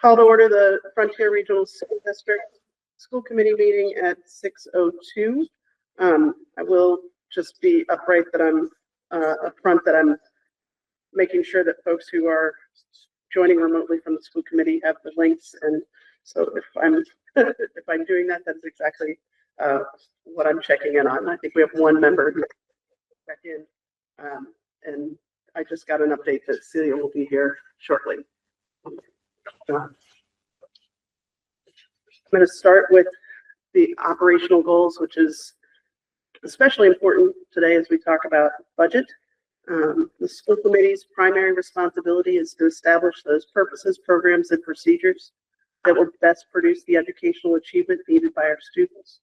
Call to order the Frontier Regional School District School Committee meeting at 6:02. I will just be upright that I'm upfront that I'm making sure that folks who are joining remotely from the school committee have the links, and so if I'm if I'm doing that, that's exactly what I'm checking in on. I think we have one member who check in, and I just got an update that Celia will be here shortly. I'm going to start with the operational goals, which is especially important today as we talk about budget. The school committee's primary responsibility is to establish those purposes, programs, and procedures that will best produce the educational achievement needed by our students.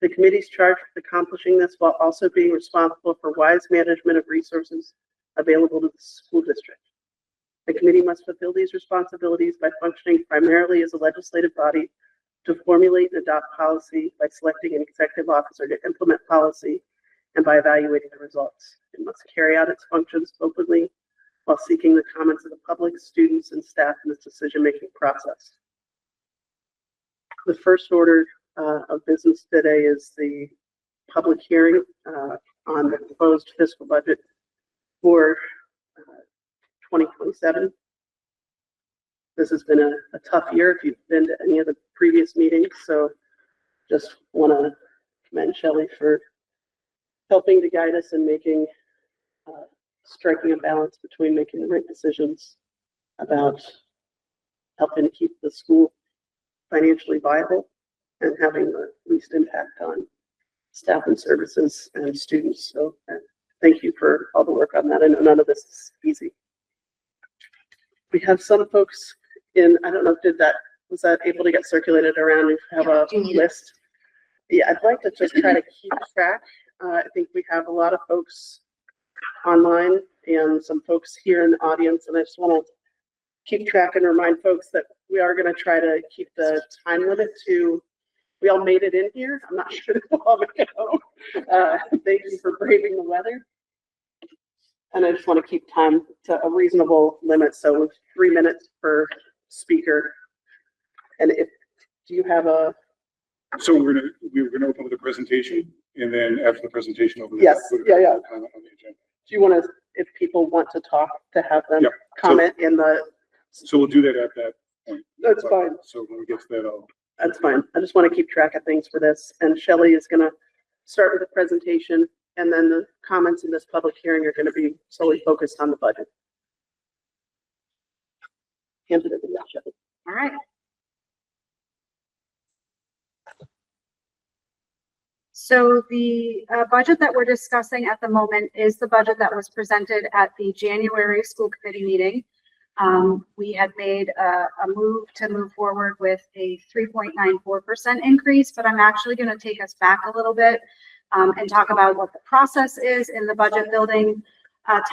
The committee's charged with accomplishing this while also being responsible for wise management of resources available to the school district. The committee must fulfill these responsibilities by functioning primarily as a legislative body to formulate and adopt policy, by selecting an executive officer to implement policy, and by evaluating the results. It must carry out its functions openly while seeking the comments of the public, students, and staff in this decision-making process. The first order of business today is the public hearing on the proposed fiscal budget for 2027. This has been a tough year if you've been to any of the previous meetings, so just want to commend Shelley for helping to guide us in making, striking a balance between making the right decisions about helping to keep the school financially viable and having the least impact on staff and services and students. So thank you for all the work on that. I know none of this is easy. We have some folks in, I don't know, was that able to get circulated around? We have a list. Yeah, I'd like to just try to keep track. I think we have a lot of folks online and some folks here in the audience, and I just want to keep track and remind folks that we are going to try to keep the time limit to, we all made it in here. I'm not sure we'll all make it home. Thank you for braving the weather. And I just want to keep time to a reasonable limit. So 3 minutes per speaker. And if, do you have a? So we were gonna open with a presentation, and then after the presentation, open yes, yeah. Comment on the agenda. Do you want to, if people want to talk, to have them comment in the? So we'll do that at that point. That's fine. So when we get to that, That's fine. I just want to keep track of things for this. And Shelley is going to start with the presentation, and then the comments in this public hearing are going to be solely focused on the budget. Hand it over to you, Shelley. All right. So the budget that we're discussing at the moment is the budget that was presented at the January school committee meeting. We had made a move to move forward with a 3.94% increase, but I'm actually going to take us back a little bit and talk about what the process is in the budget building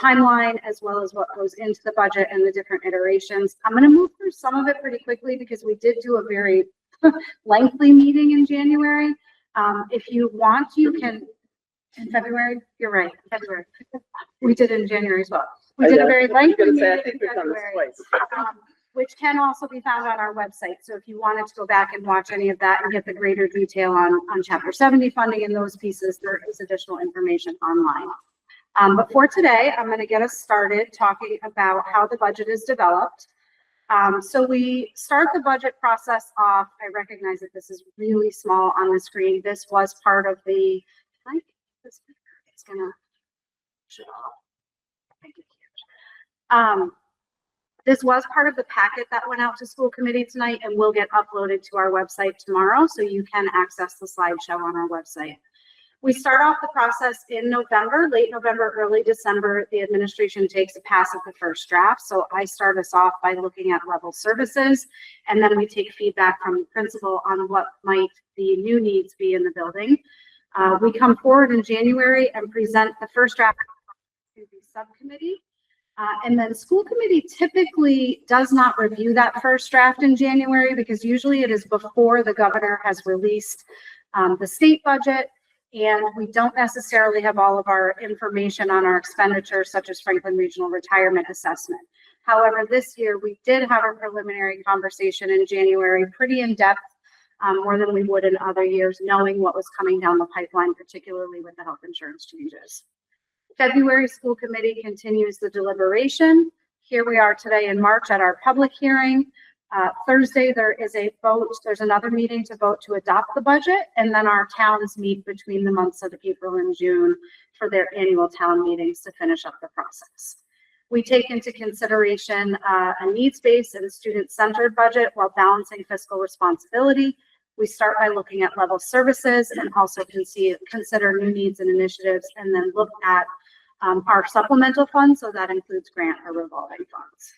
timeline, as well as what goes into the budget and the different iterations. I'm going to move through some of it pretty quickly because we did do a very lengthy meeting in January. If you want, you can, in February, you're right, February. We did in January as well. We did a very lengthy meeting in February, which can also be found on our website. So if you wanted to go back and watch any of that and get the greater detail on Chapter 70 funding and those pieces, there is additional information online. But for today, I'm going to get us started talking about how the budget is developed. So we start the budget process off. I recognize that this is really small on the screen. This was part of the, it's going to show. This was part of the packet that went out to school committee tonight and will get uploaded to our website tomorrow, so you can access the slideshow on our website. We start off the process in November, late November, early December. The administration takes a pass at the first draft. So I start us off by looking at level services, and then we take feedback from the principal on what might the new needs be in the building. We come forward in January and present the first draft to the subcommittee. And then school committee typically does not review that first draft in January because usually it is before the governor has released the state budget, and we don't necessarily have all of our information on our expenditures, such as Franklin Regional Retirement Assessment. However, this year we did have a preliminary conversation in January, pretty in depth, more than we would in other years, knowing what was coming down the pipeline, particularly with the health insurance changes. February school committee continues the deliberation. Here we are today in March at our public hearing. Thursday, there is a vote. There's another meeting to vote to adopt the budget, and then our towns meet between the months of April and June for their annual town meetings to finish up the process. We take into consideration a needs-based and student-centered budget while balancing fiscal responsibility. We start by looking at level services and also consider new needs and initiatives, and then look at our supplemental funds, so that includes grant or revolving funds.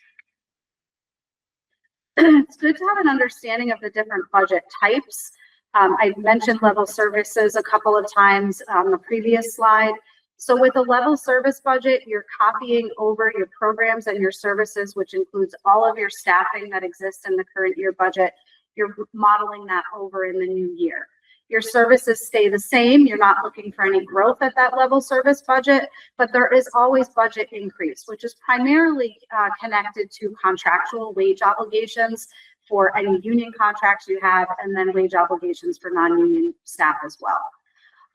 It's good to have an understanding of the different budget types. I mentioned level services a couple of times on the previous slide. So with a level service budget, you're copying over your programs and your services, which includes all of your staffing that exists in the current year budget. You're modeling that over in the new year. Your services stay the same. You're not looking for any growth at that level service budget, but there is always budget increase, which is primarily connected to contractual wage obligations for any union contracts you have, and then wage obligations for non-union staff as well.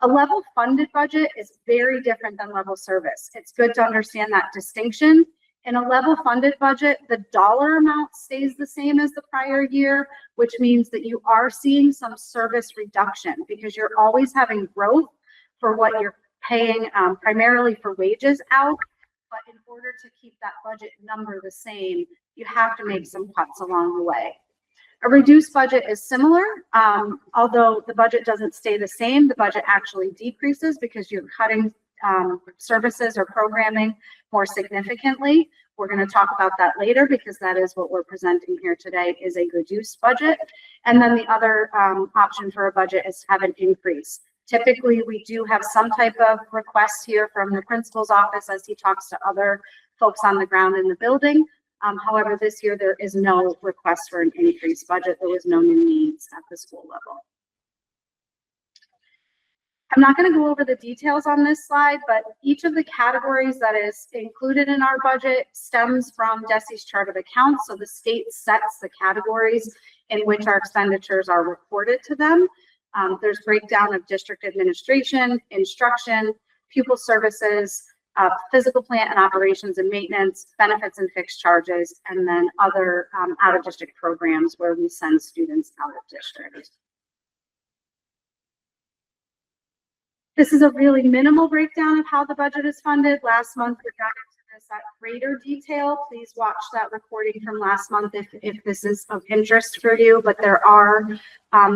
A level funded budget is very different than level service. It's good to understand that distinction. In a level funded budget, the dollar amount stays the same as the prior year, which means that you are seeing some service reduction because you're always having growth for what you're paying primarily for wages out. But in order to keep that budget number the same, you have to make some cuts along the way. A reduced budget is similar, although the budget doesn't stay the same. The budget actually decreases because you're cutting services or programming more significantly. We're going to talk about that later because that is what we're presenting here today, is a reduced budget. And then the other option for a budget is to have an increase. Typically, we do have some type of request here from the principal's office as he talks to other folks on the ground in the building. However, this year there is no request for an increased budget. There was no new needs at the school level. I'm not going to go over the details on this slide, but each of the categories that is included in our budget stems from DESE's chart of accounts. So the state sets the categories in which our expenditures are reported to them. There's breakdown of district administration, instruction, pupil services, physical plant and operations and maintenance, benefits and fixed charges, and then other out-of-district programs where we send students out of district. This is a really minimal breakdown of how the budget is funded. Last month, we got into this at greater detail. Please watch that recording from last month if this is of interest for you. But there are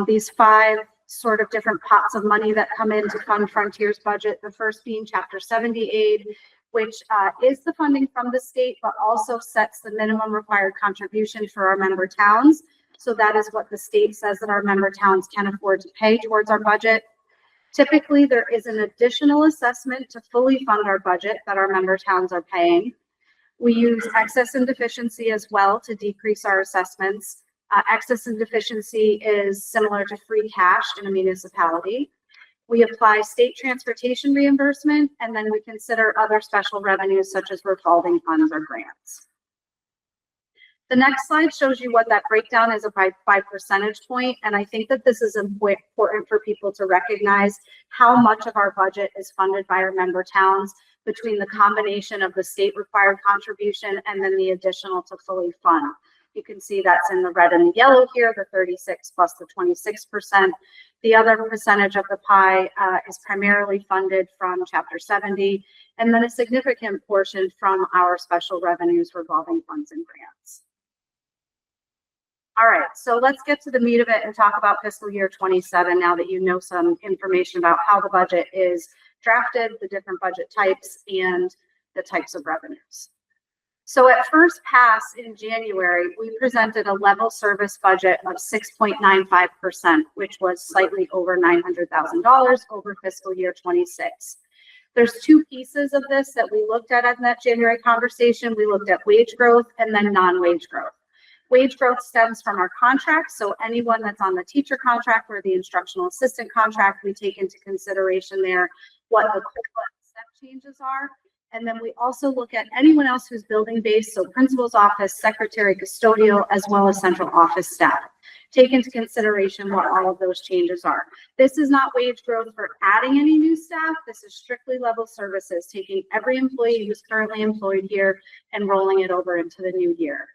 these 5 sort of different pots of money that come in to fund Frontier's budget. The first being Chapter 70 aid, which is the funding from the state, but also sets the minimum required contribution for our member towns. So that is what the state says that our member towns can afford to pay towards our budget. Typically, there is an additional assessment to fully fund our budget that our member towns are paying. We use excess and deficiency as well to decrease our assessments. Excess and deficiency is similar to free cash in a municipality. We apply state transportation reimbursement, and then we consider other special revenues such as revolving funds or grants. The next slide shows you what that breakdown is by percentage point, and I think that this is important for people to recognize how much of our budget is funded by our member towns between the combination of the state required contribution and then the additional to fully fund. You can see that's in the red and the yellow here, the 36 plus the 26%. The other percentage of the pie is primarily funded from Chapter 70, and then a significant portion from our special revenues, revolving funds, and grants. All right, so let's get to the meat of it and talk about fiscal year 27 now that you know some information about how the budget is drafted, the different budget types, and the types of revenues. So at first pass in January, we presented a level service budget of 6.95%, which was slightly over $900,000 over fiscal year 26. There's 2 pieces of this that we looked at in that January conversation. We looked at wage growth and then non-wage growth. Wage growth stems from our contracts, so anyone that's on the teacher contract or the instructional assistant contract, we take into consideration there what the step changes are. And then we also look at anyone else who's building-based, so principal's office, secretary, custodial, as well as central office staff. Take into consideration what all of those changes are. This is not wage growth for adding any new staff. This is strictly level services, taking every employee who's currently employed here and rolling it over into the new year.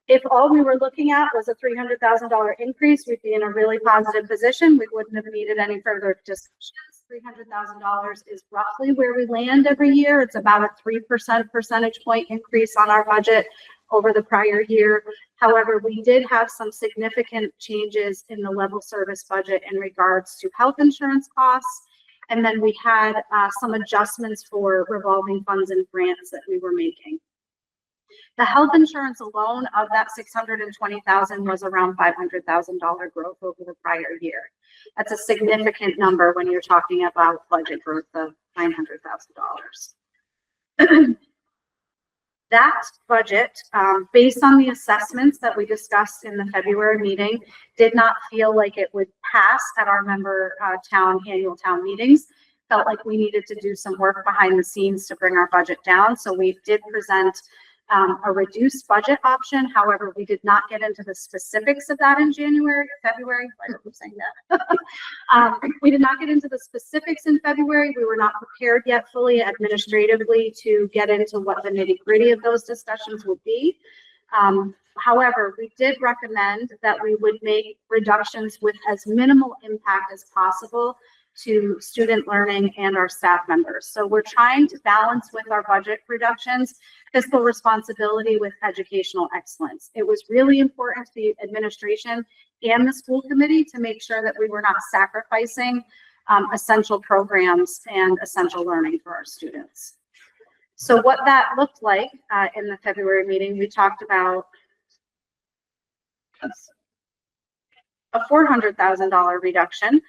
If all we were looking at was a $300,000 increase, we'd be in a really positive position. We wouldn't have needed any further discussions. $300,000 is roughly where we land every year. It's about a 3% percentage point increase on our budget over the prior year. However, we did have some significant changes in the level service budget in regards to health insurance costs. And then we had some adjustments for revolving funds and grants that we were making. The health insurance alone of that $620,000 was around $500,000 growth over the prior year. That's a significant number when you're talking about budget growth of $900,000. That budget, based on the assessments that we discussed in the February meeting, did not feel like it would pass at our member annual town meetings. Felt like we needed to do some work behind the scenes to bring our budget down. So we did present a reduced budget option. However, we did not get into the specifics of that in February. I don't keep saying that. We did not get into the specifics in February. We were not prepared yet fully administratively to get into what the nitty-gritty of those discussions would be. However, we did recommend that we would make reductions with as minimal impact as possible to student learning and our staff members. So we're trying to balance with our budget reductions, fiscal responsibility with educational excellence. It was really important to the administration and the school committee to make sure that we were not sacrificing essential programs and essential learning for our students. So what that looked like in the February meeting, we talked about a $400,000 reduction,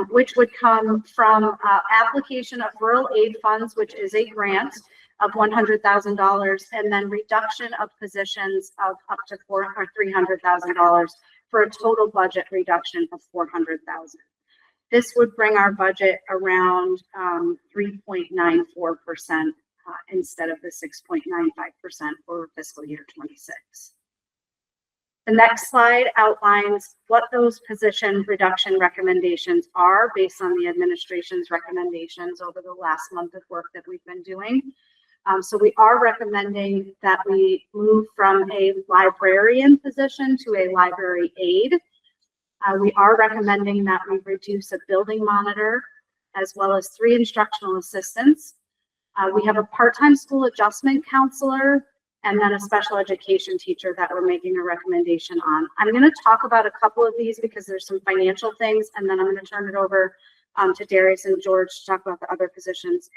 which would come from application of rural aid funds, which is a grant of $100,000, and then reduction of positions of up to $300,000 for a total budget reduction of $400,000. This would bring our budget around 3.94% instead of the 6.95% for fiscal year 26. The next slide outlines what those position reduction recommendations are based on the administration's recommendations over the last month of work that we've been doing. So we are recommending that we move from a librarian position to a library aide. We are recommending that we reduce a building monitor as well as 3 instructional assistants. We have a part-time school adjustment counselor and then a special education teacher that we're making a recommendation on. I'm going to talk about a couple of these because there's some financial things, and then I'm going to turn it over to Darius and George to talk about the other positions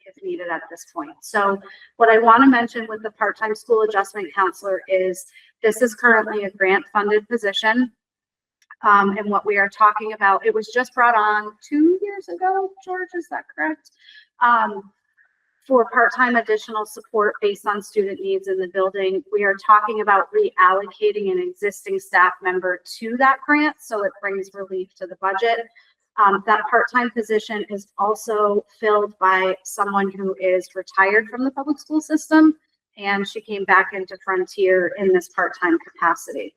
if needed at this point. So what I want to mention with the part-time school adjustment counselor is this is currently a grant-funded position. And what we are talking about, it was just brought on 2 years ago, George, is that correct? For part-time additional support based on student needs in the building. We are talking about reallocating an existing staff member to that grant, so it brings relief to the budget. That part-time position is also filled by someone who is retired from the public school system, and she came back into Frontier in this part-time capacity.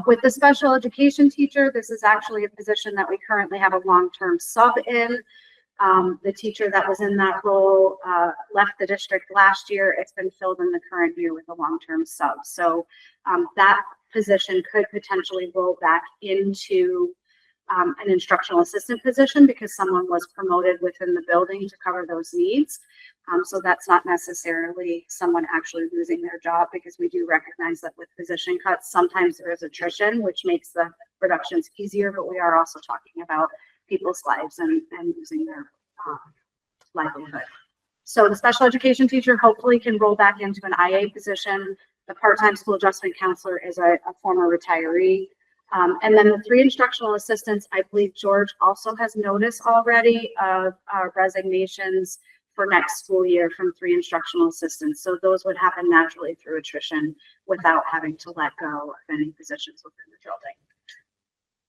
With the special education teacher, this is actually a position that we currently have a long-term sub in. The teacher that was in that role left the district last year. It's been filled in the current year with a long-term sub. So that position could potentially roll back into an instructional assistant position because someone was promoted within the building to cover those needs. So that's not necessarily someone actually losing their job, because we do recognize that with position cuts, sometimes there is attrition, which makes the reductions easier, but we are also talking about people's lives and losing their livelihood. So the special education teacher hopefully can roll back into an IA position. The part-time school adjustment counselor is a former retiree. And then the 3 instructional assistants, I believe George also has notice already of resignations for next school year from 3 instructional assistants. So those would happen naturally through attrition without having to let go of any positions within the building.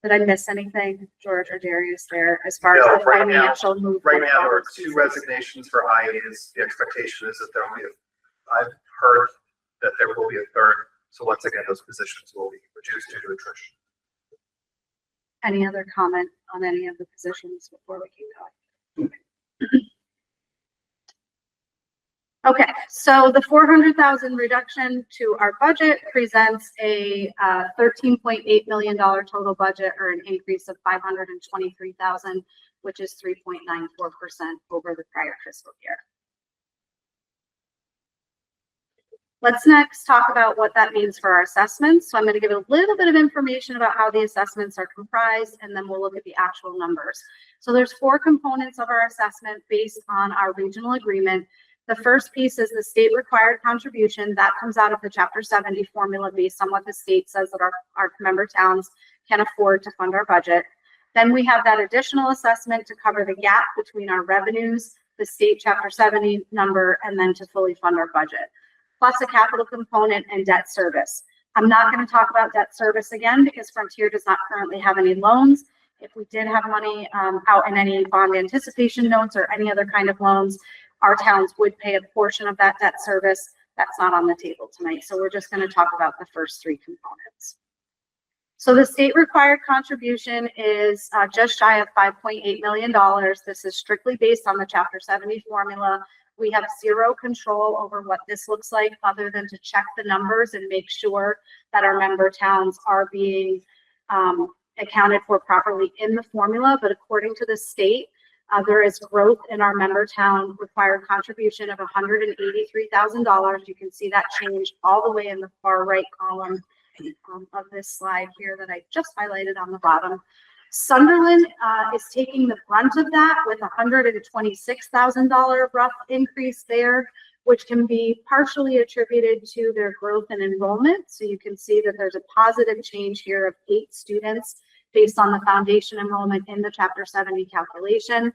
Did I miss anything, George or Darius, there as far No, as the right now- financial movement? Right now, there are of 2 pieces? resignations for IAs. The expectation is that there will be, I've heard that there will be a 3rd. So once again, those positions will be reduced due to attrition. Any other comment on any of the positions before we keep going? Okay, so the 400,000 reduction to our budget presents a $13.8 million total budget, or an increase of 523,000, which is 3.94% over the prior fiscal year. Let's next talk about what that means for our assessments. So I'm going to give a little bit of information about how the assessments are comprised, and then we'll look at the actual numbers. So there's 4 components of our assessment based on our regional agreement. The first piece is the state required contribution that comes out of the Chapter 70 formula based on what the state says that our member towns can afford to fund our budget. Then we have that additional assessment to cover the gap between our revenues, the state Chapter 70 number, and then to fully fund our budget, plus a capital component and debt service. I'm not going to talk about debt service again because Frontier does not currently have any loans. If we did have money out in any bond anticipation notes or any other kind of loans, our towns would pay a portion of that debt service. That's not on the table tonight. So we're just going to talk about the first 3 components. So the state required contribution is just shy of $5.8 million. This is strictly based on the Chapter 70 formula. We have 0 control over what this looks like other than to check the numbers and make sure that our member towns are being accounted for properly in the formula. But according to the state, there is growth in our member town required contribution of $183,000. You can see that change all the way in the far right column of this slide here that I just highlighted on the bottom. Sunderland is taking the brunt of that with $126,000 rough increase there, which can be partially attributed to their growth in enrollment. So you can see that there's a positive change here of 8 students based on the foundation enrollment in the Chapter 70 calculation.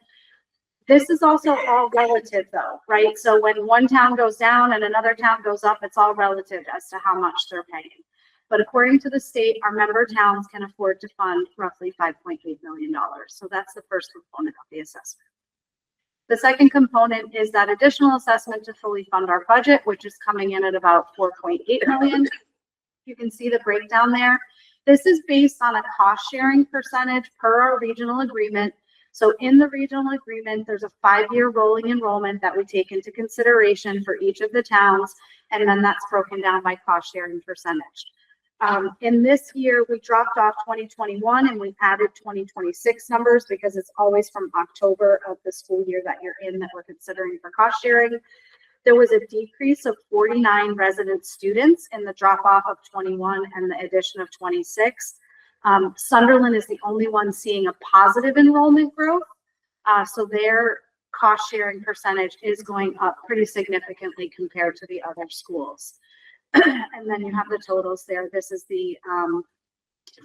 This is also all relative though, right? So when one town goes down and another town goes up, it's all relative as to how much they're paying. But according to the state, our member towns can afford to fund roughly $5.8 million. So that's the first component of the assessment. The second component is that additional assessment to fully fund our budget, which is coming in at about $4.8 million. You can see the breakdown there. This is based on a cost sharing percentage per our regional agreement. So in the regional agreement, there's a 5-year rolling enrollment that we take into consideration for each of the towns. And then that's broken down by cost sharing percentage. In this year, we dropped off 2021 and we added 2026 numbers because it's always from October of the school year that you're in that we're considering for cost sharing. There was a decrease of 49 resident students in the drop off of 21 and the addition of 26. Sunderland is the only one seeing a positive enrollment growth. So their cost sharing percentage is going up pretty significantly compared to the other schools. And then you have the totals there. This is the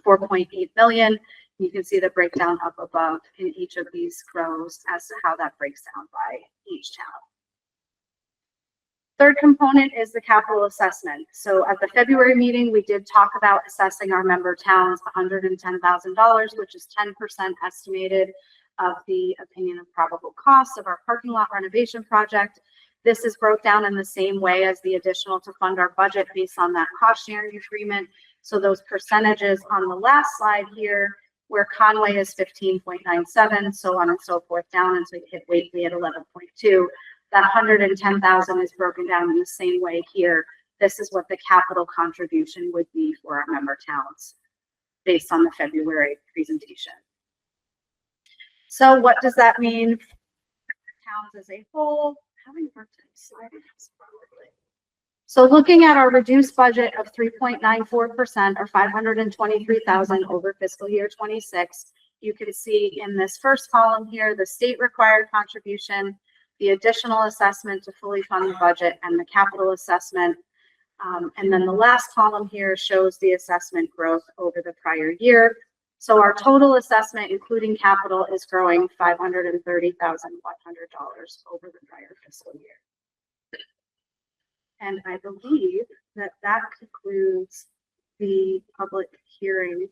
4.8 million. You can see the breakdown up above in each of these rows as to how that breaks down by each town. Third component is the capital assessment. So at the February meeting, we did talk about assessing our member towns $110,000, which is 10% estimated of the opinion of probable costs of our parking lot renovation project. This is broke down in the same way as the additional to fund our budget based on that cost sharing agreement. So those percentages on the last slide here, where Conway is 15.97, so on and so forth, down until you hit Whately at 11.2. That 110,000 is broken down in the same way here. This is what the capital contribution would be for our member towns based on the February presentation. So what does that mean for towns as a whole? Having a hard time sliding this probably. So looking at our reduced budget of 3.94% or 523,000 over fiscal year 26, you can see in this first column here, the state required contribution, the additional assessment to fully fund the budget, and the capital assessment. And then the last column here shows the assessment growth over the prior year. So our total assessment, including capital, is growing $530,100 over the prior fiscal year. And I believe that that concludes the public hearing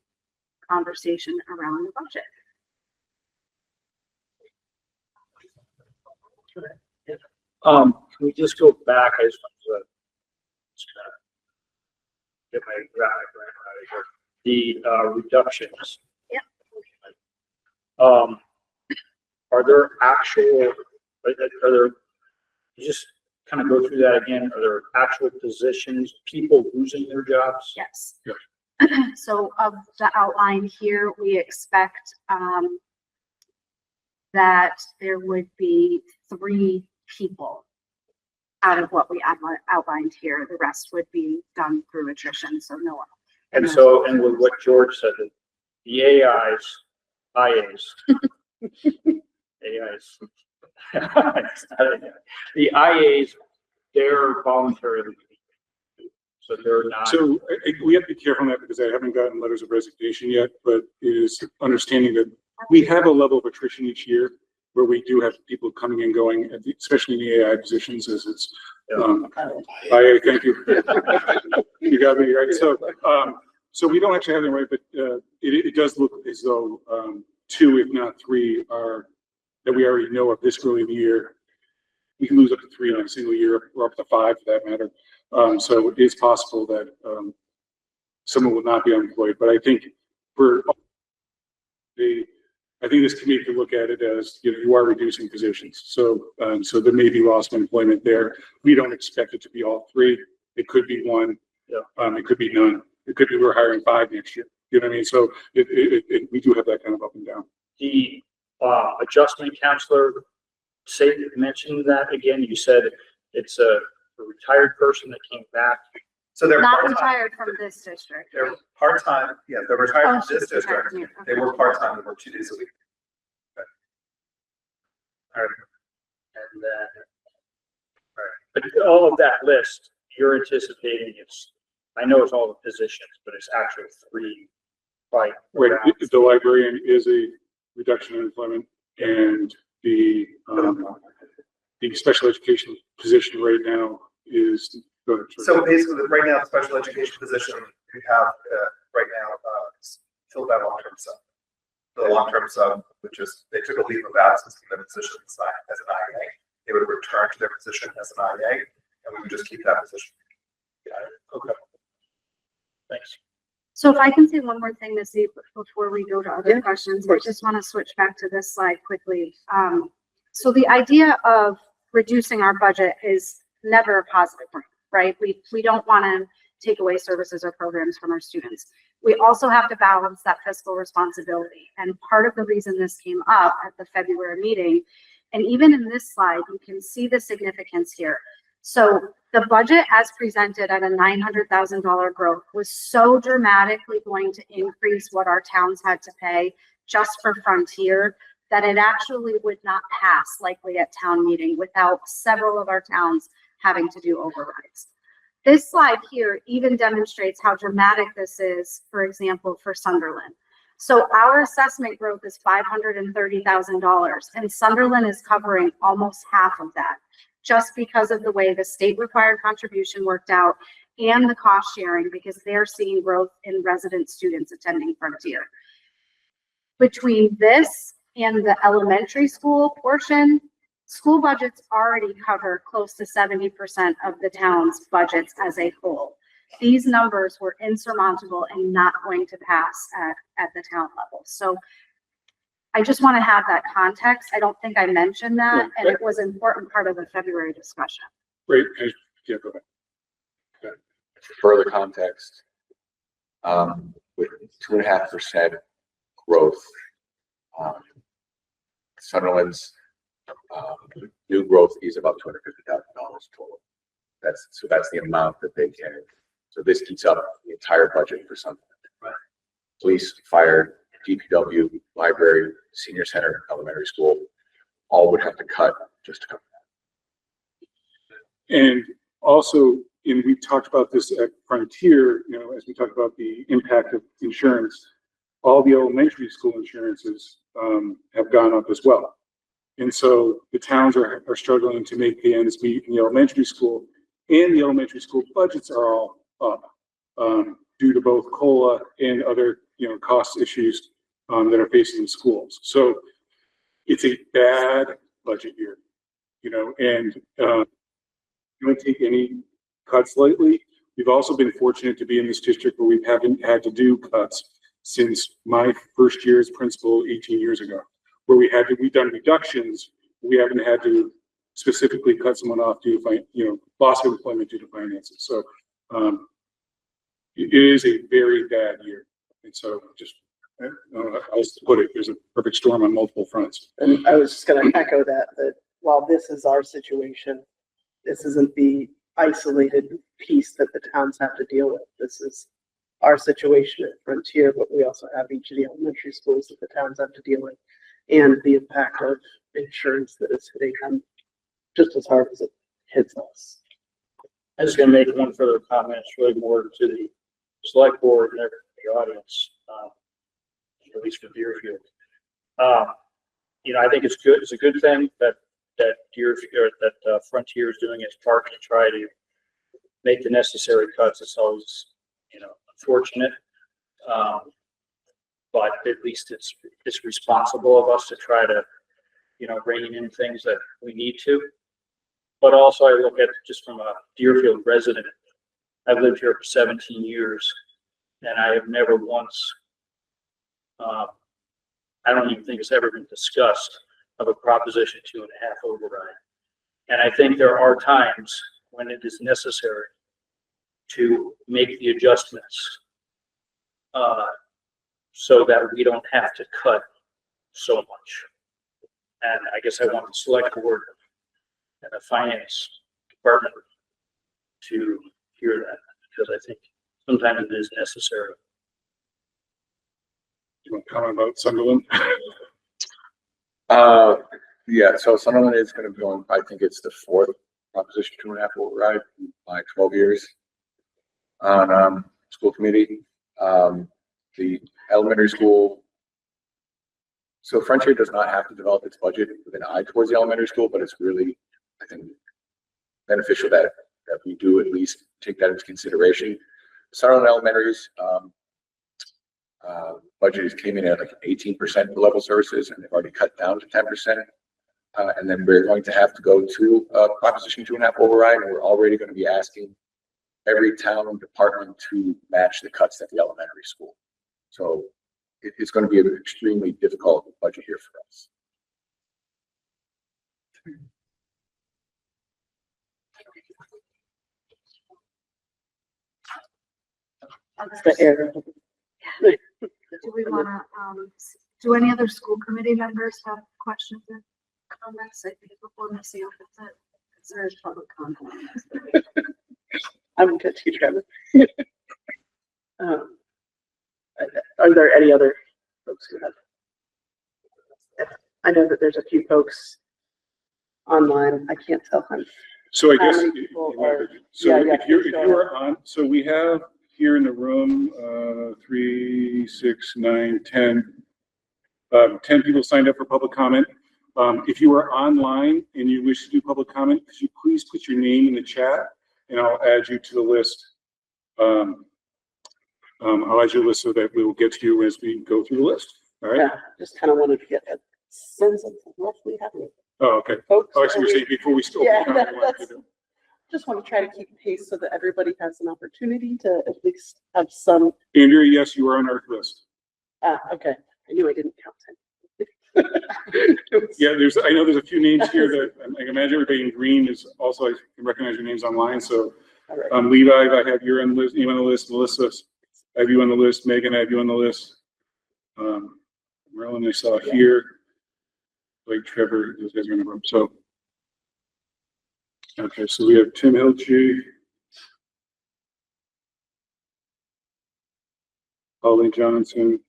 conversation around the budget. Can we just go back? I just want to just kind of get my graphic right out of here. The reductions. Yep. Are there actual, are there, you just kind of go through that again, are there actual positions, people losing their jobs? Yes. Yeah. So of the outline here, we expect that there would be 3 people out of what we outlined here. The rest would be done through attrition, so no one. And so, and with what George said, the the IAs, they're voluntarily, so they're not. So we have to be careful on that because I haven't gotten letters of resignation yet, but it is understanding that we have a level of attrition each year where we do have people coming and going, especially in the AI positions as it's, IA, thank you. You got me right. So we don't actually have them right, but it does look as though 2, if not 3, are that we already know of this early in the year. We can lose up to 3 in a single year, or up to 5 for that matter. So it is possible that someone will not be unemployed, but I think I think this committee can look at it as, you are reducing positions. So there may be loss of employment there. We don't expect it to be all 3. It could be 1. Yeah. It could be none. It could be we're hiring 5 next year. You know what I mean? So we do have that kind of up and down. The adjustment counselor, mention that again. You said it's a retired person that came back. So they're Not part-time. retired from this district. They're part-time, yeah, they're retired Oh, from this she's retired district. from here. They work part-time, they work 2 days a week. And then, but all of that list, you're anticipating it's, I know it's all the positions, but it's actually 3 by Right. round. The librarian is a reduction in employment, and the special education position right now is. Go ahead, George. So basically, right now, the special education position we have right now is filled by long-term sub. The long-term sub, which is, they took a leave of absence from their position as an IA. They would return to their position as an IA, and we would just keep that position. Okay. Thanks. So if I can say one more thing this evening before we go to other Yeah, questions, of I course. just want to switch back to this slide quickly. So the idea of reducing our budget is never a positive thing, right? We don't want to take away services or programs from our students. We also have to balance that fiscal responsibility. And part of the reason this came up at the February meeting, and even in this slide, you can see the significance here. So the budget as presented at a $900,000 growth was so dramatically going to increase what our towns had to pay just for Frontier that it actually would not pass likely at town meeting without several of our towns having to do overrides. This slide here even demonstrates how dramatic this is, for example, for Sunderland. So our assessment growth is $530,000 and Sunderland is covering almost half of that just because of the way the state required contribution worked out and the cost sharing because they're seeing growth in resident students attending Frontier. Between this and the elementary school portion, school budgets already cover close to 70% of the town's budgets as a whole. These numbers were insurmountable and not going to pass at the town level. So I just want to have that context. I don't think I mentioned that, and it was an important part of the February discussion. Great. Yeah, go ahead. Further context, with 2.5% growth, Sunderland's new growth is about $250,000 total. That's the amount that they can. So this eats up the entire budget for Sunderland. Right. Police, fire, DPW, library, senior center, elementary school, all would have to cut just to cover that. And also, we talked about this at Frontier, as we talked about the impact of insurance, all the elementary school insurances have gone up as well. And so the towns are struggling to make the ends meet in the elementary school, and the elementary school budgets are all up due to both COLA and other cost issues, that are facing the schools. So it's a bad budget year, and, don't take any cuts lightly. We've also been fortunate to be in this district where we haven't had to do cuts since my first year as principal 18 years ago, where we've done reductions. We haven't had to specifically cut someone off due to, loss of employment due to finances. So, it is a very bad year. And so just, I'll put it, there's a perfect storm on multiple fronts. And I was just gonna echo that while this is our situation, this isn't the isolated piece that the towns have to deal with. This is our situation at Frontier, but we also have each of the elementary schools that the towns have to deal with, and the impact of insurance that is hitting them just as hard as it hits us. I was gonna make one further comment, it's really more to the select board and everyone in the audience, at least for Deerfield. I think it's good, it's a good thing that Deerfield, that Frontier is doing its part to try to make the necessary cuts. It's always, unfortunate. But at least it's responsible of us to try to, rein in things that we need to. But also I look at just from a Deerfield resident. I've lived here for 17 years and I have never once, I don't even think it's ever been discussed, of a Proposition 2.5 override. And I think there are times when it is necessary to make the adjustments so that we don't have to cut so much. And I guess I want the select board and the finance department to hear that, because I think sometimes it is necessary. You want to comment about Sunderland? Yeah, so Sunderland is going to be on, I think it's the fourth Proposition 2.5 override in my 12 years on school committee. The elementary school, so Frontier does not have to develop its budget with an eye towards the elementary school, but it's really, I think, beneficial that we do at least take that into consideration. Sunderland Elementary's budget came in at like 18% for level services, and they've already cut down to 10%. And then we're going to have to go to Proposition 2.5 override, and we're already going to be asking every town and department to match the cuts at the elementary school. So it's going to be an extremely difficult budget year for us. The air. Do we wanna, do any other school committee members have questions or comments? I think before Missy opens it, is there public comment? I'm good too, Trevor. Are there any other folks who have? I know that there's a few folks online. I can't tell how. So I How guess, many people are- so yeah, if you're please go ahead. on, so we have here in the room, 3, 6, 9, 10. 10 people signed up for public comment. If you are online and you wish to do public comment, could you please put your name in the chat and I'll add you to the list. I'll add you to the list so that we will get to you as we go through the list. All right. Yeah, just kind of wanted to get a sense of what we have. Oh, okay. Folks, Oh, I see are what you're we- saying before we still. Yeah, just want to try to keep pace so that everybody has an opportunity to at least have some. Andrea, yes, you are on our list. Okay, I knew I didn't count 10. Yeah, I know there's a few names here that I can imagine everybody in green is also, I can recognize your names online. So All right. Levi, I have your name on the list. Melissa, I have you on the list. Megan, I have you on the list. Marilyn, I saw here. Like Trevor, those guys are in the room. So, okay, so we have Tim Hilchey, Holly Johnson.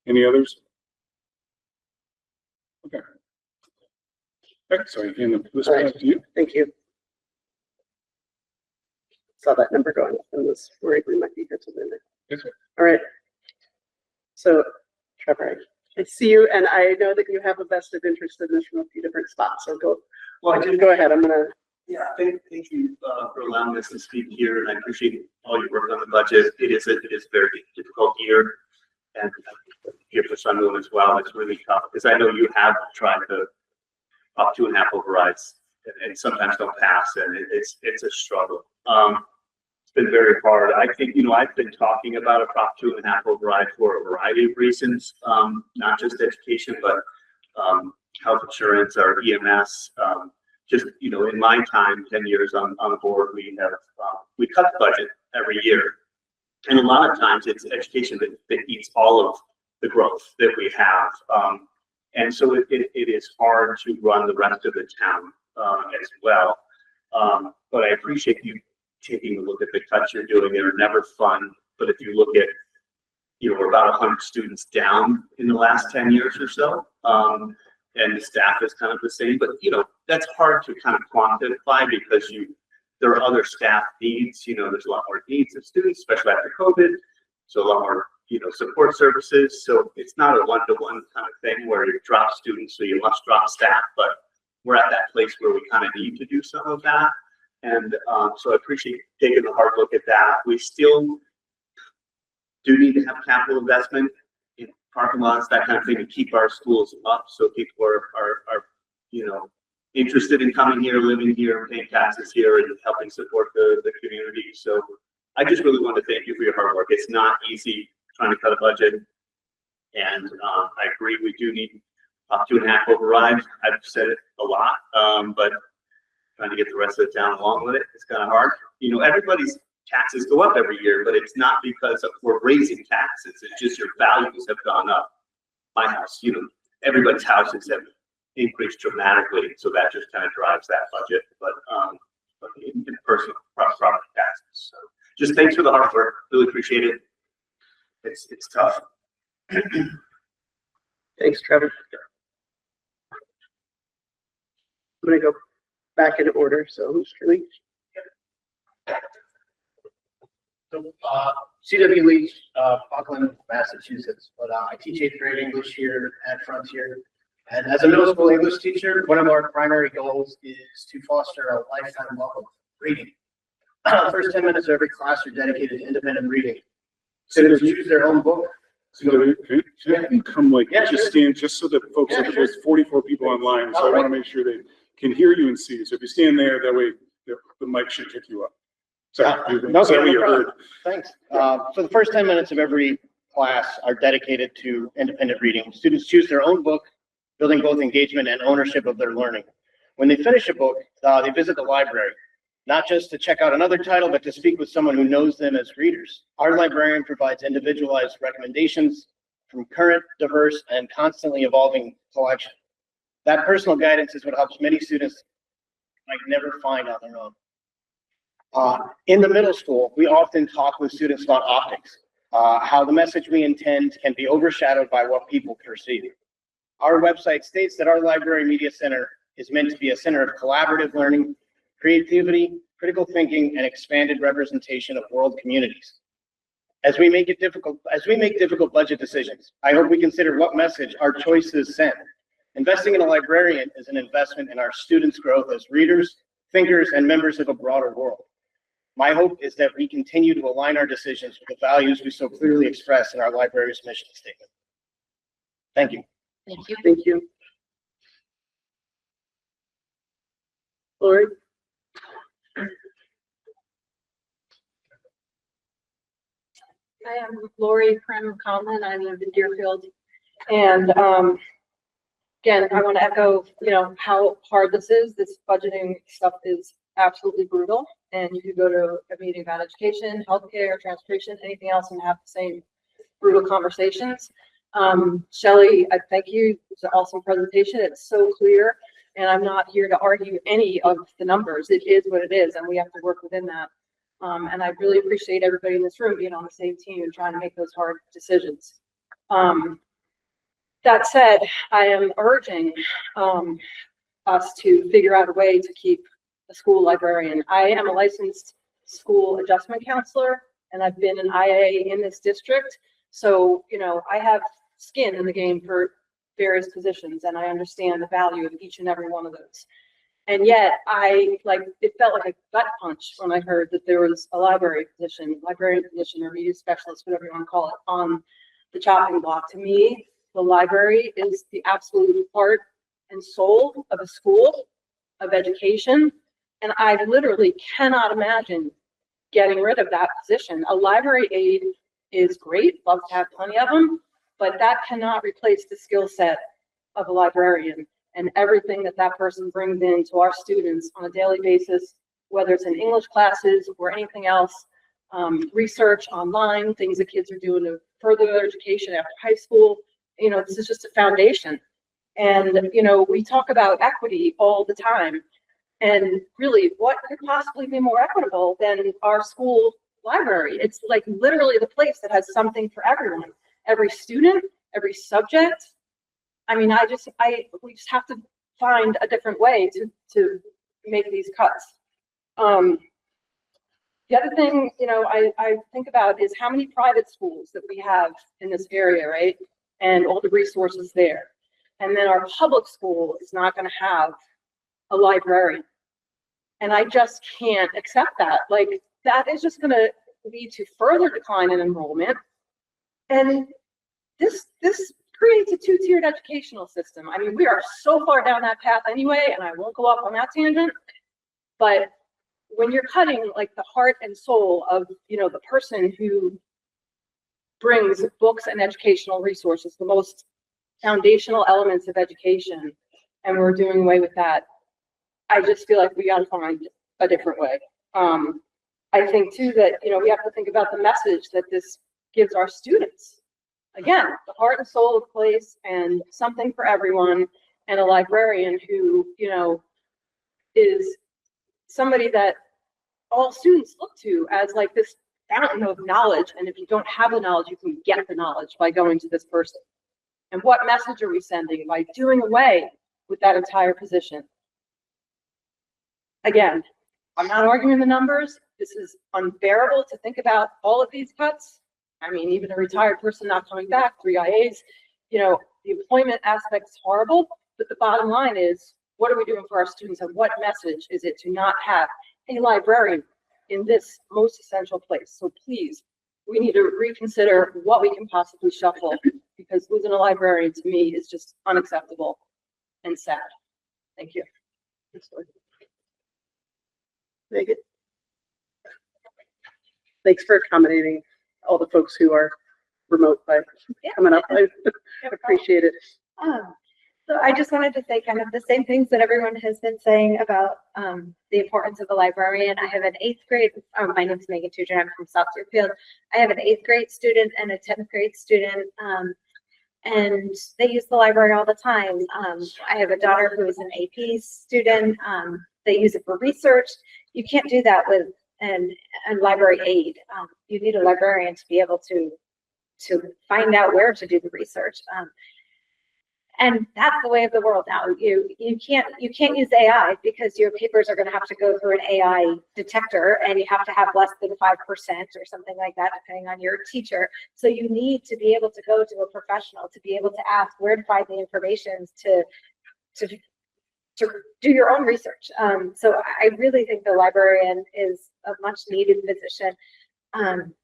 Any others? Okay. Okay, so I hand this All right. back to you. Thank you. Saw that number going up and was worried we might be here till the end. Yes, sir. All right. So Trevor, I see you and I know that you have a vested interest in this from a few different spots. So go Well, I just, Go ahead, I'm gonna, yeah, thank you, for allowing us to speak here, and I appreciate all your work on the budget. It is a very difficult year. And here for Sunderland as well, it's really tough, because I know you have tried to up 2.5 overrides, and sometimes don't pass, and it's a struggle. It's been very hard. I think, I've been talking about a Prop 2.5 override for a variety of reasons, not just education, but health insurance or EMS. Just, in my time, 10 years on the board, we cut the budget every year. And a lot of times it's education that eats all of the growth that we have. And so it is hard to run the rest of the town as well. But I appreciate you taking a look at the cuts you're doing. They're never fun. But if you look at, we're about 100 students down in the last 10 years or so. And the staff is kind of the same, but that's hard to kind of quantify because there are other staff needs. There's a lot more needs of students, especially after COVID. So a lot more, support services. So it's not a one-to-one kind of thing where you drop students, so you must drop staff, but we're at that place where we kind of need to do some of that. And so I appreciate taking a hard look at that. We still do need to have capital investment in parking lots, that kind of thing, to keep our schools up so people are interested in coming here, living here, paying taxes here, and helping support the community. So I just really want to thank you for your hard work. It's not easy trying to cut a budget. And I agree, we do need 2.5 overrides. I've said it a lot, but trying to get the rest of the town along with it, it's kind of hard. Everybody's taxes go up every year, but it's not because we're raising taxes. It's just your values have gone up. My house, everybody's houses have increased dramatically, so that just kind of drives that budget. But in personal property taxes. So just thanks for the hard work. Really appreciate it. It's tough. thanks, Trevor. I'm gonna go back in order, so Mr. Leach. So, C.W. Leach, Auckland, Massachusetts, but I teach 8th grade English here at Frontier. And as a middle school English teacher, one of our primary goals is to foster a lifetime love of reading. The first 10 minutes of every class are dedicated to independent reading. Students choose their own book. So can you come Yeah, just sure. stand, just so that folks, Yeah, there's 44 people online, so I All right. want to make sure they can hear you and see you. So if you stand there, that way the mic should pick you up. Sorry, No, is that what no you problem. heard? Thanks. So the first 10 minutes of every class are dedicated to independent reading. Students choose their own book, building both engagement and ownership of their learning. When they finish a book, they visit the library, not just to check out another title, but to speak with someone who knows them as readers. Our librarian provides individualized recommendations from current, diverse, and constantly evolving collection. That personal guidance is what helps many students might never find on their own. In the middle school, we often talk with students about optics, how the message we intend can be overshadowed by what people perceive. Our website states that our Library Media Center is meant to be a center of collaborative learning, creativity, critical thinking, and expanded representation of world communities. As we make difficult budget decisions, I hope we consider what message our choices send. Investing in a librarian is an investment in our students' growth as readers, thinkers, and members of a broader world. My hope is that we continue to align our decisions with the values we so clearly express in our library's mission statement. Thank you. Thank you. Thank you. Lori? I am Lori Prim Conlon. I live in Deerfield. And again, I want to echo, how hard this is. This budgeting stuff is absolutely brutal. And you could go to a meeting about education, healthcare, transportation, anything else, and have the same brutal conversations. Shelley, I thank you. It's an awesome presentation. It's so clear. And I'm not here to argue any of the numbers. It is what it is, and we have to work within that. And I really appreciate everybody in this room being on the same team and trying to make those hard decisions. That said, I am urging us to figure out a way to keep a school librarian. I am a licensed school adjustment counselor, and I've been an IA in this district. So, I have skin in the game for various positions, and I understand the value of each and every one of those. And yet it felt like a gut punch when I heard that there was a librarian position, or media specialist, whatever you want to call it, on the chopping block. To me, the library is the absolute heart and soul of a school, of education. And I literally cannot imagine getting rid of that position. A library aide is great, love to have plenty of them, but that cannot replace the skill set of a librarian and everything that that person brings in to our students on a daily basis, whether it's in English classes or anything else, research online, things that kids are doing to further their education after high school. This is just a foundation. And, we talk about equity all the time. And really, what could possibly be more equitable than our school library? It's like literally the place that has something for everyone, every student, every subject. I mean, we just have to find a different way to make these cuts. The other thing, I think about is how many private schools that we have in this area, right? And all the resources there. And then our public school is not going to have a librarian. And I just can't accept that. Like, that is just going to lead to further decline in enrollment. And this creates a two-tiered educational system. I mean, we are so far down that path anyway, and I won't go off on that tangent. But when you're cutting like the heart and soul of, the person who brings books and educational resources, the most foundational elements of education, and we're doing away with that, I just feel like we got to find a different way. I think too that, we have to think about the message that this gives our students. Again, the heart and soul of the place and something for everyone, and a librarian who, is somebody that all students look to as like this fountain of knowledge. And if you don't have the knowledge, you can get the knowledge by going to this person. And what message are we sending by doing away with that entire position? Again, I'm not arguing the numbers. This is unbearable to think about all of these cuts. I mean, even a retired person not coming back, 3 IAs, the employment aspect is horrible, but the bottom line is, what are we doing for our students, and what message is it to not have a librarian in this most essential place? So please, we need to reconsider what we can possibly shuffle, because losing a librarian to me is just unacceptable and sad. Thank you. Megan? Thanks for accommodating all the folks who are remote by coming up. I appreciate it. So I just wanted to say kind of the same things that everyone has been saying about the importance of a librarian. I have an 8th grade, my name is Megan Tudor, I'm from South Deerfield. I have an 8th grade student and a 10th grade student, and they use the library all the time. I have a daughter who is an AP student. They use it for research. You can't do that with a library aide. You need a librarian to be able to find out where to do the research. And that's the way of the world now. You can't use AI, because your papers are going to have to go through an AI detector, and you have to have less than 5% or something like that, depending on your teacher. So you need to be able to go to a professional to be able to ask where to find the information to do your own research. So I really think the librarian is a much needed position. And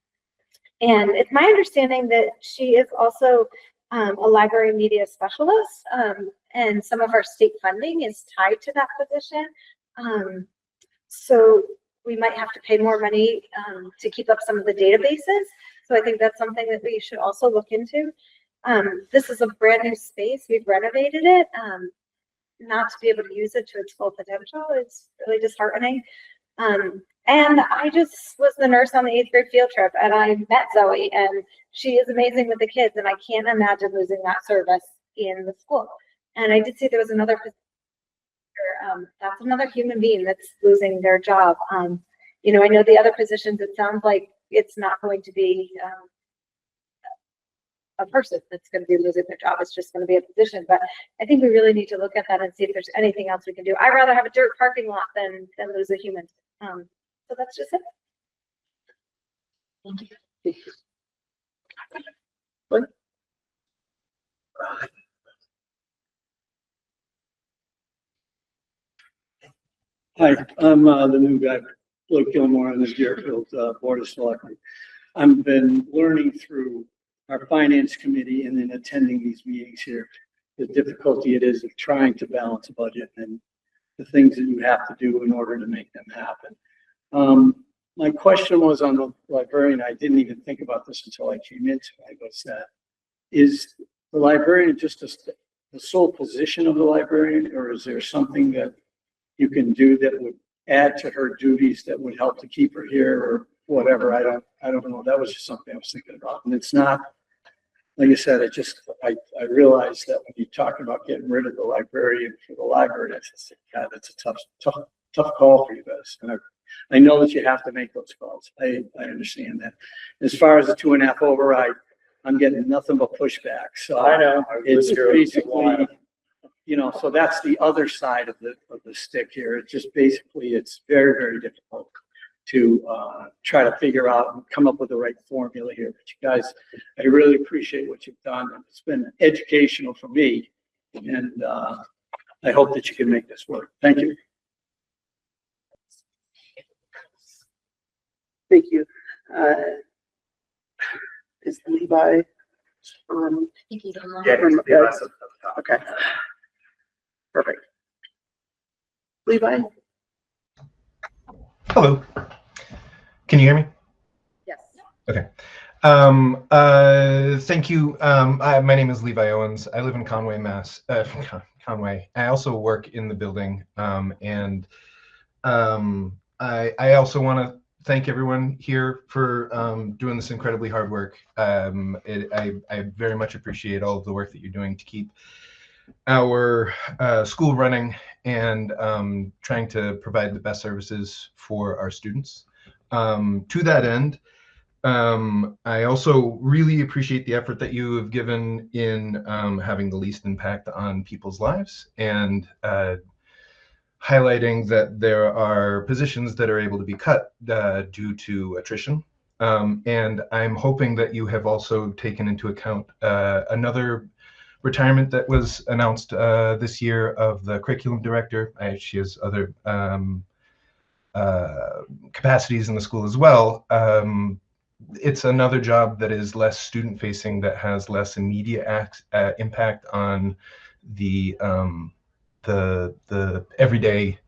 it's my understanding that she is also a library media specialist, and some of our state funding is tied to that position. So we might have to pay more money to keep up some of the databases. So I think that's something that we should also look into. This is a brand new space. We've renovated it. Not to be able to use it to its full potential is really disheartening. And I just was the nurse on the 8th grade field trip, and I met Zoe, and she is amazing with the kids, and I can't imagine losing that service in the school. And I did see there was another, that's another human being that's losing their job. I know the other positions, it sounds like it's not going to be a person that's going to be losing their job. It's just going to be a position. But I think we really need to look at that and see if there's anything else we can do. I'd rather have a dirt parking lot than lose a human. So that's just it. Thank you. What? Hi, I'm the new guy, Blake Gilmore, on the Deerfield Board of Selectmen. I've been learning through our finance committee and then attending these meetings here, the difficulty it is of trying to balance a budget and the things that you have to do in order to make them happen. My question was on the librarian. I didn't even think about this until I came in tonight, was that, is the librarian just the sole position of the librarian, or is there something that you can do that would add to her duties that would help to keep her here or whatever? I don't know. That was just something I was thinking about. And it's not, like I said, I realized that when you talk about getting rid of the librarian for the library, that's just, God, that's a tough call for you guys. And I know that you have to make those calls. I understand that. As far as the 2.5 override, I'm getting nothing but pushback. So I know. it's basically, you know, so that's the other side of the stick here. It's just basically, it's very, very difficult to try to figure out and come up with the right formula here. But you guys, I really appreciate what you've done. It's been educational for me, and I hope that you can make this work. Thank you. Thank you. Is Levi on? Yeah, that's at the top. Okay. Perfect. Levi? Hello. Can you hear me? Yes. Okay. Thank you. My name is Levi Owens. I live in Conway, Mass. Conway. I also work in the building. I also want to thank everyone here for doing this incredibly hard work. I very much appreciate all of the work that you're doing to keep our school running and trying to provide the best services for our students. To that end, I also really appreciate the effort that you have given in having the least impact on people's lives and highlighting that there are positions that are able to be cut due to attrition. And I'm hoping that you have also taken into account another retirement that was announced this year of the curriculum director. She has other capacities in the school as well. It's another job that is less student facing, that has less immediate impact on the everyday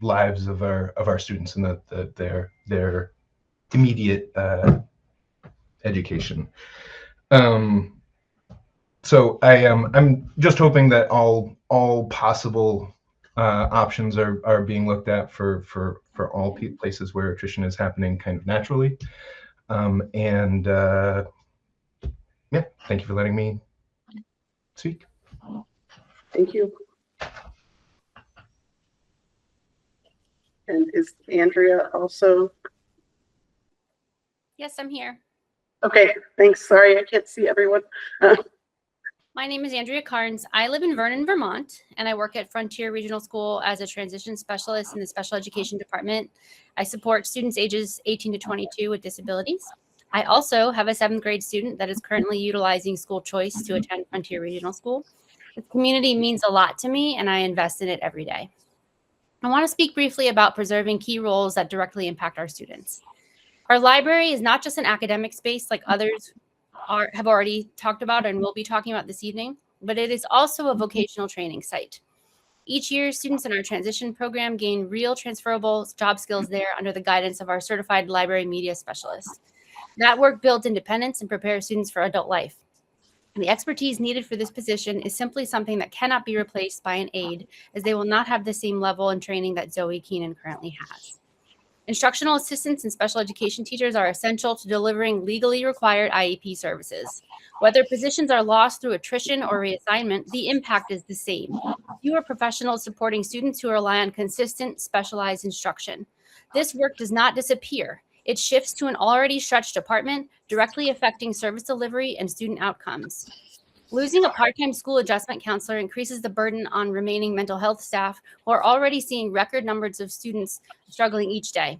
lives of our students and their immediate education. So I'm just hoping that all possible options are being looked at for all places where attrition is happening kind of naturally. Yeah, thank you for letting me speak. Thank you. And is Andrea also? Yes, I'm here. Okay, thanks. Sorry, I can't see everyone. My name is Andrea Carnes. I live in Vernon, Vermont, and I work at Frontier Regional School as a transition specialist in the special education department. I support students ages 18 to 22 with disabilities. I also have a 7th grade student that is currently utilizing school choice to attend Frontier Regional School. The community means a lot to me, and I invest in it every day. I want to speak briefly about preserving key roles that directly impact our students. Our library is not just an academic space like others have already talked about and will be talking about this evening, but it is also a vocational training site. Each year, students in our transition program gain real transferable job skills there under the guidance of our certified library media specialist. That work builds independence and prepares students for adult life. The expertise needed for this position is simply something that cannot be replaced by an aide, as they will not have the same level and training that Zoe Keenan currently has. Instructional assistants and special education teachers are essential to delivering legally required IEP services. Whether positions are lost through attrition or reassignment, the impact is the same. Fewer professionals supporting students who rely on consistent, specialized instruction. This work does not disappear. It shifts to an already stretched department, directly affecting service delivery and student outcomes. Losing a part-time school adjustment counselor increases the burden on remaining mental health staff who are already seeing record numbers of students struggling each day.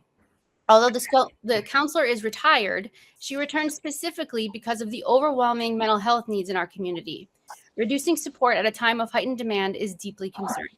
Although the counselor is retired, she returns specifically because of the overwhelming mental health needs in our community. Reducing support at a time of heightened demand is deeply concerning.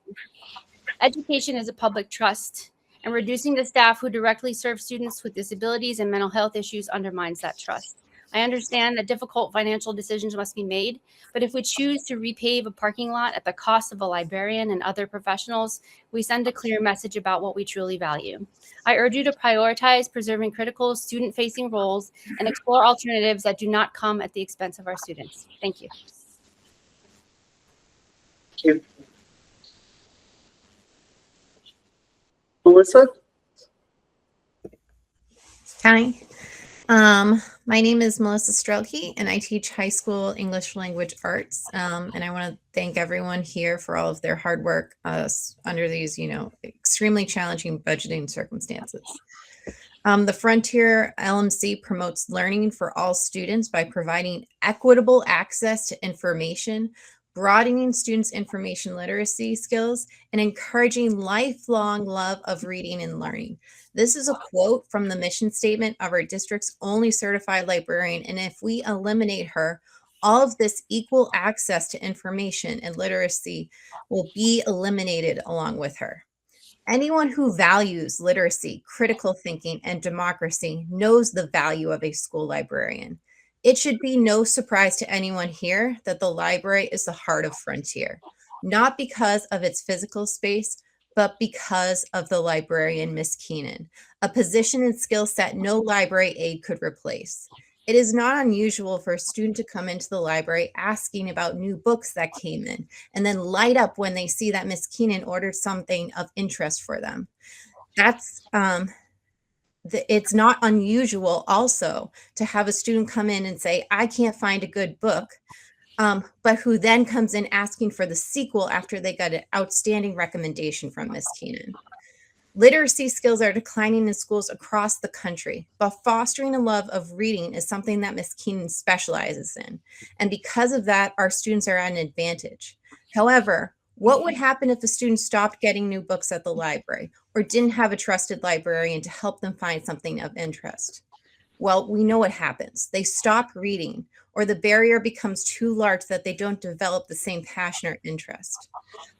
Education is a public trust, and reducing the staff who directly serve students with disabilities and mental health issues undermines that trust. I understand that difficult financial decisions must be made, but if we choose to repave a parking lot at the cost of a librarian and other professionals, we send a clear message about what we truly value. I urge you to prioritize preserving critical student-facing roles and explore alternatives that do not come at the expense of our students. Thank you. Thank you. Melissa? Hi. My name is Melissa Strelke, and I teach high school English language arts. And I want to thank everyone here for all of their hard work under these, extremely challenging budgeting circumstances. The Frontier LMC promotes learning for all students by providing equitable access to information, broadening students' information literacy skills, and encouraging lifelong love of reading and learning. This is a quote from the mission statement of our district's only certified librarian, and if we eliminate her, all of this equal access to information and literacy will be eliminated along with her. Anyone who values literacy, critical thinking, and democracy knows the value of a school librarian. It should be no surprise to anyone here that the library is the heart of Frontier, not because of its physical space, but because of the librarian, Miss Keenan, a position and skill set no library aide could replace. It is not unusual for a student to come into the library asking about new books that came in and then light up when they see that Miss Keenan ordered something of interest for them. It's not unusual also to have a student come in and say, I can't find a good book, but who then comes in asking for the sequel after they got an outstanding recommendation from Miss Keenan. Literacy skills are declining in schools across the country, but fostering a love of reading is something that Miss Keenan specializes in. And because of that, our students are at an advantage. However, what would happen if the students stopped getting new books at the library or didn't have a trusted librarian to help them find something of interest? Well, we know what happens. They stop reading, or the barrier becomes too large that they don't develop the same passion or interest.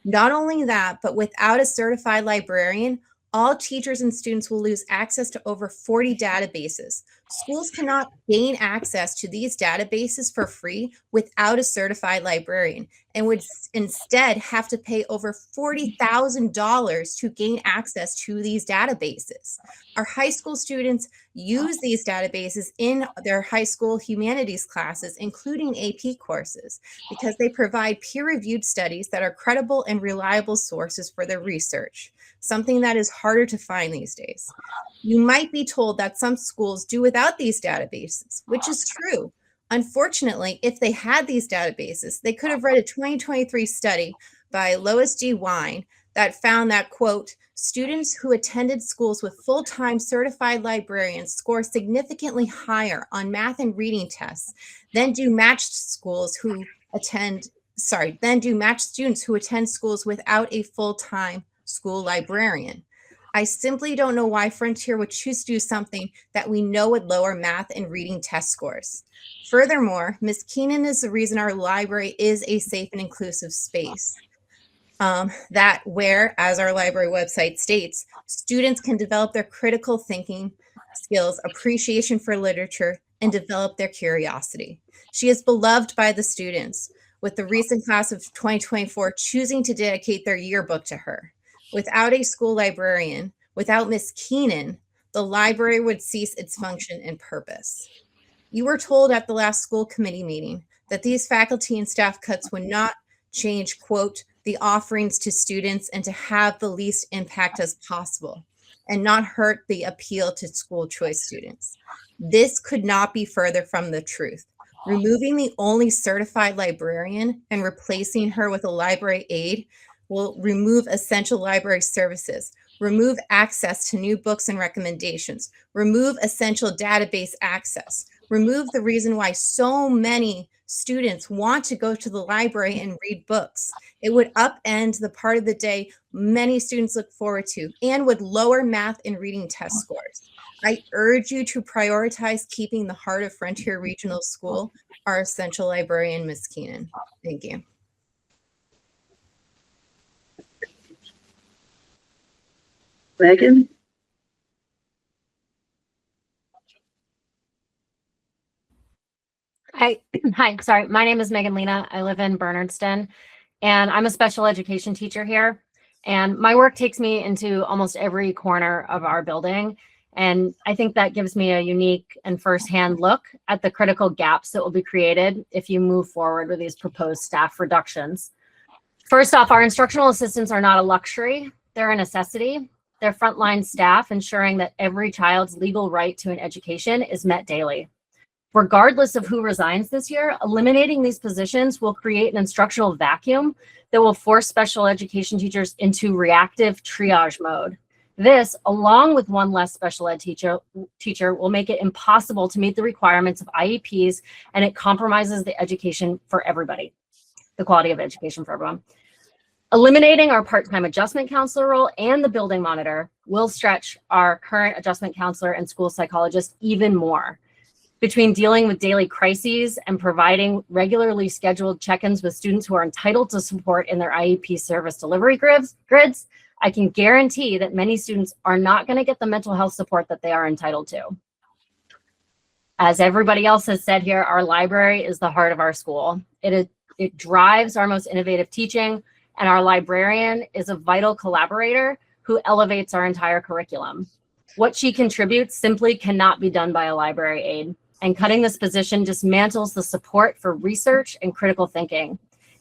Not only that, but without a certified librarian, all teachers and students will lose access to over 40 databases. Schools cannot gain access to these databases for free without a certified librarian and would instead have to pay over $40,000 to gain access to these databases. Our high school students use these databases in their high school humanities classes, including AP courses, because they provide peer-reviewed studies that are credible and reliable sources for their research, something that is harder to find these days. You might be told that some schools do without these databases, which is true. Unfortunately, if they had these databases, they could have read a 2023 study by Lois G. Wine that found that, quote, students who attended schools with full-time certified librarians score significantly higher on math and reading tests than do matched students who attend schools without a full-time school librarian. I simply don't know why Frontier would choose to do something that we know would lower math and reading test scores. Furthermore, Ms. Keenan is the reason our library is a safe and inclusive space. That where, as our library website states, students can develop their critical thinking skills, appreciation for literature, and develop their curiosity. She is beloved by the students, with the recent class of 2024 choosing to dedicate their yearbook to her. Without a school librarian, without Miss Keenan, the library would cease its function and purpose. You were told at the last school committee meeting that these faculty and staff cuts would not change, quote, the offerings to students and to have the least impact as possible and not hurt the appeal to school choice students. This could not be further from the truth. Removing the only certified librarian and replacing her with a library aide will remove essential library services, remove access to new books and recommendations, remove essential database access, remove the reason why so many students want to go to the library and read books. It would upend the part of the day many students look forward to and would lower math and reading test scores. I urge you to prioritize keeping the heart of Frontier Regional School, our essential librarian, Ms. Keenan. Thank you. Megan? Hi, sorry. My name is Megan Lena. I live in Bernardston, and I'm a special education teacher here. And my work takes me into almost every corner of our building. And I think that gives me a unique and firsthand look at the critical gaps that will be created if you move forward with these proposed staff reductions. First off, our instructional assistants are not a luxury. They're a necessity. They're frontline staff ensuring that every child's legal right to an education is met daily. Regardless of who resigns this year, eliminating these positions will create an instructional vacuum that will force special education teachers into reactive triage mode. This, along with one less special ed teacher, will make it impossible to meet the requirements of IEPs, and it compromises the education for everybody, the quality of education for everyone. Eliminating our part-time adjustment counselor role and the building monitor will stretch our current adjustment counselor and school psychologist even more. Between dealing with daily crises and providing regularly scheduled check-ins with students who are entitled to support in their IEP service delivery grids, I can guarantee that many students are not going to get the mental health support that they are entitled to. As everybody else has said here, our library is the heart of our school. It drives our most innovative teaching, and our librarian is a vital collaborator who elevates our entire curriculum. What she contributes simply cannot be done by a library aide. And cutting this position dismantles the support for research and critical thinking.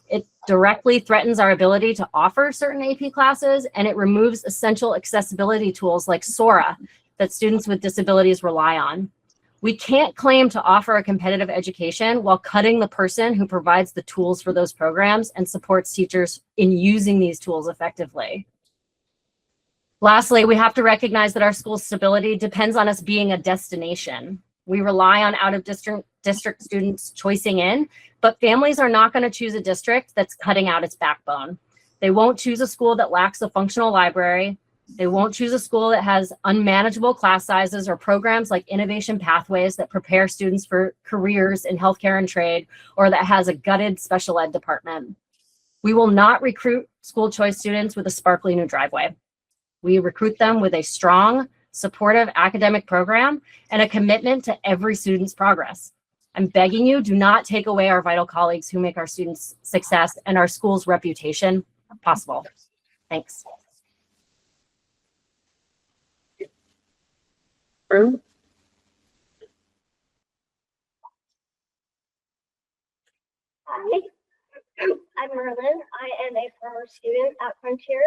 It directly threatens our ability to offer certain AP classes, and it removes essential accessibility tools like Sora that students with disabilities rely on. We can't claim to offer a competitive education while cutting the person who provides the tools for those programs and supports teachers in using these tools effectively. Lastly, we have to recognize that our school's stability depends on us being a destination. We rely on out-of-district students choicing in, but families are not going to choose a district that's cutting out its backbone. They won't choose a school that lacks a functional library. They won't choose a school that has unmanageable class sizes or programs like innovation pathways that prepare students for careers in healthcare and trade, or that has a gutted special ed department. We will not recruit school choice students with a sparkly new driveway. We recruit them with a strong, supportive academic program and a commitment to every student's progress. I'm begging you, do not take away our vital colleagues who make our students' success and our school's reputation possible. Thanks. Earl? Hi, I'm Merlin. I am a former student at Frontier.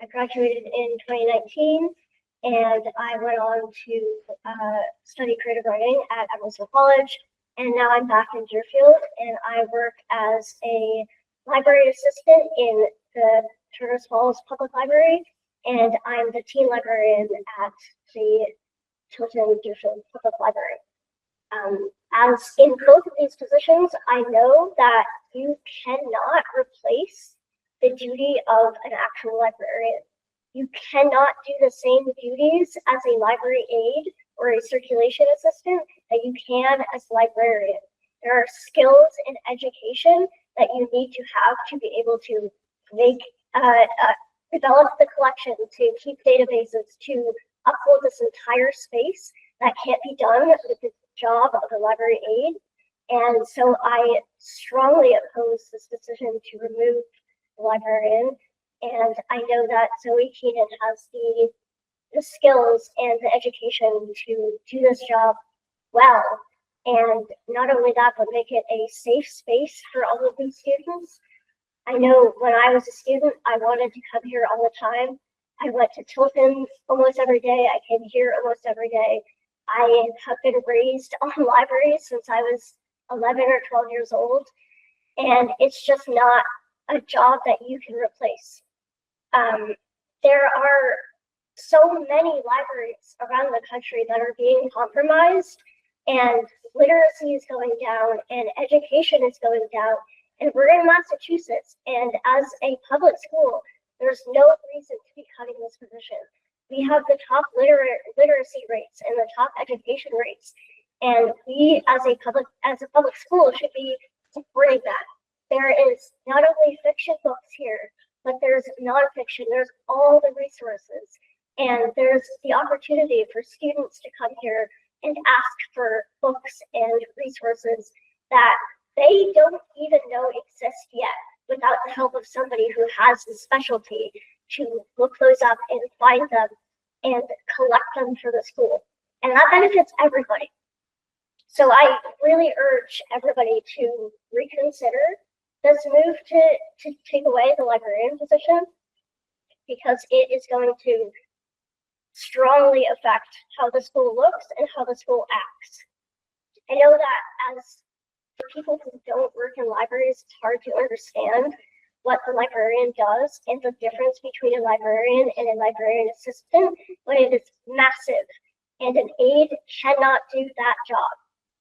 I graduated in 2019. And I went on to study creative writing at Emerson College. And now I'm back in Deerfield, and I work as a library assistant in the Turner's Falls Public Library. And I'm the teen librarian at the Tilton Deerfield Public Library. As in both of these positions, I know that you cannot replace the duty of an actual librarian. You cannot do the same duties as a library aide or a circulation assistant that you can as a librarian. There are skills in education that you need to have to be able to make, develop the collection, to keep databases, to upload this entire space that can't be done with the job of a library aide. And so I strongly oppose this decision to remove the librarian. And I know that Zoe Keenan has the skills and the education to do this job well. And not only that, but make it a safe space for all of these students. I know when I was a student, I wanted to come here all the time. I went to Tilton almost every day. I came here almost every day. I have been raised on libraries since I was 11 or 12 years old. And it's just not a job that you can replace. There are so many libraries around the country that are being compromised, and literacy is going down and education is going down. And we're in Massachusetts, and as a public school, there's no reason to be cutting this position. We have the top literacy rates and the top education rates, and we as a public school should be supporting that. There is not only fiction books here, but there's nonfiction. There's all the resources. And there's the opportunity for students to come here and ask for books and resources that they don't even know exist yet without the help of somebody who has the specialty to look those up and find them and collect them for the school. And that benefits everybody. So I really urge everybody to reconsider this move to take away the librarian position, because it is going to strongly affect how the school looks and how the school acts. I know that as for people who don't work in libraries, it's hard to understand what the librarian does and the difference between a librarian and a librarian assistant, but it is massive. And an aide cannot do that job.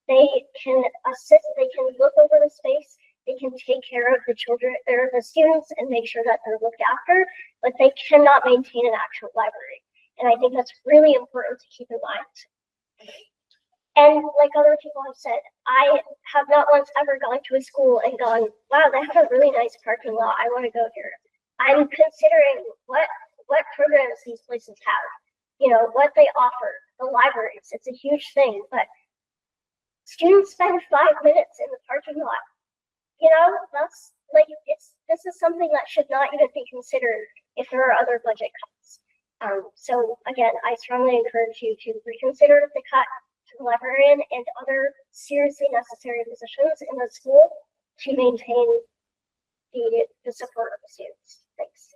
They can assist, they can look over the space, they can take care of the children or the students and make sure that they're looked after, but they cannot maintain an actual library. And I think that's really important to keep in mind. And like other people have said, I have not once ever gone to a school and gone, wow, they have a really nice parking lot, I want to go here. I'm considering what programs these places have, you know, what they offer, the libraries. It's a huge thing, but students spend 5 minutes in the parking lot. You know, that's like, this is something that should not even be considered if there are other budget cuts. So again, I strongly encourage you to reconsider the cut to the librarian and other seriously necessary positions in the school to maintain the support of the students. Thanks.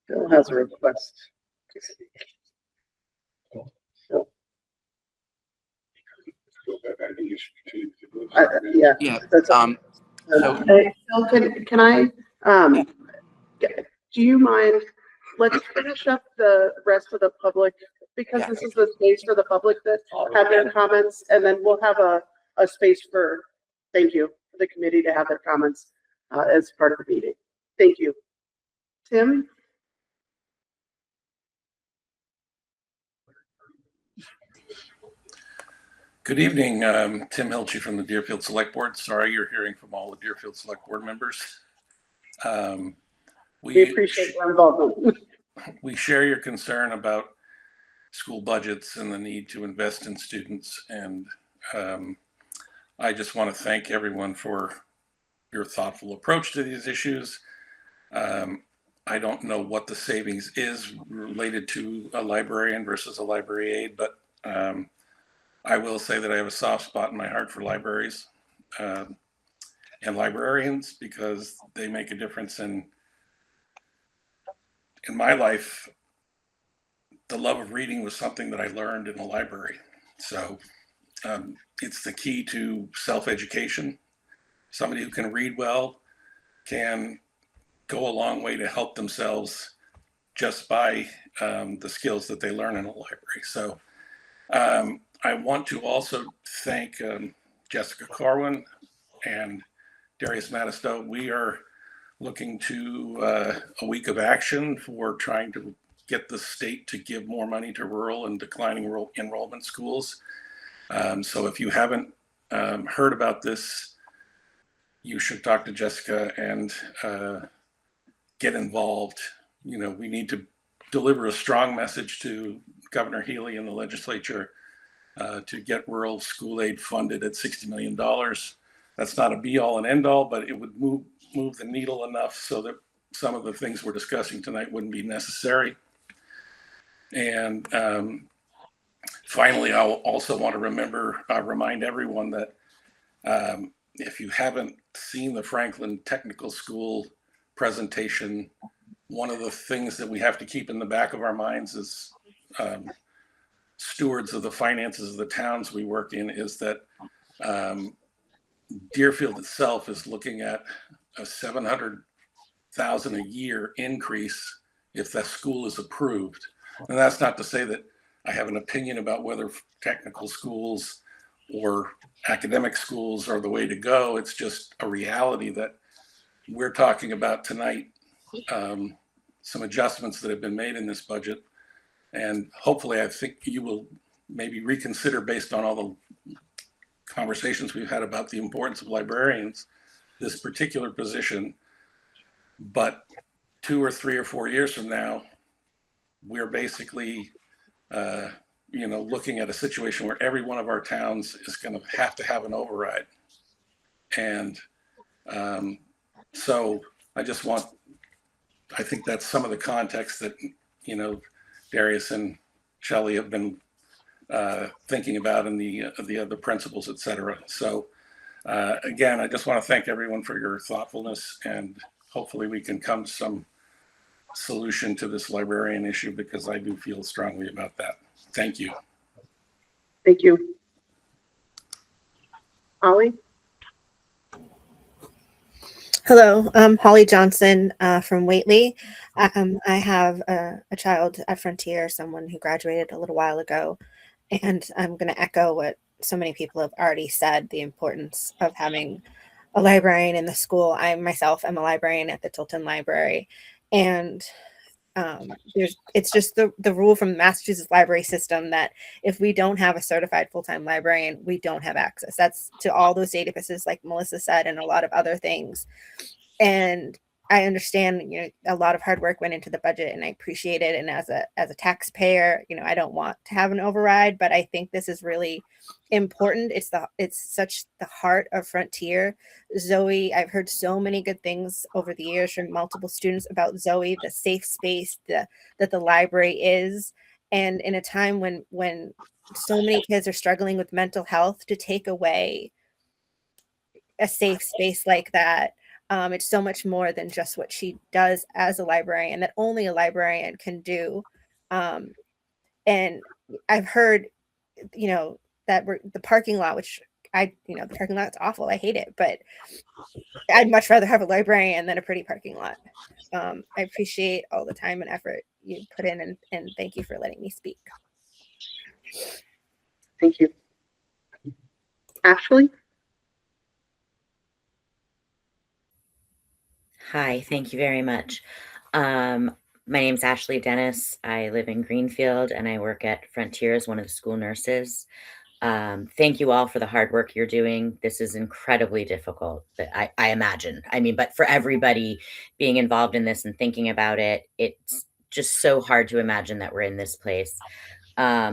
Bill has a request to speak. Bill. Yeah. Yeah, That's so- hey, Phil, can I, do you mind, let's finish up the rest of the public, because this is the space for the public that have their comments, and then we'll have a space for, thank you, for the committee to have their comments as part of the meeting. Thank you. Tim? Good evening, Tim Hilchey from the Deerfield Select Board. Sorry you're hearing from all the Deerfield Select Board members. We appreciate your involvement. We share your concern about school budgets and the need to invest in students. And I just want to thank everyone for your thoughtful approach to these issues. I don't know what the savings is related to a librarian versus a library aide, but I will say that I have a soft spot in my heart for libraries and librarians, because they make a difference in my life. The love of reading was something that I learned in a library. So it's the key to self-education. Somebody who can read well can go a long way to help themselves just by the skills that they learn in a library. So I want to also thank Jessica Corwin and Darius Matistow. We are looking to a week of action for trying to get the state to give more money to rural and declining rural enrollment schools. So if you haven't heard about this, you should talk to Jessica and get involved. You know, we need to deliver a strong message to Governor Healy and the legislature to get rural school aid funded at $60 million. That's not a be all and end all, but it would move the needle enough so that some of the things we're discussing tonight wouldn't be necessary. And finally, I'll also want to remind everyone that if you haven't seen the Franklin Technical School presentation, one of the things that we have to keep in the back of our minds is stewards of the finances of the towns we work in, is that Deerfield itself is looking at a $700,000 a year increase if that school is approved. And that's not to say that I have an opinion about whether technical schools or academic schools are the way to go. It's just a reality that we're talking about tonight, some adjustments that have been made in this budget. And hopefully, I think you will maybe reconsider based on all the conversations we've had about the importance of librarians, this particular position. But 2 or 3 or 4 years from now, we're basically, looking at a situation where every one of our towns is going to have an override. And so I think that's some of the context that, Darius and Shelley have been thinking about in the other principles, et cetera. So again, I just want to thank everyone for your thoughtfulness, and hopefully we can come to some solution to this librarian issue, because I do feel strongly about that. Thank you. Thank you. Holly? Hello, I'm Holly Johnson from Whately. I have a child at Frontier, someone who graduated a little while ago, and I'm going to echo what so many people have already said, the importance of having a librarian in the school. I myself am a librarian at the Tilton Library, and it's just the rule from the Massachusetts library system that if we don't have a certified full-time librarian, we don't have access. That's to all those databases, like Melissa said, and a lot of other things. And I understand, a lot of hard work went into the budget, and I appreciate it. And as a taxpayer, I don't want to have an override, but I think this is really important. It's such the heart of Frontier. Zoe, I've heard so many good things over the years from multiple students about Zoe, the safe space that the library is. And in a time when so many kids are struggling with mental health, to take away a safe space like that, it's so much more than just what she does as a librarian, that only a librarian can do. And I've heard, that the parking lot, which the parking lot's awful. I hate it, but I'd much rather have a librarian than a pretty parking lot. I appreciate all the time and effort you put in, and thank you for letting me speak. Thank you. Ashley? Hi, thank you very much. My name's Ashley Dennis. I live in Greenfield, and I work at Frontier as one of the school nurses. Thank you all for the hard work you're doing. This is incredibly difficult, but I imagine. But for everybody being involved in this and thinking about it, it's just so hard to imagine that we're in this place. I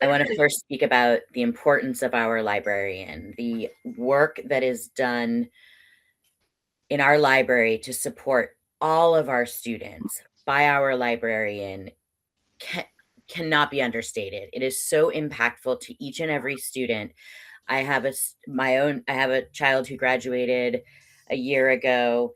want to first speak about the importance of our librarian, the work that is done in our library to support all of our students by our librarian cannot be understated. It is so impactful to each and every student. I have a child who graduated a year ago.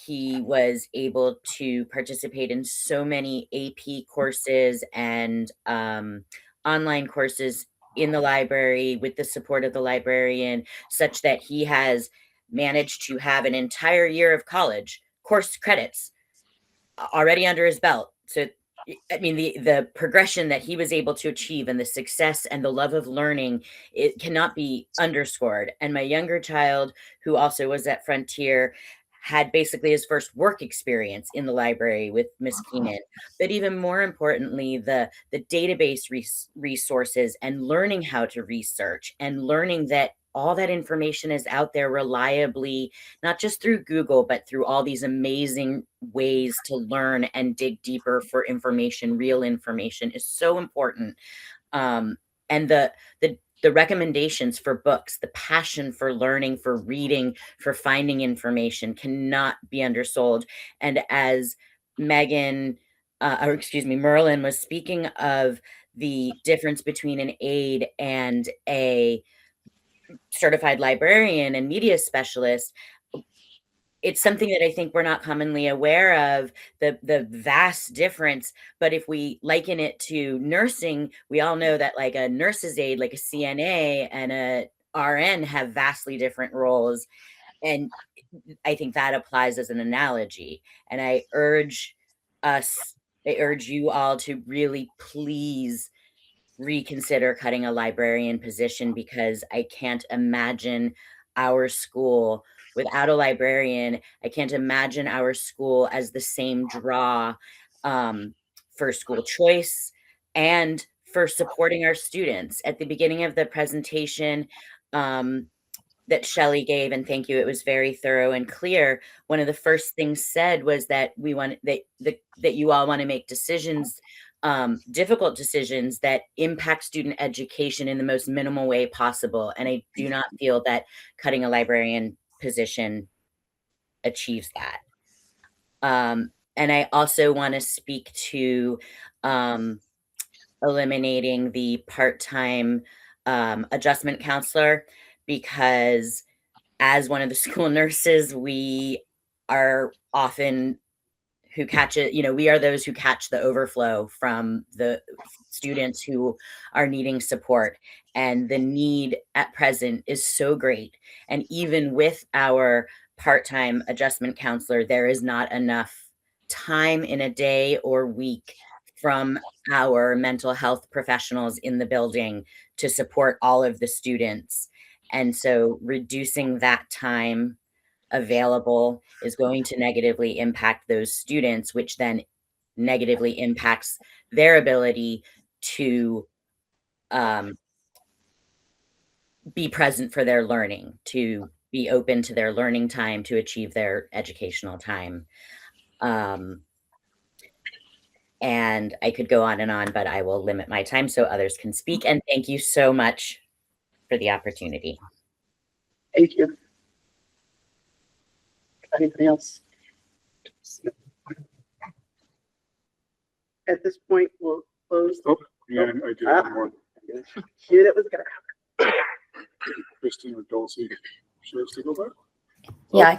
He was able to participate in so many AP courses and online courses in the library with the support of the librarian, such that he has managed to have an entire year of college course credits already under his belt. So, the progression that he was able to achieve, and the success and the love of learning, it cannot be underscored. And my younger child, who also was at Frontier, had basically his first work experience in the library with Miss Keenan. But even more importantly, the database resources, and learning how to research, and learning that all that information is out there reliably, not just through Google, but through all these amazing ways to learn and dig deeper for information. Real information is so important. And the recommendations for books, the passion for learning, for reading, for finding information cannot be undersold. And as Merlin was speaking of the difference between an aide and a certified librarian and media specialist, it's something that I think we're not commonly aware of, the vast difference. But if we liken it to nursing, we all know that like a nurse's aide, like a CNA and a RN, have vastly different roles. And I think that applies as an analogy. And I urge you all to really please reconsider cutting a librarian position, because I can't imagine our school without a librarian. I can't imagine our school as the same draw for school choice and for supporting our students. At the beginning of the presentation that Shelley gave, and thank you, it was very thorough and clear. One of the first things said was that we want that you all want to make decisions, difficult decisions that impact student education in the most minimal way possible. And I do not feel that cutting a librarian position achieves that. And I also want to speak to eliminating the part-time adjustment counselor, because as one of the school nurses, we are often who catch it, we are those who catch the overflow from the students who are needing support. And the need at present is so great. And even with our part-time adjustment counselor, there is not enough time in a day or week from our mental health professionals in the building to support all of the students. And so reducing that time available is going to negatively impact those students, which then negatively impacts their ability to be present for their learning, to be open to their learning time, to achieve their educational time. And I could go on and on, but I will limit my time so others can speak. And thank you so much for the opportunity. Thank you. Anybody else? At this point, we'll close. Oh, yeah, I do have more. Knew that was gonna happen. Kristen or Dulcie, should I go back? Yeah,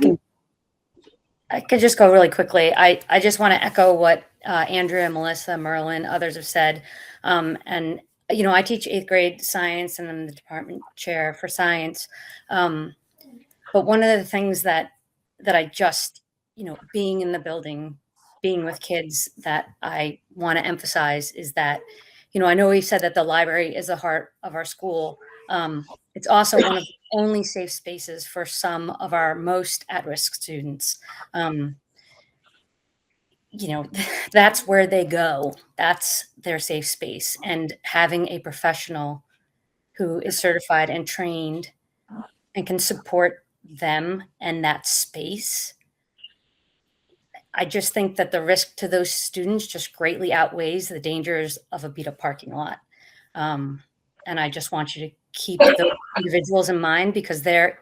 I could just go really quickly. I just want to echo what Andrea, Melissa, Merlin, others have said. And, I teach 8th grade science and I'm the department chair for science. But one of the things that I just, being in the building, being with kids, that I want to emphasize is that, I know we said that the library is the heart of our school. It's also one of the only safe spaces for some of our most at-risk students. That's where they go. That's their safe space. And having a professional who is certified and trained and can support them and that space, I just think that the risk to those students just greatly outweighs the dangers of a beat-up parking lot. And I just want you to keep those individuals in mind, because there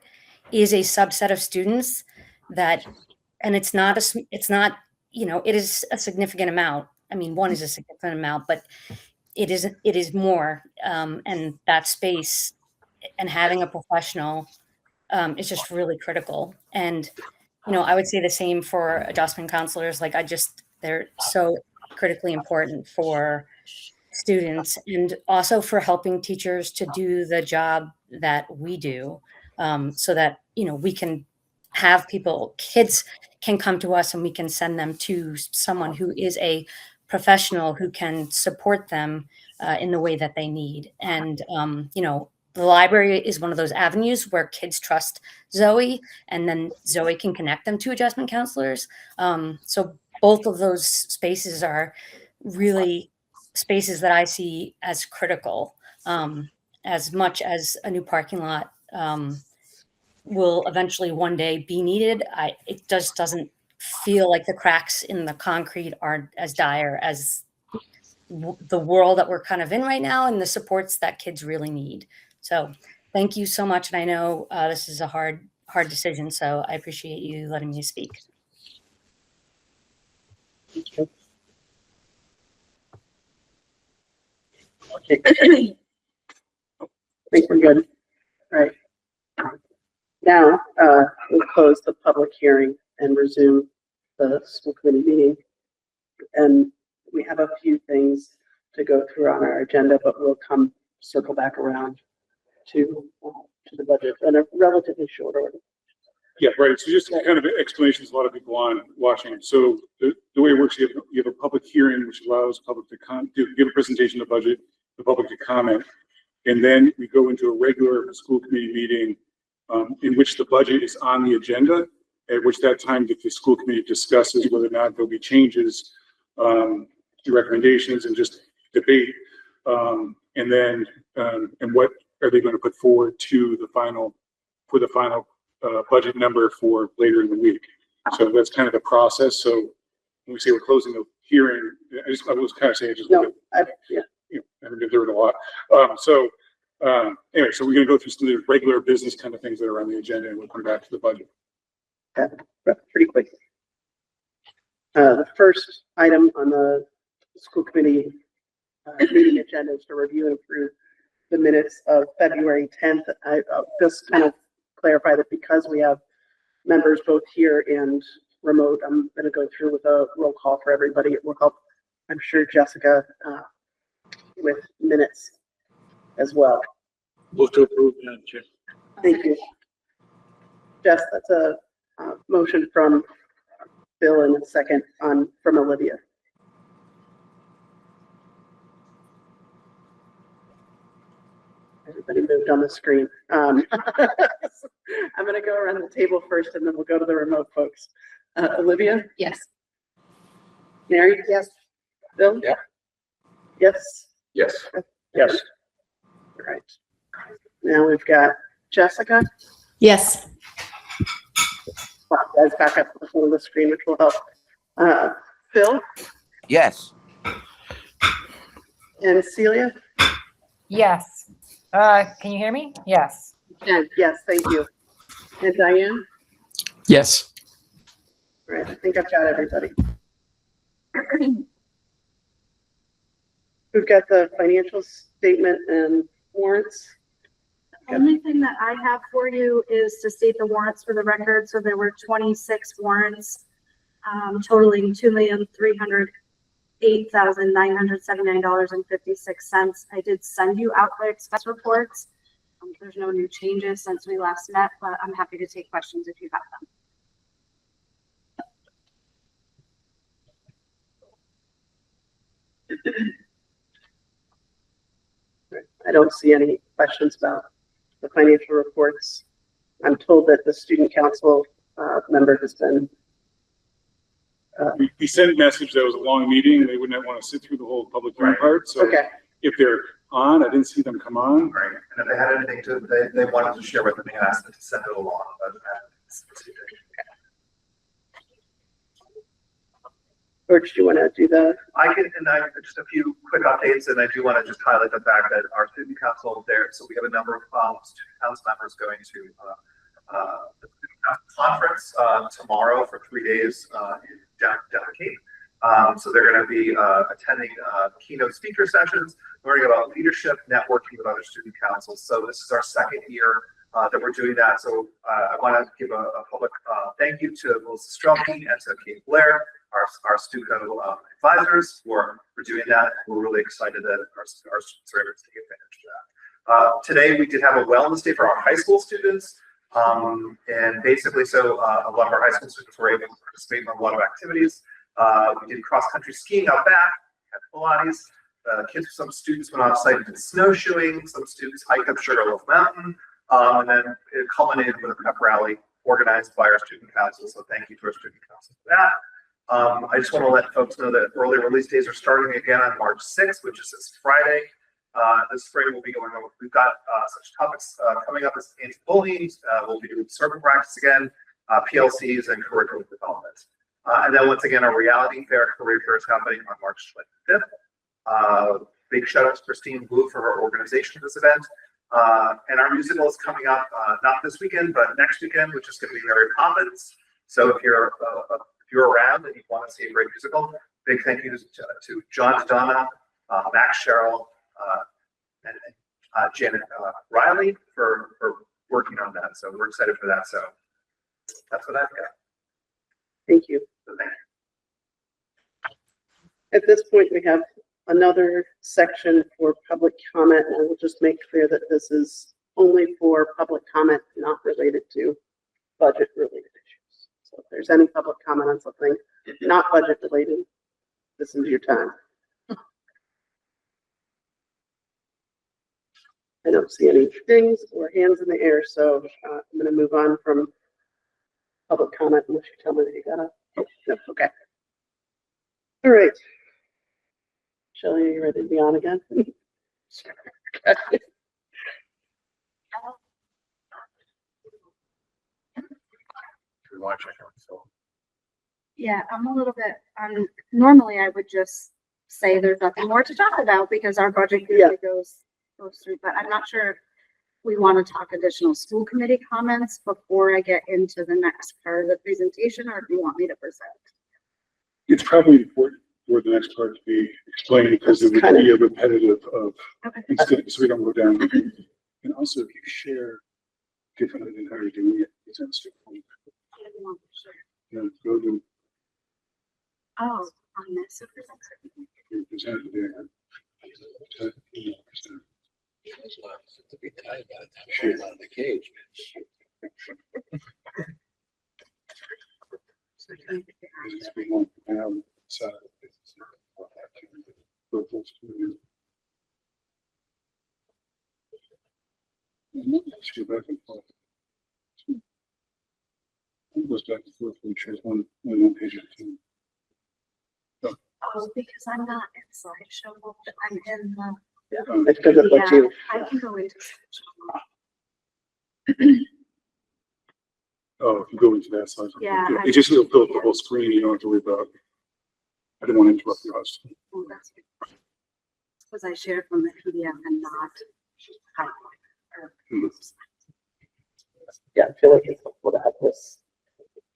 is a subset of students that, and it is a significant amount. I mean, one is a significant amount, but it is more. And that space and having a professional is just really critical. And, I would say the same for adjustment counselors. They're so critically important for students, and also for helping teachers to do the job that we do, so that, we can have kids can come to us and we can send them to someone who is a professional who can support them in the way that they need. And, the library is one of those avenues where kids trust Zoe, and then Zoe can connect them to adjustment counselors. So both of those spaces are really spaces that I see as critical, as much as a new parking lot will eventually one day be needed. It just doesn't feel like the cracks in the concrete are as dire as the world that we're kind of in right now, and the supports that kids really need. So thank you so much. And I know this is a hard decision, so I appreciate you letting me speak. Thank you. Okay. I think we're good. All right. Now, we'll close the public hearing and resume the school committee meeting. And we have a few things to go through on our agenda, but we'll circle back around to the budget in a relatively short order. Yeah, right. So just kind of explanations, a lot of people watching. So the way it works, you have a public hearing, which allows public to give a presentation of the budget, the public to comment. And then we go into a regular school committee meeting in which the budget is on the agenda, at which that time the school committee discusses whether or not there'll be changes to recommendations and just debate. And then, and what are they going to put forward to the final, for the final budget number for later in the week? So that's kind of the process. So when we say we're closing the hearing, I was kind of saying, just No, yeah. you know, I haven't been through it a lot. Anyway, so we're going to go through some of the regular business kind of things that are on the agenda, and we'll come back to the budget. Okay, pretty quick. The first item on the school committee meeting agenda is to review and approve the minutes of February 10th. I'll just kind of clarify that because we have members both here and remote, I'm going to go through with a roll call for everybody. It will help, I'm sure, Jessica, with minutes as well. Move to approve, Madam Chair. Thank you. Jess, that's a motion from Bill and a second from Olivia. Everybody moved on the screen. I'm going to go around the table first, and then we'll go to the remote folks. Olivia? Yes. Mary? Yes. Bill? Yeah. Yes. Yes. Yes. All right. Now we've got Jessica. Yes. Guys, back up to the front of the screen, which will help. Phil Yes. and Celia? Yes. Can you hear me? Yes. Yes, thank you. And Diane? Yes. All right, I think I've got everybody. We've got the financial statement and warrants. Only thing that I have for you is to state the warrants for the record. So there were 26 warrants, totaling $2,308,979.56. I did send you out the expense reports. There's no new changes since we last met, but I'm happy to take questions if you have them. I don't see any questions about the financial reports. I'm told that the student council member has been. We sent a message that it was a long meeting, and they wouldn't want to sit through the whole public hearing part. So Okay. if they're on, I didn't see them come on. Right, and if they had anything they wanted to share with me, I asked them to send it along, but Or did you want to do the? I can, and I, just a few quick updates, and I do want to just highlight the fact that our student council there, so we have a number of student council members going to the student council conference tomorrow for 3 days down Cape. So they're going to be attending keynote speaker sessions, learning about leadership, networking with other student councils. So this is our second year that we're doing that. So I want to give a public thank you to Melissa Strelke and to Kate Blair, our student advisors for doing that. We're really excited that our students are able to take advantage of that. Today we did have a wellness day for our high school students. And basically, so a lot of our high school students were able to participate in a lot of activities. We did cross-country skiing out back, had Pilates. Some students went off site and did snowshoeing. Some students hiked up Sugarloaf Mountain. And then it culminated with a pep rally organized by our student council. So thank you to our student council for that. I just want to let folks know that early release days are starting again on March 6th, which is this Friday. This spring we'll be going over. We've got such topics coming up as anti-bullying. We'll be doing sermon practice again, PLCs, and curriculum development. And then once again, our reality fair, career fair is happening on March 25th. Big shout out to Christine Blue for her organization of this event. And our musical is coming up not this weekend, but next weekend, which is going to be Mary Poppins. So if you're around and you want to see a great musical, big thank you to John Donna, Max Sherrill, and Janet Riley for working on that. So we're excited for that. So that's what I've got. Thank you. At this point, we have another section for public comment, and I will just make clear that this is only for public comment, not related to budget related issues. So if there's any public comment on something not budget related, this is your time. I don't see any things or hands in the air, so I'm going to move on from public comment unless you tell me that you gotta. Oh, no, okay. All right. Shelley, are you ready to be on again? We want to check out, so. Yeah, I'm a little bit, normally I would just say there's nothing more to talk about because our budget usually goes through, but I'm not sure if we want to talk additional school committee comments before I get into the next part of the presentation, or if you want me to present. It's probably important for the next part to be explained because it would be a repetitive of, instead, so we don't go down. And also, if you share differently than how you're doing it, it's understandable. Yeah, go to Oh, on this. present there. Shit out of the cage. It goes back and forth when there's one page at a time. Oh, because I'm not in slideshow, mode, I'm in the. It's because of what you. I can go into. Oh, if you go into that slide. Yeah, It just will fill up the whole screen. You don't have to worry about. I didn't want to interrupt your host. Oh, that's good. Because I shared from the PDF and not. Yeah, I feel like it's helpful to have this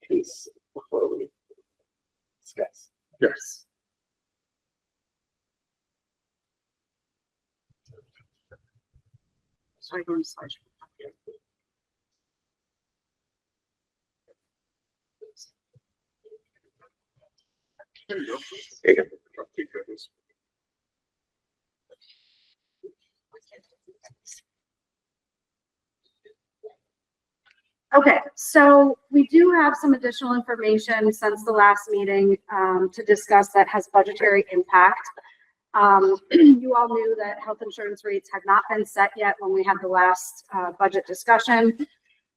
piece before we discuss. Yes. So I go into slideshow. There you go. There you go. Okay, so we do have some additional information since the last meeting to discuss that has budgetary impact. You all knew that health insurance rates had not been set yet when we had the last budget discussion.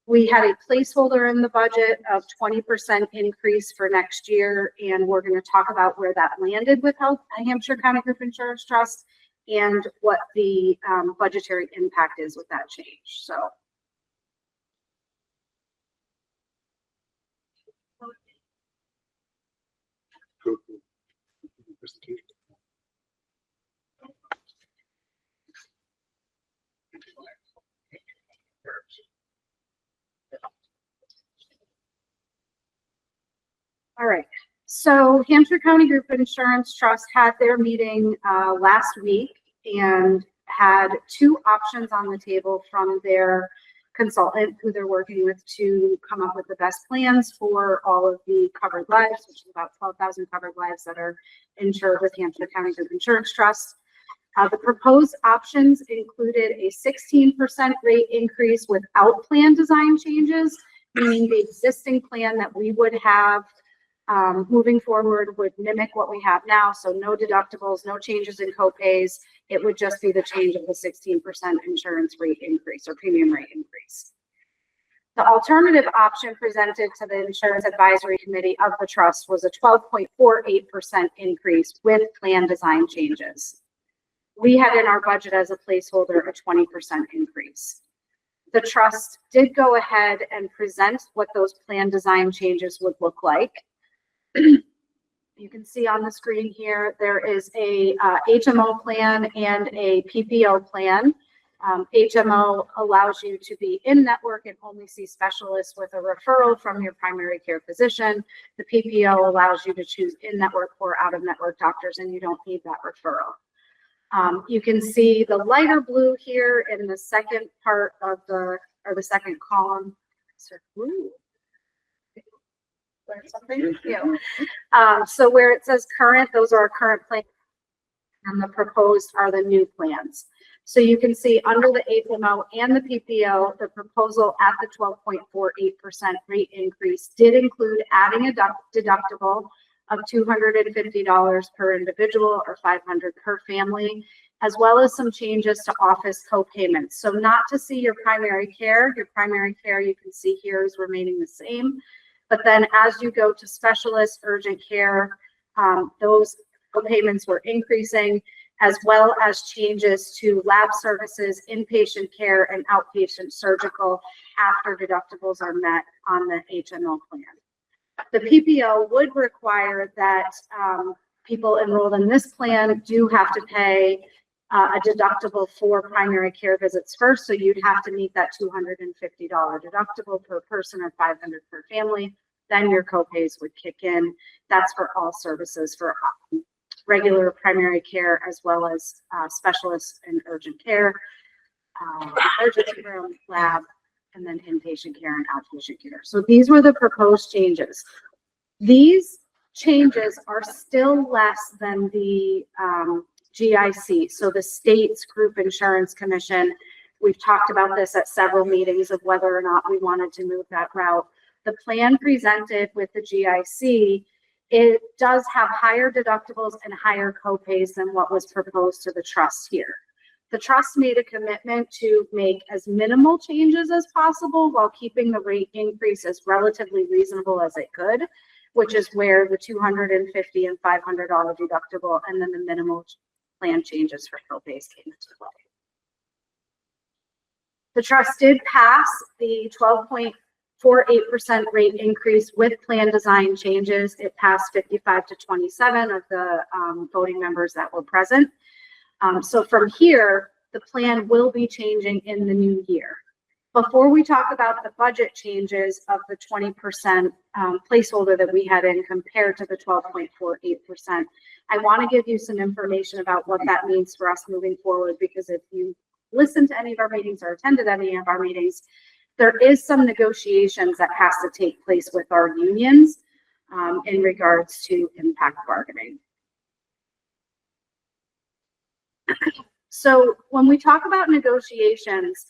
We had a placeholder in the budget of 20% increase for next year, and we're going to talk about where that landed with Hampshire County Group Insurance Trust and what the budgetary impact is with that change. So. All right, so Hampshire County Group Insurance Trust had their meeting last week and had two options on the table from their consultant who they're working with to come up with the best plans for all of the covered lives, which is about 12,000 covered lives that are insured with Hampshire County Group Insurance Trust. The proposed options included a 16% rate increase without plan design changes, meaning the existing plan that we would have moving forward would mimic what we have now. So no deductibles, no changes in copays. It would just be the change of the 16% insurance rate increase or premium rate increase. The alternative option presented to the Insurance Advisory Committee of the Trust was a 12.48% increase with plan design changes. We had in our budget as a placeholder a 20% increase. The Trust did go ahead and present what those plan design changes would look like. You can see on the screen here, there is a HMO plan and a PPO plan. HMO allows you to be in network and only see specialists with a referral from your primary care physician. The PPO allows you to choose in network or out of network doctors, and you don't need that referral. You can see the lighter blue here in the second part of the second column. So, something, yeah. So where it says current, those are our current plans, and the proposed are the new plans. So you can see under the HMO and the PPO, the proposal at the 12.48% rate increase did include adding a deductible of $250 per individual or $500 per family, as well as some changes to office co-payments. So not to see your primary care you can see here is remaining the same. But then as you go to specialist urgent care, those co-payments were increasing. as well as changes to lab services, inpatient care, and outpatient surgical after deductibles are met on the HMO plan. The PPO would require that people enrolled in this plan do have to pay a deductible for primary care visits first. So you'd have to meet that $250 deductible per person or $500 per family. Then your copays would kick in. That's for all services for regular primary care as well as specialists in urgent care, emergency room, lab, and then inpatient care and outpatient care. So these were the proposed changes. These changes are still less than the GIC, so the state's group insurance commission. We've talked about this at several meetings of whether or not we wanted to move that route. The plan presented with the GIC, it does have higher deductibles and higher copays than what was proposed to the trust here. The trust made a commitment to make as minimal changes as possible while keeping the rate increase as relatively reasonable as it could, which is where the $250 and $500 deductible and then the minimal plan changes for copays came into play. The trust did pass the 12.48% rate increase with plan design changes. It passed 55 to 27 of the voting members that were present. So from here, the plan will be changing in the new year. Before we talk about the budget changes of the 20% placeholder that we had in compared to the 12.48%, I want to give you some information about what that means for us moving forward, because if you listen to any of our meetings or attended any of our meetings, there is some negotiations that has to take place with our unions in regards to impact bargaining. So when we talk about negotiations,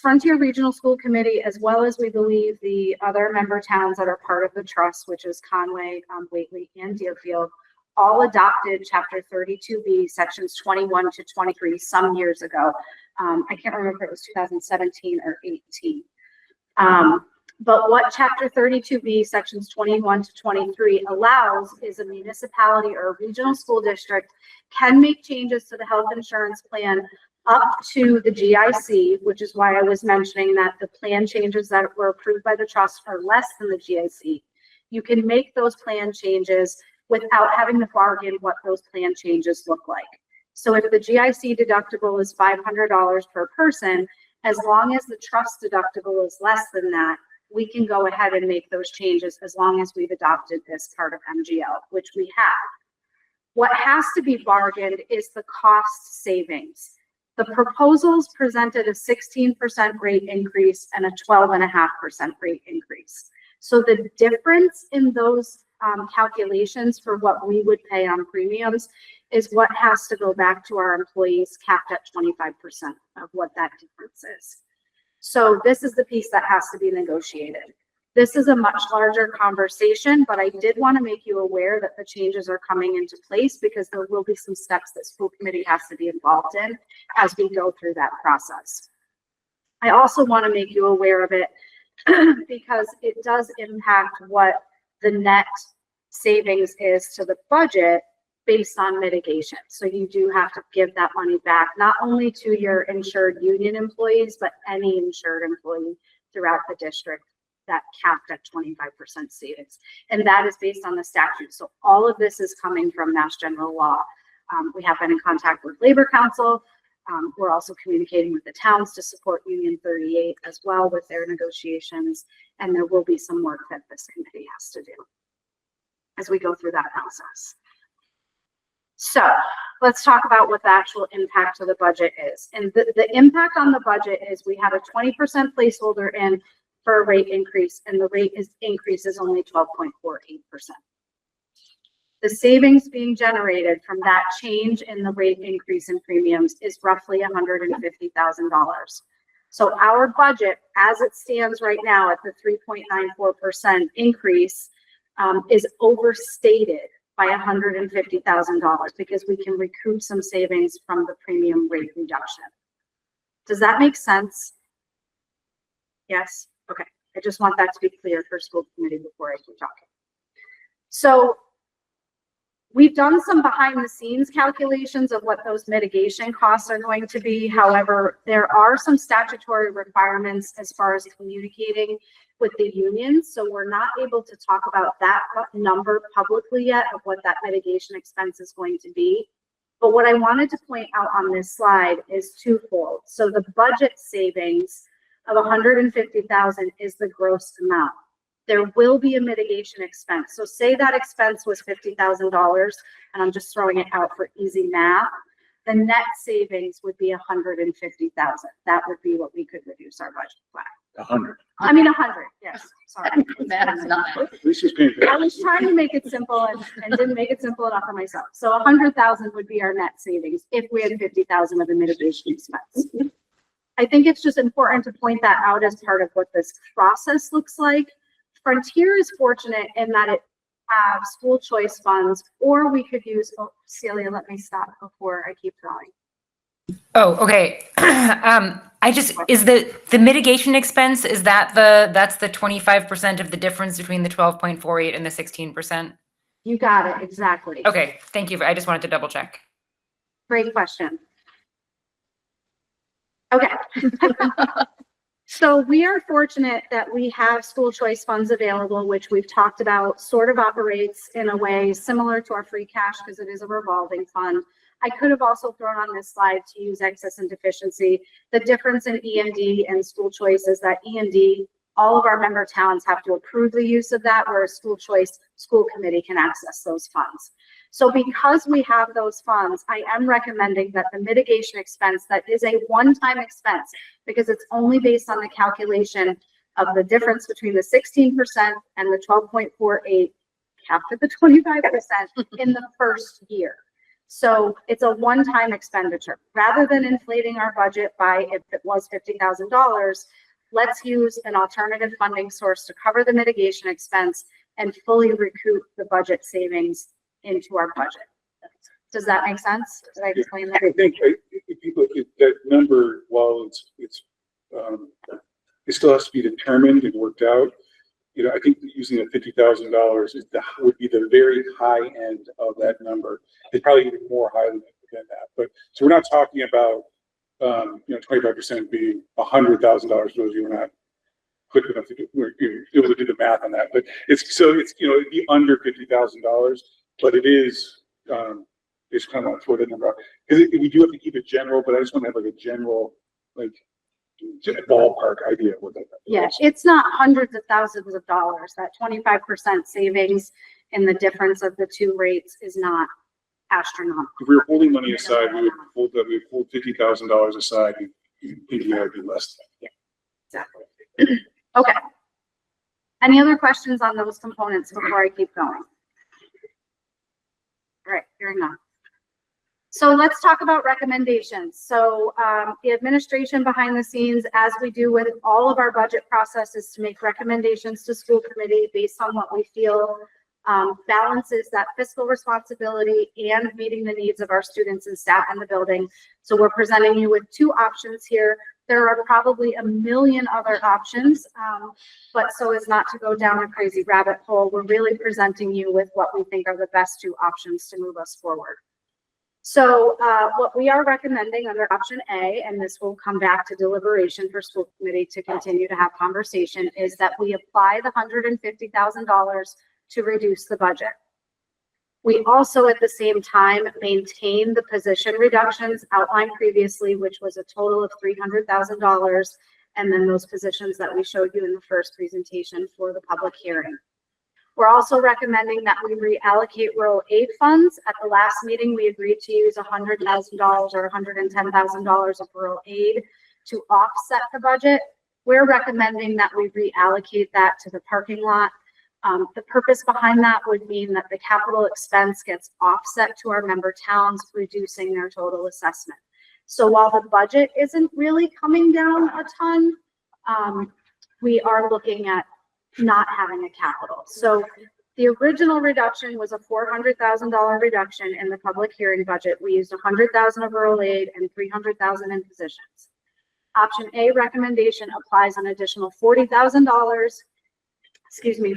Frontier Regional School Committee, as well as we believe the other member towns that are part of the trust, which is Conway, Whately, and Deerfield, all adopted Chapter 32B, Sections 21 to 23 some years ago. I can't remember if it was 2017 or 18. But what Chapter 32B, Sections 21 to 23 allows is a municipality or a regional school district can make changes to the health insurance plan up to the GIC, which is why I was mentioning that the plan changes that were approved by the trust are less than the GIC. You can make those plan changes without having to bargain what those plan changes look like. So if the GIC deductible is $500 per person, as long as the trust deductible is less than that, we can go ahead and make those changes as long as we've adopted this part of MGL, which we have. What has to be bargained is the cost savings. The proposals presented a 16% rate increase and a 12.5% rate increase. So the difference in those calculations for what we would pay on premiums is what has to go back to our employees, capped at 25% of what that difference is. So this is the piece that has to be negotiated. This is a much larger conversation, but I did want to make you aware that the changes are coming into place because there will be some steps that school committee has to be involved in as we go through that process. I also want to make you aware of it because it does impact what the net savings is to the budget based on mitigation. So you do have to give that money back, not only to your insured union employees, but any insured employee throughout the district that capped at 25% savings. And that is based on the statute. So all of this is coming from Mass General Law. We have been in contact with Labor Council. We're also communicating with the towns to support Union 38 as well with their negotiations. And there will be some work that this committee has to do as we go through that process. So let's talk about what the actual impact to the budget is. And the impact on the budget is we have a 20% placeholder in for a rate increase, and the rate increase is only 12.48%. The savings being generated from that change in the rate increase in premiums is roughly $150,000. So our budget, as it stands right now at the 3.94% increase, is overstated by $150,000 because we can recoup some savings from the premium rate reduction. Does that make sense? Yes? Okay. I just want that to be clear for school committee before I keep talking. So We've done some behind the scenes calculations of what those mitigation costs are going to be. However, there are some statutory requirements as far as communicating with the unions. So we're not able to talk about that number publicly yet of what that mitigation expense is going to be. But what I wanted to point out on this slide is twofold. So the budget savings of 150,000 is the gross amount. There will be a mitigation expense. So say that expense was $50,000, and I'm just throwing it out for easy math. The net savings would be 150,000. That would be what we could reduce our budget by. 100. I mean, 100. Yes, sorry. At least he's paying for I was trying to make it simple and didn't make it simple enough for myself. So 100,000 would be our net savings if we had 50,000 of a mitigation expense. I think it's just important to point that out as part of what this process looks like. Frontier is fortunate in that it has school choice funds, or we could use, oh, Celia, let me stop before I keep going. Oh, okay. Is the mitigation expense, that's the 25% of the difference between the 12.48 and the 16%? You got it, exactly. Okay, thank you. I just wanted to double check. Great question. Okay. So we are fortunate that we have school choice funds available, which we've talked about, sort of operates in a way similar to our free cash because it is a revolving fund. I could have also thrown on this slide to use excess and deficiency. The difference in E&D and school choice is that E&D, all of our member towns have to approve the use of that, whereas school choice, school committee can access those funds. So because we have those funds, I am recommending that the mitigation expense, that is a one-time expense, because it's only based on the calculation of the difference between the 16% and the 12.48, half of the 25% in the first year. So it's a one-time expenditure. Rather than inflating our budget by, if it was $50,000, let's use an alternative funding source to cover the mitigation expense and fully recoup the budget savings into our budget. Does that make sense? Did I explain that? I think that number, while it still has to be determined and worked out. You know, I think that using the $50,000 would be the very high end of that number. It's probably even more highly than that. But so we're not talking about 25% being $100,000. Those of you who are not quick enough to able to do the math on that. But it'd be under $50,000. But it is, it's kind of throw that number out. Because we do have to keep it general, but I just want to have like a general, like, ballpark idea of what that is. Yeah, it's not hundreds of thousands of dollars. That 25% savings in the difference of the two rates is not astronomical. If we were holding money aside, we would hold $50,000 aside and thinking that would be less than. Yeah, exactly. Okay. Any other questions on those components before I keep going? All right, hearing none. So let's talk about recommendations. So the administration behind the scenes, as we do with all of our budget processes, to make recommendations to school committee based on what we feel balances that fiscal responsibility and meeting the needs of our students and staff in the building. So we're presenting you with two options here. There are probably a million other options, but so as not to go down a crazy rabbit hole, we're really presenting you with what we think are the best two options to move us forward. So what we are recommending under option A, and this will come back to deliberation for school committee to continue to have conversation, is that we apply the $150,000 to reduce the budget. We also at the same time maintain the position reductions outlined previously, which was a total of $300,000, and then those positions that we showed you in the first presentation for the public hearing. We're also recommending that we reallocate rural aid funds. At the last meeting, we agreed to use $100,000 or $110,000 of rural aid to offset the budget. We're recommending that we reallocate that to the parking lot. The purpose behind that would mean that the capital expense gets offset to our member towns, reducing their total assessment. So while the budget isn't really coming down a ton, we are looking at not having a capital. So the original reduction was a $400,000 reduction in the public hearing budget. We used $100,000 of rural aid and $300,000 in positions. Option A recommendation applies an additional $40,000,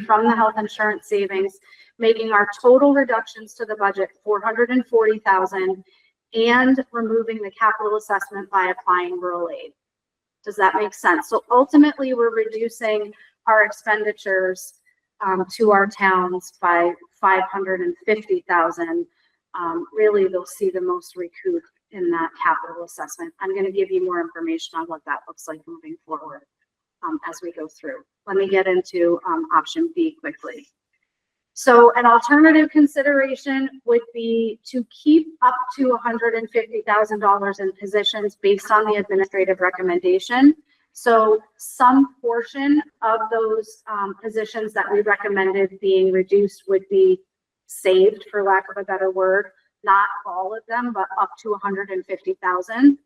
from the health insurance savings, making our total reductions to the budget 440,000 and removing the capital assessment by applying rural aid. Does that make sense? So ultimately, we're reducing our expenditures to our towns by 550,000. Really, they'll see the most recoup in that capital assessment. I'm going to give you more information on what that looks like moving forward as we go through. Let me get into option B quickly. So an alternative consideration would be to keep up to $150,000 in positions based on the administrative recommendation. So some portion of those positions that we recommended being reduced would be saved, for lack of a better word. Not all of them, but up to 150,000.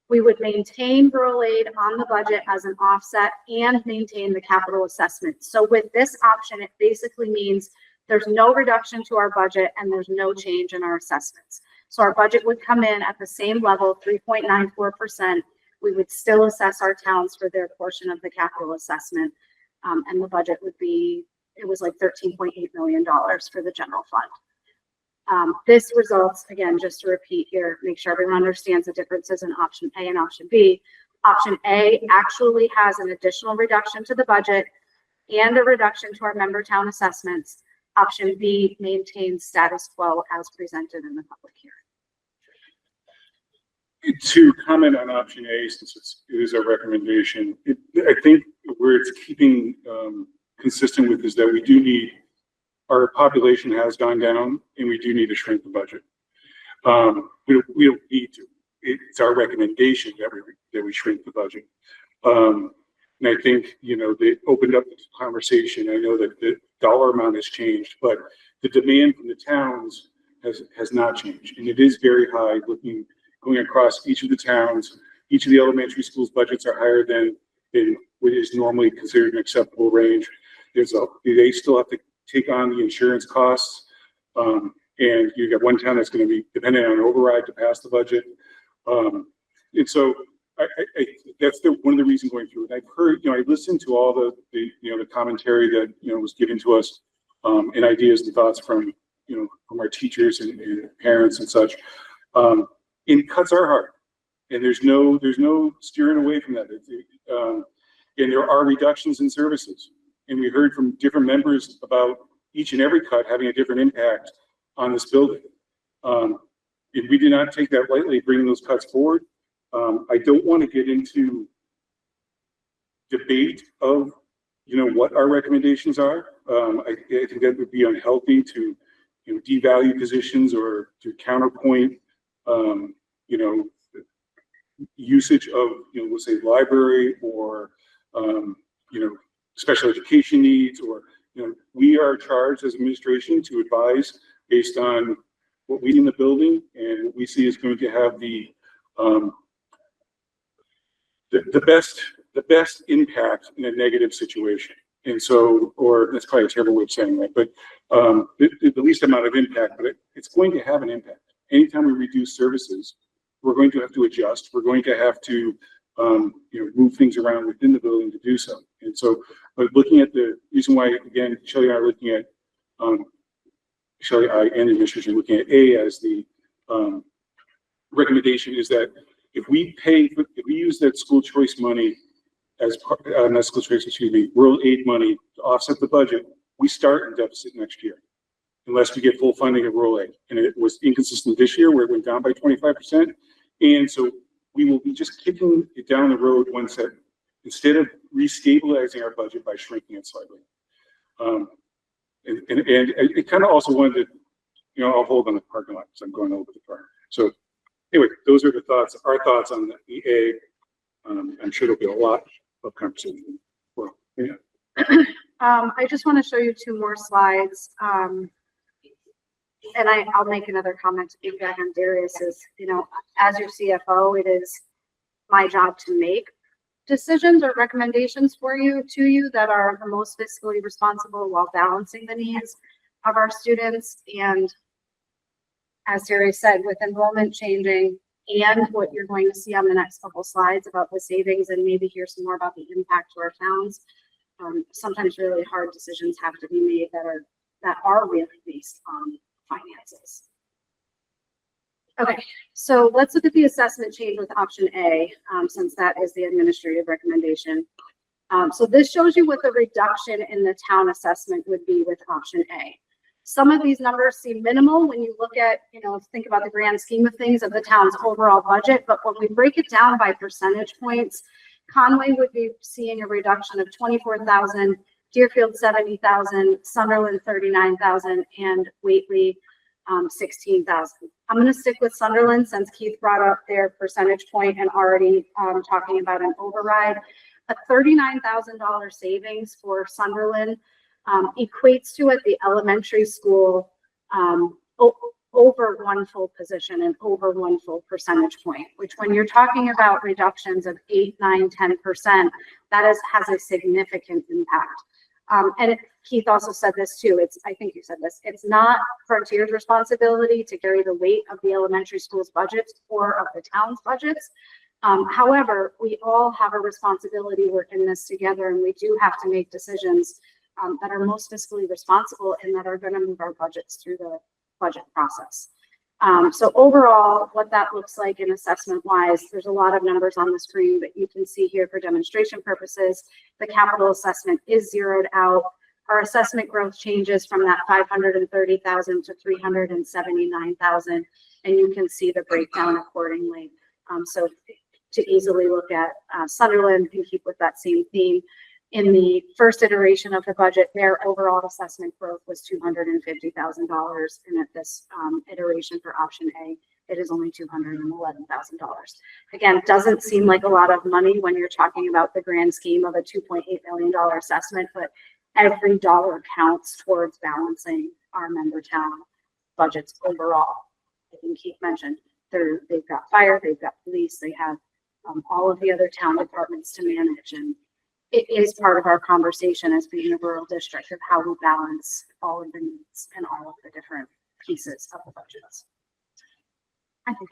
We would maintain rural aid on the budget as an offset and maintain the capital assessment. So with this option, it basically means there's no reduction to our budget and there's no change in our assessments. So our budget would come in at the same level, 3.94%. We would still assess our towns for their portion of the capital assessment. And the budget would be, it was like $13.8 million for the general fund. This results, again, just to repeat here, make sure everyone understands the differences in option A and option B. Option A actually has an additional reduction to the budget and a reduction to our member town assessments. Option B maintains status quo as presented in the public hearing. To comment on option A, since it is our recommendation, I think where it's keeping consistent with is that we do need, our population has gone down and we do need to shrink the budget. We don't need to. It's our recommendation that we shrink the budget. And I think, you know, they opened up the conversation. I know that the dollar amount has changed, but the demand from the towns has not changed. And it is very high going across each of the towns. Each of the elementary schools budgets are higher than what is normally considered an acceptable range. They still have to take on the insurance costs. And you got one town that's going to be dependent on an override to pass the budget. And so that's one of the reasons going through it. I've heard, you know, I listened to all the commentary that, you know, was given to us, and ideas and thoughts from our teachers and parents and such. And cuts are hard, and there's no steering away from that. And there are reductions in services, and we heard from different members about each and every cut having a different impact on this building. And we did not take that lightly, bringing those cuts forward. I don't want to get into debate of, what our recommendations are. I think that would be unhealthy to, devalue positions or to counterpoint, usage of, let's say library or, special education needs, or, we are charged as administration to advise based on what we in the building and what we see is going to have the best impact in a negative situation. And so, or that's probably a terrible way of saying that, but the least amount of impact, but it's going to have an impact. Anytime we reduce services, we're going to have to adjust. We're going to have to, move things around within the building to do so. And so, but looking at the reason why, again, Shelley and I are looking at, Shelley, I, and the administration are looking at A as the recommendation is that if we use that school choice money as not school choice, excuse me, rural aid money to offset the budget, we start in deficit next year, unless we get full funding of rural aid. And it was inconsistent this year where it went down by 25%. And so we will be just kicking it down the road one step instead of restabilizing our budget by shrinking it slightly. And it kind of also wanted to, I'll hold on the parking lot because I'm going over the car. So anyway, those are the thoughts, our thoughts on the A. I'm sure there'll be a lot of conversation. Well, yeah. I just want to show you two more slides. And I'll make another comment to feedback on Darius is, as your CFO, it is my job to make decisions or recommendations to you that are the most fiscally responsible while balancing the needs of our students. And as Darius said, with enrollment changing and what you're going to see on the next couple slides about the savings and maybe hear some more about the impact to our towns, sometimes really hard decisions have to be made that are that are really based on finances. Okay, so let's look at the assessment change with option A, since that is the administrative recommendation. So this shows you what the reduction in the town assessment would be with option A. Some of these numbers seem minimal when you look at, think about the grand scheme of things of the town's overall budget, but when we break it down by percentage points, Conway would be seeing a reduction of 24,000, Deerfield 70,000, Sunderland 39,000, and Whately 16,000. I'm going to stick with Sunderland since Keith brought up their percentage point and already talking about an override. A $39,000 savings for Sunderland equates to at the elementary school over one full position and over one full percentage point, which when you're talking about reductions of 8, 9, 10%, that has a significant impact. Keith also said this too. I think you said this. It's not Frontier's responsibility to carry the weight of the elementary school's budgets or of the town's budgets. However, we all have a responsibility. We're in this together, and we do have to make decisions that are most fiscally responsible and that are going to move our budgets through the budget process. So overall, what that looks like in assessment wise, there's a lot of numbers on the screen, but you can see here for demonstration purposes, the capital assessment is zeroed out. Our assessment growth changes from that 530,000 to 379,000, and you can see the breakdown accordingly. So to easily look at Sunderland and keep with that same theme. In the first iteration of the budget, their overall assessment growth was $250,000, and at this iteration for option A, it is only $211,000. Again, doesn't seem like a lot of money when you're talking about the grand scheme of a $2.8 million assessment, but every dollar counts towards balancing our member town budgets overall. I think Keith mentioned they've got fire, they've got police, they have all of the other town departments to manage, and it is part of our conversation as being a rural district of how we balance all of the needs and all of the different pieces of the budgets. I think.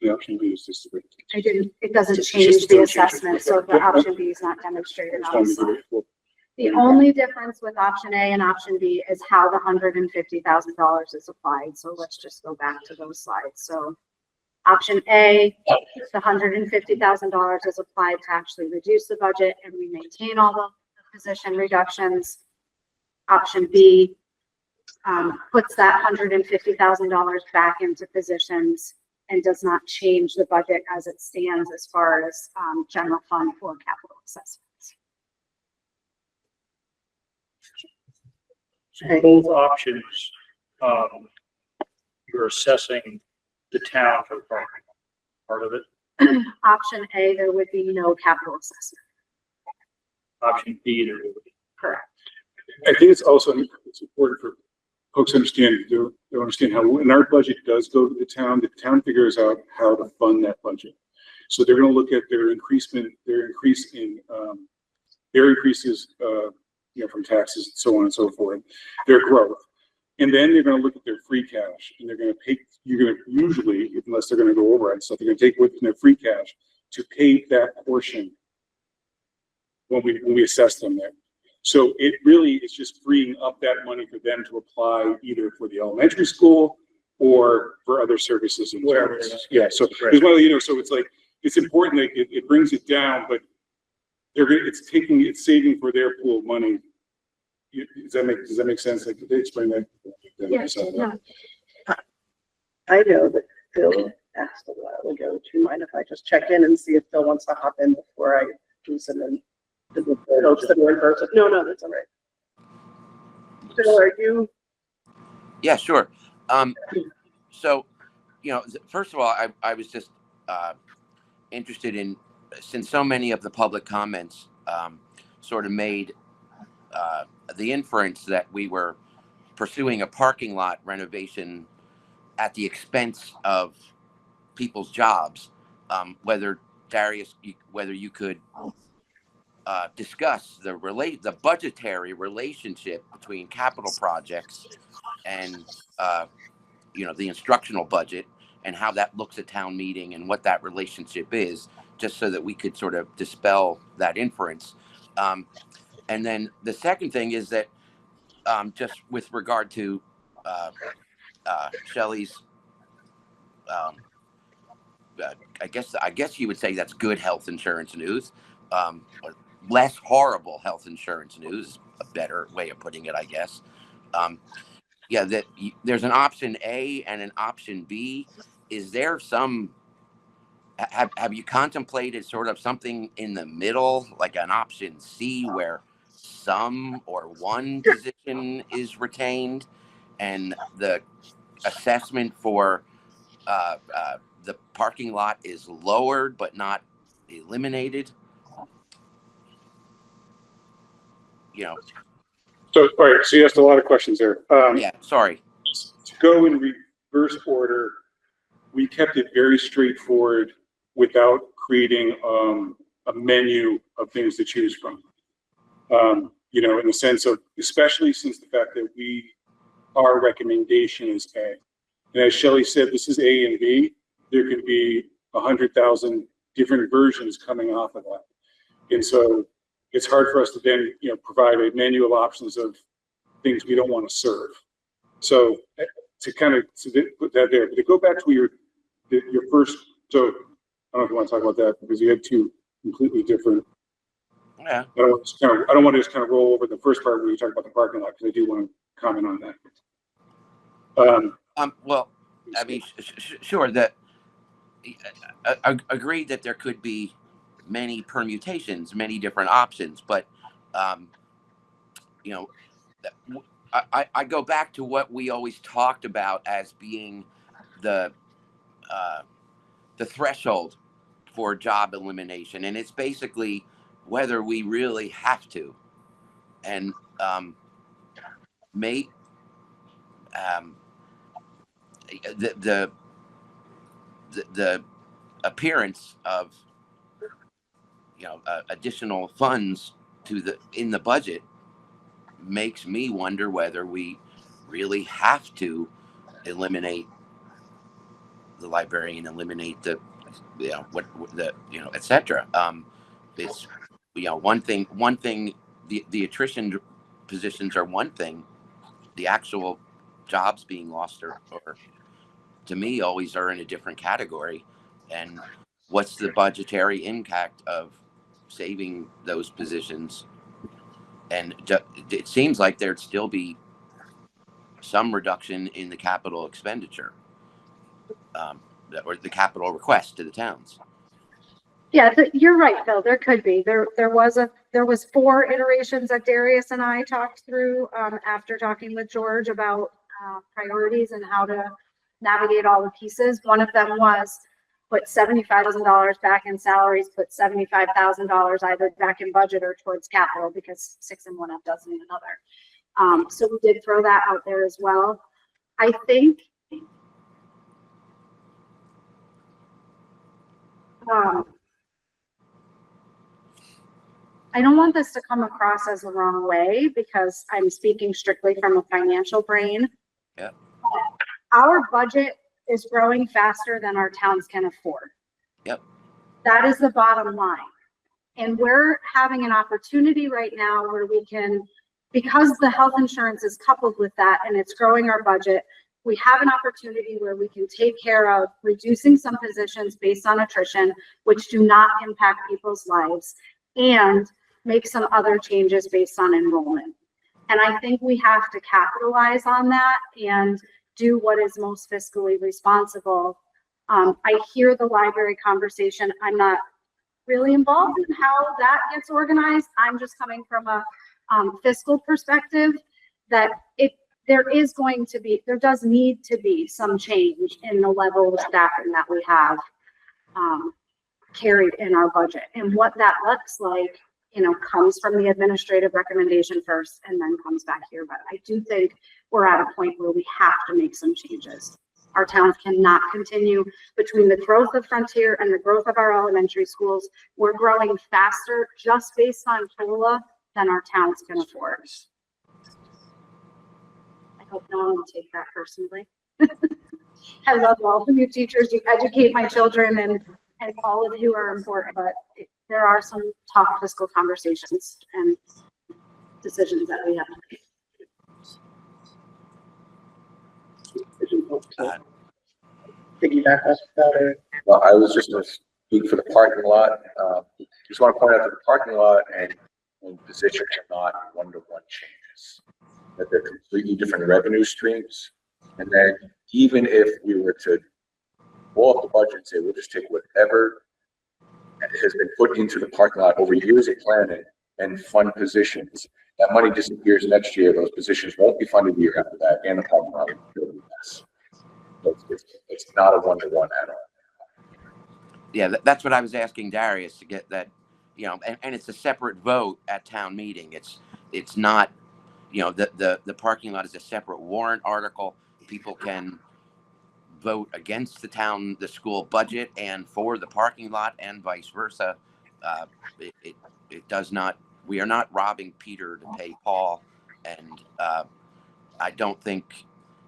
The option B is just. It doesn't Just change the don't change it. assessment, so the option B is not demonstrated on the slide. Well, The only difference with option A and option B is how the $150,000 is applied. So let's just go back to those slides. So option A, the $150,000 is applied to actually reduce the budget and we maintain all the position reductions. Option B puts that $150,000 back into positions and does not change the budget as it stands as far as general fund or capital assessments. Both options, you're assessing the town for part of it. Option A, there would be no capital assessment. Option B, there would be. Correct. I think it's important for folks to understand, to understand how when our budget does go to the town figures out how to fund that budget. So they're going to look at their increases, from taxes and so on and so forth, their growth. And then they're going to look at their free cash and they're going to take, usually, unless they're going to go over it, so they're going to take within their free cash to pay that portion when we assess them there. So it really is just freeing up that money for them to apply either for the elementary school or for other services. And yeah, so as well, so it's like, it's important that it brings it down, but it's saving for their pool of money. Does that make sense? Like, did they explain that? Yes. Yeah. I know that Phil asked a while ago, do you mind if I just check in and see if Phil wants to hop in before I do some in person? No, that's all right. Phil, are you? Yeah, sure. So, first of all, I was just interested in, since so many of the public comments sort of made the inference that we were pursuing a parking lot renovation at the expense of people's jobs, whether Darius, whether you could discuss the budgetary relationship between capital projects and the instructional budget, and how that looks at town meeting and what that relationship is, just so that we could sort of dispel that inference. And then the second thing is that just with regard to Shelley's, I guess you would say that's good health insurance news. Less horrible health insurance news, a better way of putting it, I guess. Yeah, that there's an option A and an option B. Is there some? Have you contemplated sort of something in the middle, like an option C, where some or one position is retained, and the assessment for the parking lot is lowered but not eliminated? You know. So, all right, so you asked a lot of questions there. Yeah, sorry. To go in reverse order, we kept it very straightforward without creating a menu of things to choose from. You know, in the sense of, especially since the fact that our recommendation is A. And as Shelley said, this is A and B. There could be 100,000 different versions coming off of that. And so it's hard for us to then, you know, provide a menu of options of things we don't want to serve. So to kind of put that there, but to go back to your first, so I don't know if you want to talk about that because you had two completely different. Yeah. I don't want to just kind of roll over the first part where you talk about the parking lot, because I do want to comment on that. Well, I mean, sure, that I agree that there could be many permutations, many different options, but you know, I go back to what we always talked about as being the threshold for job elimination, and it's basically whether we really have to, and the appearance of, you know, additional funds in the budget makes me wonder whether we really have to eliminate the librarian, eliminate the, you know, et cetera. It's, you know, one thing, the attrition positions are one thing, the actual jobs being lost or to me always are in a different category. And what's the budgetary impact of saving those positions? And it seems like there'd still be some reduction in the capital expenditure, or the capital request to the towns. Yeah, you're right, Phil. There could be. There was 4 iterations that Darius and I talked through after talking with George about priorities and how to navigate all the pieces. One of them was put $75,000 back in salaries, put $75,000 either back in budget or towards capital, because 6 and 1 half doesn't need another. So we did throw that out there as well. I think I don't want this to come across as the wrong way, because I'm speaking strictly from a financial brain. Yeah. Our budget is growing faster than our towns can afford. Yep. That is the bottom line. And we're having an opportunity right now where we can, because the health insurance is coupled with that and it's growing our budget, we have an opportunity where we can take care of reducing some positions based on attrition, which do not impact people's lives, and make some other changes based on enrollment. And I think we have to capitalize on that and do what is most fiscally responsible. I hear the library conversation. I'm not really involved in how that gets organized. I'm just coming from a fiscal perspective that there does need to be some change in the level of staffing that we have carried in our budget. And what that looks like, you know, comes from the administrative recommendation first and then comes back here. But I do think we're at a point where we have to make some changes. Our towns cannot continue, between the growth of Frontier and the growth of our elementary schools, we're growing faster just based on COLA than our towns can afford. I hope no one will take that personally. I love all of you teachers. You educate my children and all of you are important, but there are some tough fiscal conversations and decisions that we have to make. Piggyback off that, or Well, I was just going to speak for the parking lot. Just want to point out that the parking lot and position are not one-to-one changes. That they're completely different revenue streams. And then even if we were to blow up the budget and say, we'll just take whatever has been put into the parking lot over years of planning and fund positions, that money disappears next year. Those positions won't be funded the year after that, and the parking lot will be a mess. It's not a one-to-one at all. Yeah, that's what I was asking Darius to get that, you know, and it's a separate vote at town meeting. It's not, you know, the parking lot is a separate warrant article. People can vote against the school budget and for the parking lot and vice versa. It does not, we are not robbing Peter to pay Paul. And I don't think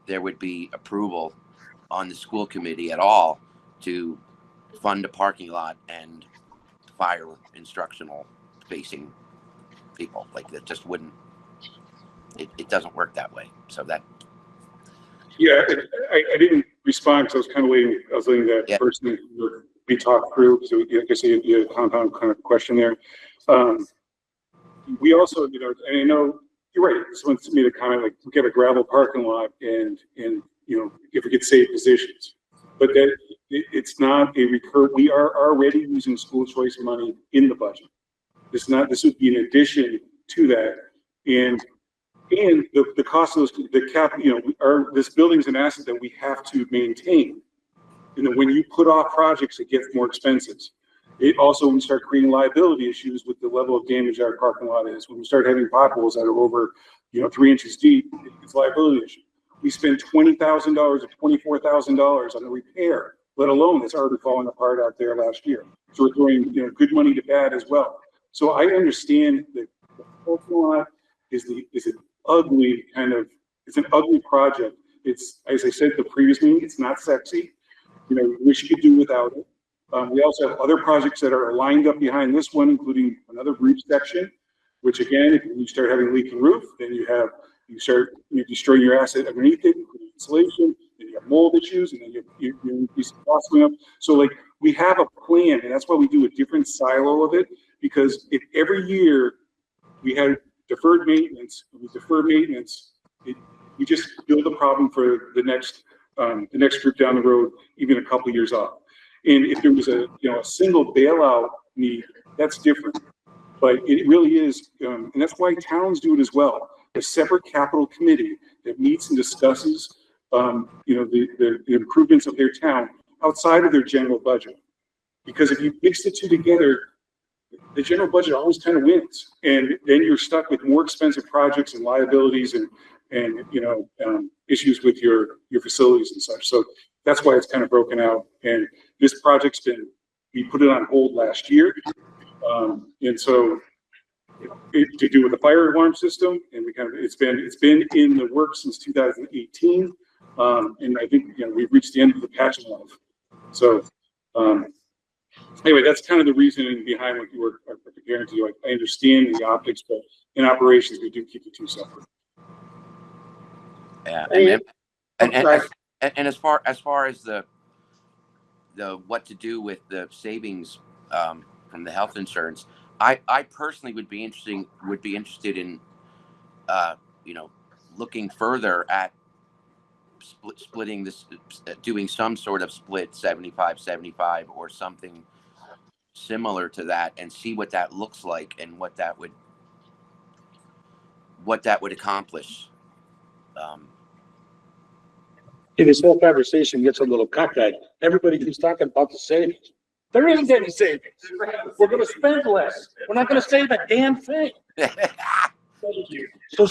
there would be approval on the school committee at all to fund a parking lot and fire instructional facing people. Like that just wouldn't, it doesn't work that way. So that. Yeah, I didn't respond because I was kind of waiting. I was letting that person be talked through. So I guess you had a compound kind of question there. We also, you know, and I know you're right. Someone made a comment like, we get a gravel parking lot and you know, if we could save positions, but that it's not a we are already using school choice money in the budget. This would be in addition to that. And the cost of those, you know, this building's an asset that we have to maintain. And then when you put off projects, it gets more expensive. It also, when we start creating liability issues with the level of damage our parking lot is, when we start having potholes that are over, you know, 3 inches deep, it's a liability issue. We spend $20,000 or $24,000 on the repair, let alone it's already falling apart out there last year. So we're throwing, you know, good money to bad as well. So I understand that the parking lot is an ugly kind of, it's an ugly project. It's, as I said at the previous meeting, it's not sexy. You know, we wish you could do without it. We also have other projects that are lined up behind this one, including another roof section, which again, if you start having leaking roof, then you destroy your asset underneath it, including insulation, and you have mold issues, and then you increase the cost going up. So like, we have a plan, and that's why we do a different silo of it, because if every year we had deferred maintenance, we just build a problem for the next group down the road, even a couple of years off. And if there was a single bailout need, that's different. But it really is, and that's why towns do it as well. A separate capital committee that meets and discusses, the improvements of their town outside of their general budget. Because if you mix the two together, the general budget always kind of wins, and then you're stuck with more expensive projects and liabilities and issues with your facilities and such. So that's why it's kind of broken out. And this project's we put it on hold last year, and so to do with the fire alarm system, and it's been in the works since 2018, and I think we've reached the end of the patch of life. So anyway, that's kind of the reasoning behind what you were preparing to do. I understand the optics, but in operations, we do keep the two separate. Yeah, and as far as the what to do with the savings from the health insurance, I personally would be interested in looking further at splitting this, doing some sort of split 75-75 or something similar to that, and see what that looks like and what that would accomplish. This whole conversation gets a little cockeyed. Everybody keeps talking about the savings. There isn't any savings. We're going to spend less. We're not going to save a damn thing. So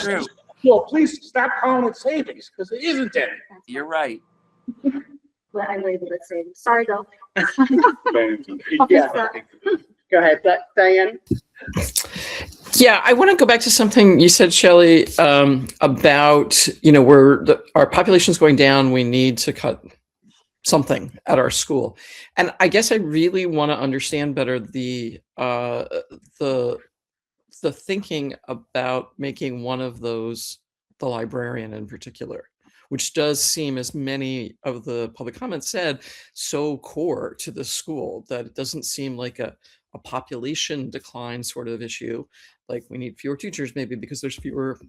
please stop calling it savings, because it isn't any. You're right. But I labeled it savings. Sorry, Bill. Yeah. Go ahead, Diane. Yeah, I want to go back to something you said, Shelley, about, our population's going down. We need to cut something at our school. And I guess I really want to understand better the thinking about making one of those the librarian in particular, which does seem, as many of the public comments said, so core to the school that it doesn't seem like a population decline sort of issue. Like we need fewer teachers maybe because there's fewer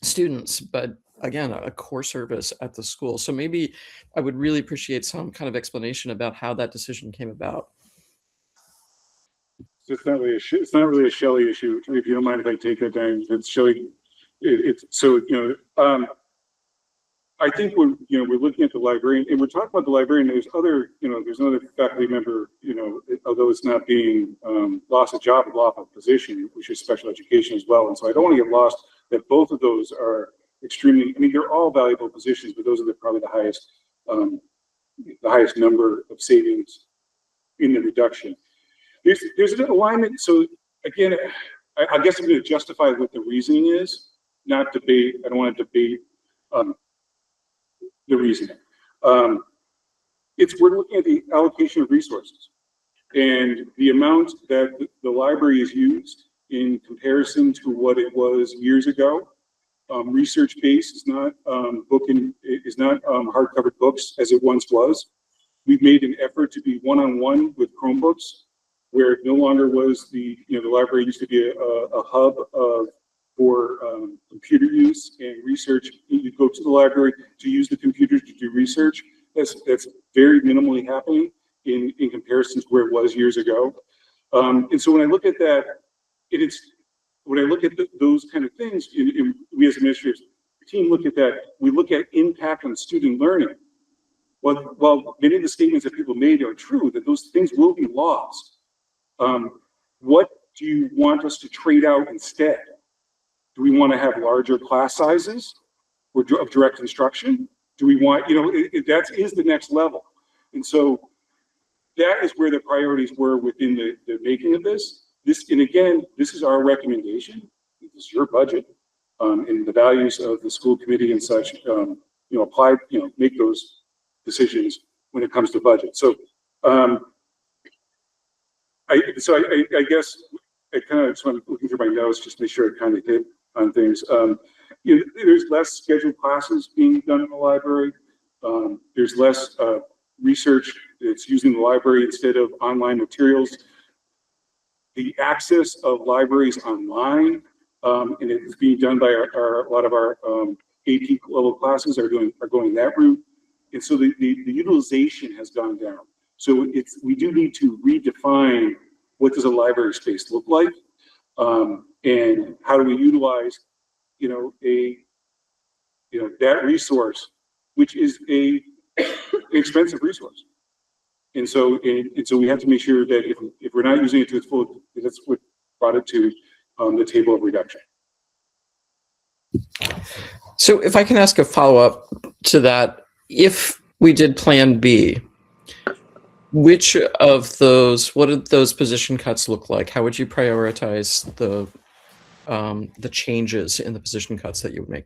students, but again, a core service at the school. So maybe I would really appreciate some kind of explanation about how that decision came about. So it's not really a Shelley issue. If you don't mind if I take that down, it's Shelley. It's so, I think we're looking at the librarian and we're talking about the librarian. There's another faculty member, although it's not being lost a job, lost a position, which is special education as well. And so I don't want to get lost that both of those are extremely, they're all valuable positions, but those are probably the highest number of savings in the reduction. There's an alignment. So again, I guess I'm going to justify what the reasoning is, not debate. I don't want to debate the reasoning. We're looking at the allocation of resources and the amount that the library is used in comparison to what it was years ago. Research base is not hardcover books as it once was. We've made an effort to be one-on-one with Chromebooks, where it no longer was the library used to be a hub for computer use and research. You go to the library to use the computers to do research. That's very minimally happening in comparison to where it was years ago. And so when I look at that, when I look at those kind of things, we as administrators team look at that, we look at impact on student learning. While many of the statements that people made are true, that those things will be lost. What do you want us to trade out instead? Do we want to have larger class sizes of direct instruction? Do we want, that is the next level. And so that is where the priorities were within the making of this. And again, this is our recommendation. This is your budget, and the values of the school committee and such, apply, make those decisions when it comes to budget. So, I guess I kind of just want to looking through my notes just to make sure I kind of hit on things. There's less scheduled classes being done in the library. There's less research that's using the library instead of online materials. The access of libraries online, and it's being done by a lot of our AP level classes are going that route. And so the utilization has gone down. So we do need to redefine what does a library space look like, and how do we utilize, that resource, which is an expensive resource. And so we have to make sure that if we're not using it to its full, that's what brought it to the table of reduction. So if I can ask a follow-up to that, if we did Plan B, what did those position cuts look like? How would you prioritize the changes in the position cuts that you would make?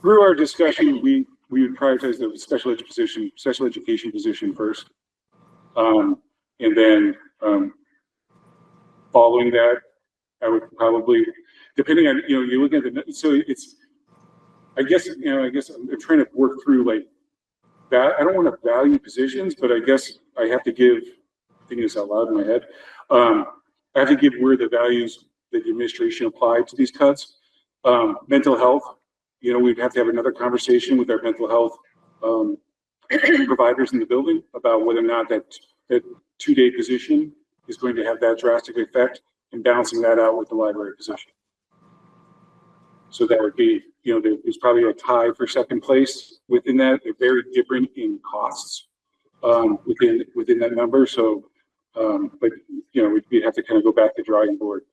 Through our discussion, we would prioritize the special education position first. And then following that, I would probably, depending on, you're looking at so it's, I guess I'm trying to work through like that. I don't want to value positions, but I guess I have to give, thinking this out loud in my head, I have to give where the values that the administration applied to these cuts. Mental health, we'd have to have another conversation with our mental health providers in the building about whether or not that 2-day position is going to have that drastic effect, and balancing that out with the library position. So that would be, there's probably a tie for second place within that. They're very different in costs within that number. So, but we'd have to kind of go back to drawing board.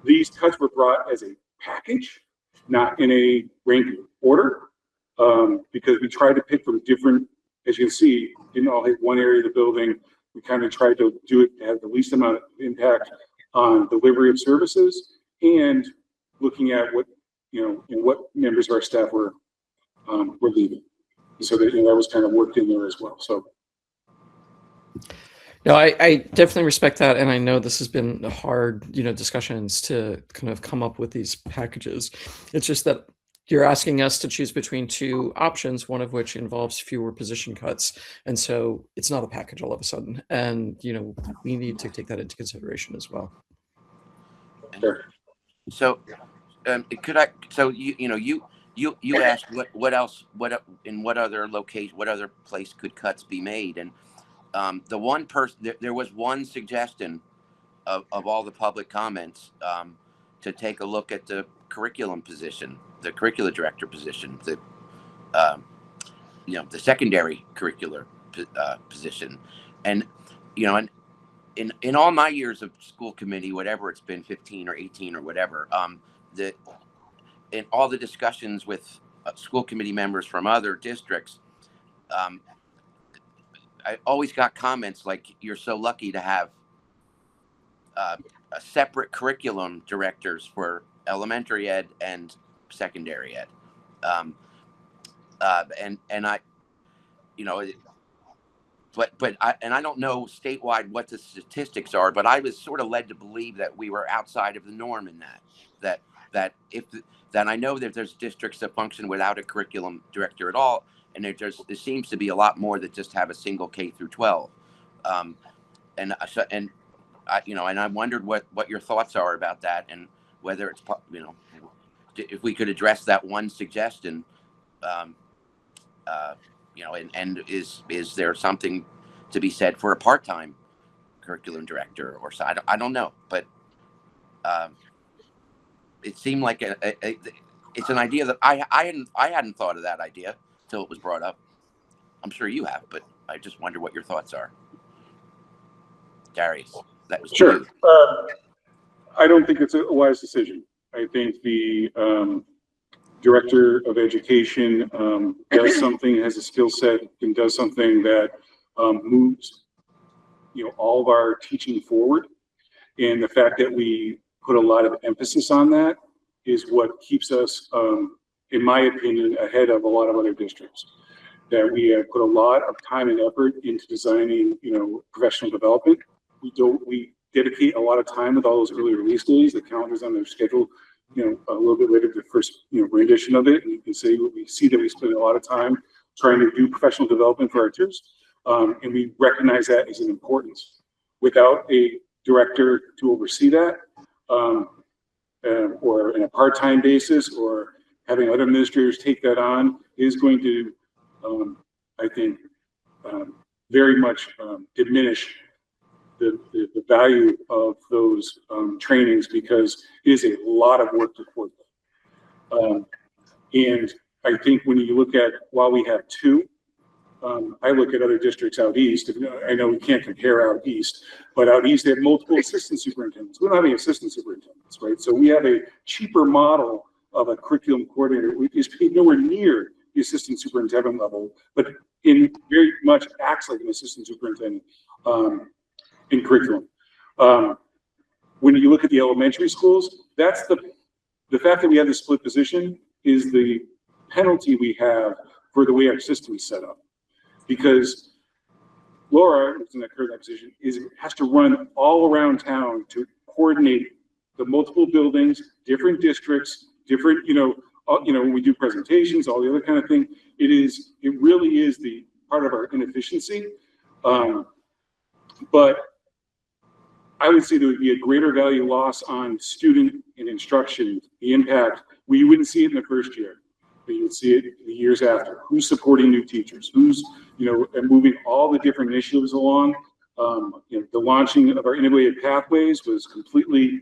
These cuts were brought as a package, not in a ranking order, because we tried to pick from different, as you can see, didn't all hit one area of the building. We kind of tried to do it to have the least amount of impact on delivery of services and looking at what, what members of our staff were leaving. so that, that was kind of worked in there as well. So. No, I definitely respect that, and I know this has been hard, discussions to kind of come up with these packages. It's just that you're asking us to choose between two options, one of which involves fewer position cuts, and so it's not a package all of a sudden. And we need to take that into consideration as well. So, could I? So you asked what else? In what other location? What other place could cuts be made? And the one person, there was one suggestion of all the public comments to take a look at the curriculum position, the curricular director position, the secondary curricular position, and and in all my years of school committee, whatever it's been, 15 or 18 or whatever, in all the discussions with school committee members from other districts, I always got comments like, "You're so lucky to have a separate curriculum directors for elementary ed and secondary ed," and I, but I don't know statewide what the statistics are, but I was sort of led to believe that we were outside of the norm in that I know that there's districts that function without a curriculum director at all. And there seems to be a lot more that just have a single K through 12, and I wondered what your thoughts are about that, and whether it's if we could address that one suggestion, and is there something to be said for a part-time curriculum director or so? I don't know, but it seemed like it's an idea that I hadn't thought of that idea till it was brought up. I'm sure you have, but I just wonder what your thoughts are. Darius, that was Sure. you. I don't think it's a wise decision. I think the director of education does something, has a skill set, and does something that moves, all of our teaching forward. And the fact that we put a lot of emphasis on that is what keeps us, in my opinion, ahead of a lot of other districts. That we have put a lot of time and effort into designing, professional development. We dedicate a lot of time with all those early release days, the calendars on their schedule, a little bit later, the first, rendition of it. And you can see that we spend a lot of time trying to do professional development for our teachers. And we recognize that as an importance. Without a director to oversee that, or in a part-time basis, or having other administrators take that on, is going to, I think, very much diminish the value of those trainings, because it is a lot of work to coordinate. And I think when you look at, while we have two, I look at other districts out east. I know we can't compare out east, but out east they have multiple assistant superintendents. We don't have any assistant superintendents, right? So we have a cheaper model of a curriculum coordinator, which is nowhere near the assistant superintendent level, but in very much acts like an assistant superintendent in curriculum. When you look at the elementary schools, that's the fact that we have the split position is the penalty we have for the way our system is set up. Because Laura, who's in that current position, has to run all around town to coordinate the multiple buildings, different districts, different, when we do presentations, all the other kind of thing. It really is the part of our inefficiency. But I would say there would be a greater value loss on student and instruction, the impact. We wouldn't see it in the first year, but you would see it in the years after. Who's supporting new teachers? Who's, and moving all the different initiatives along. The launching of our integrated pathways was completely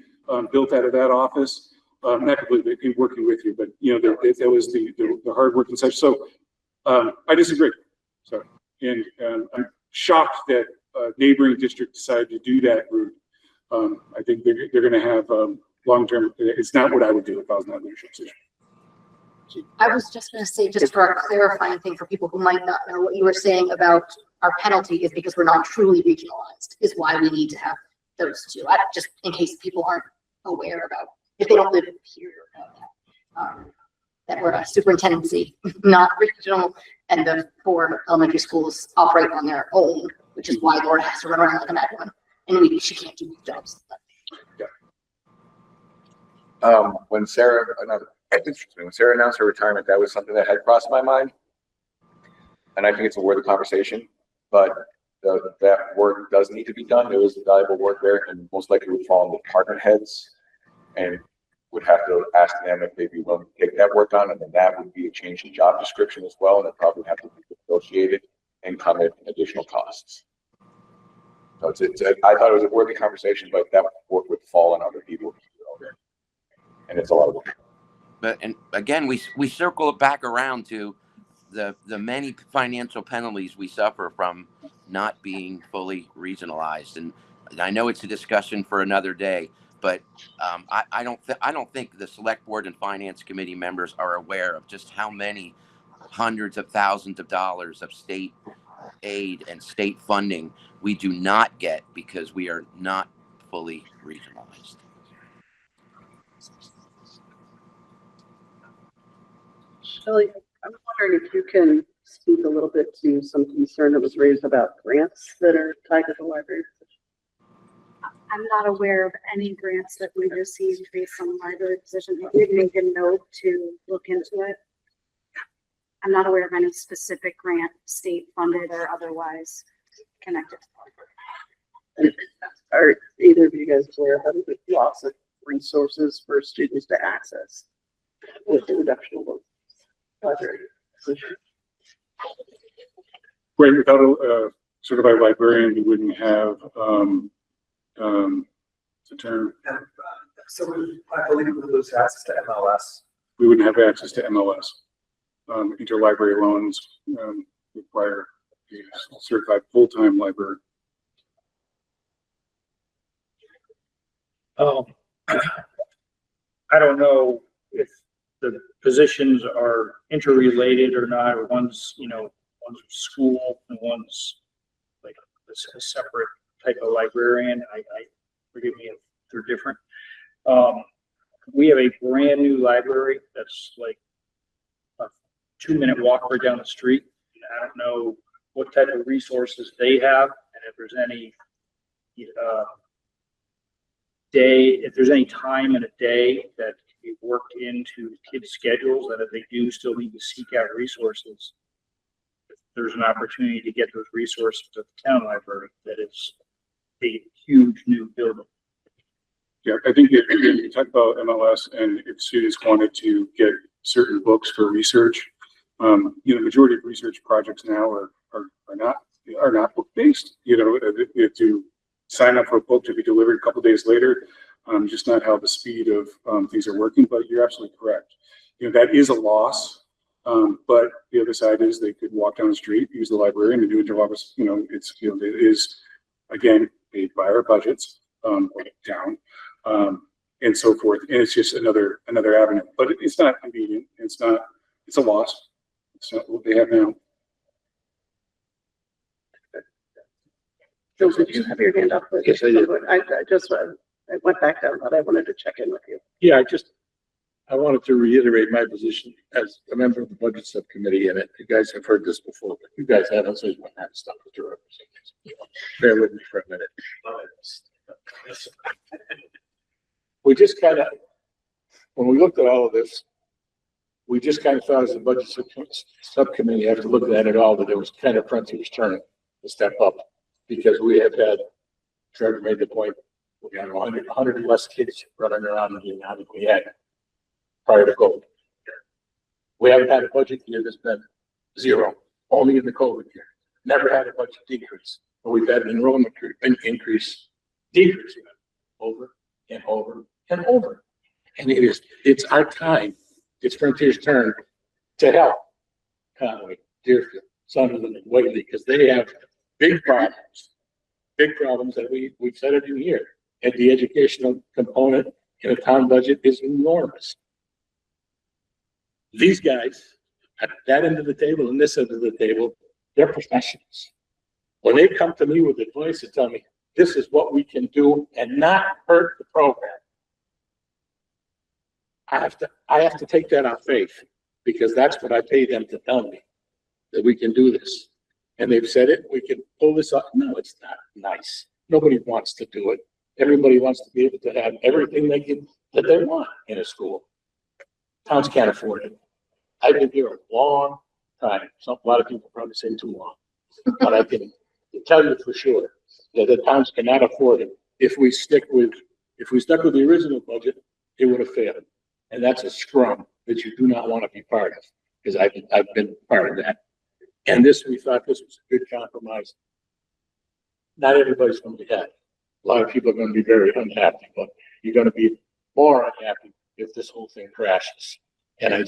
built out of that office. Not completely working with you, but there was the hard work and such. So I disagree. So, and I'm shocked that neighboring district decided to do that route. I think they're going to have long-term. It's not what I would do if I was in that leadership position. I was just going to say, just for a clarifying thing for people who might not know, what you were saying about our penalty is because we're not truly regionalized, is why we need to have those two. Just in case people aren't aware about, if they don't live here, that we're a superintendency, not regional, and the 4 elementary schools operate on their own, which is why Laura has to run around like a mad one. And she can't do both jobs. When Sarah, when Sarah announced her retirement, that was something that had crossed my mind. And I think it's a worthy conversation, but that work does need to be done. There was valuable work there, and most likely would fall on the department heads, and would have to ask them if they'd be willing to take that work on, and then that would be a change in job description as well, and it probably have to be negotiated and come at additional costs. So I thought it was a worthy conversation, but that work would fall on other people, and it's a lot of work. But, and again, we circle it back around to the many financial penalties we suffer from not being fully regionalized. And I know it's a discussion for another day, but I don't think the select board and finance committee members are aware of just how many hundreds of thousands of dollars of state aid and state funding we do not get because we are not fully regionalized. Shelley, I'm wondering if you can speak a little bit to some concern that was raised about grants that are tied to the library. I'm not aware of any grants that we received based on the library position. I did make a note to look into it. I'm not aware of any specific grant, state funded or otherwise connected. And are either of you guys aware of any loss of resources for students to access with the reduction of the library position? Right, without a certified librarian, you wouldn't have, the term, So I believe we would lose access to MLS. we wouldn't have access to MLS. Interlibrary loans require a certified full-time library. I don't know if the positions are interrelated or not, or one's school and one's like a separate type of librarian. I forgive me if they're different. We have a brand new library that's like a 2-minute walk right down the street. I don't know what type of resources they have, and if there's any if there's any time in a day that we worked into kids' schedules, that if they do still need to seek out resources, if there's an opportunity to get those resources at the town library, that is a huge new building. Yeah, I think if you talk about MLS and if students wanted to get certain books for research, majority of research projects now are not book based. You have to sign up for a book to be delivered a couple days later. Just not how the speed of things are working. But you're absolutely correct. That is a loss. But the other side is they could walk down the street, use the library, and do interlocus. It is again paid by our budgets down. And so forth, and it's just another avenue. But it's not convenient. It's a loss. It's not what they have now. Joe, did you have your hand up? Yes, I did. I went back down, but I wanted to check in with you. Yeah, I wanted to reiterate my position as a member of the budget subcommittee, and you guys have heard this before, but you guys haven't said what kind of stuff with your representatives. Bear with me for a minute. We just kind of, when we looked at all of this, we just kind of thought as a budget subcommittee, after looking at it all, that it was kind of Frontier's turn to step up, because we have had, Trevor made the point, we got 100 less kids running around than we had prior to COVID. We haven't had a budget year that's been zero, only in the COVID year. Never had a budget decrease, but we've had an enrollment increase, decrease over and over and over. And it's our time, it's Frontier's turn to help Conway, Deerfield, Sunderland, and Whately, because they have big problems that we've said it in here. And the educational component in a town budget is enormous. These guys at that end of the table and this end of the table, they're professionals. When they come to me with advice and tell me, this is what we can do and not hurt the program, I have to take that on faith, because that's what I pay them to tell me. that we can do this. And they've said it, we can pull this off. No, it's not nice. Nobody wants to do it. Everybody wants to be able to have everything that they want in a school. Towns can't afford it. I've been here a long time. A lot of people probably say too long, but I can tell you for sure that the towns cannot afford it. If we stuck with the original budget, it would have failed. And that's a scrum that you do not want to be part of, because I've been part of that. And we thought this was a good compromise. Not everybody's going to be happy. A lot of people are going to be very unhappy, but you're going to be more unhappy if this whole thing crashes. And I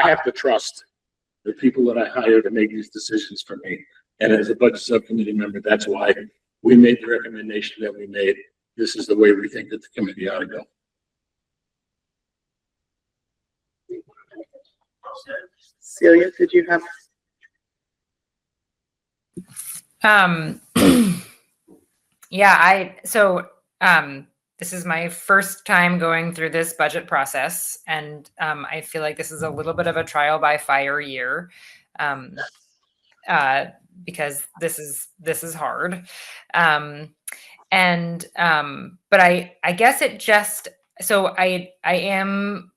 have to trust the people that I hire to make these decisions for me. And as a budget subcommittee member, that's why we made the recommendation that we made. This is the way we think that the committee ought to go. Celia, did you have? Yeah, this is my first time going through this budget process, and I feel like this is a little bit of a trial by fire year, because this is hard, but I guess it just, so I am.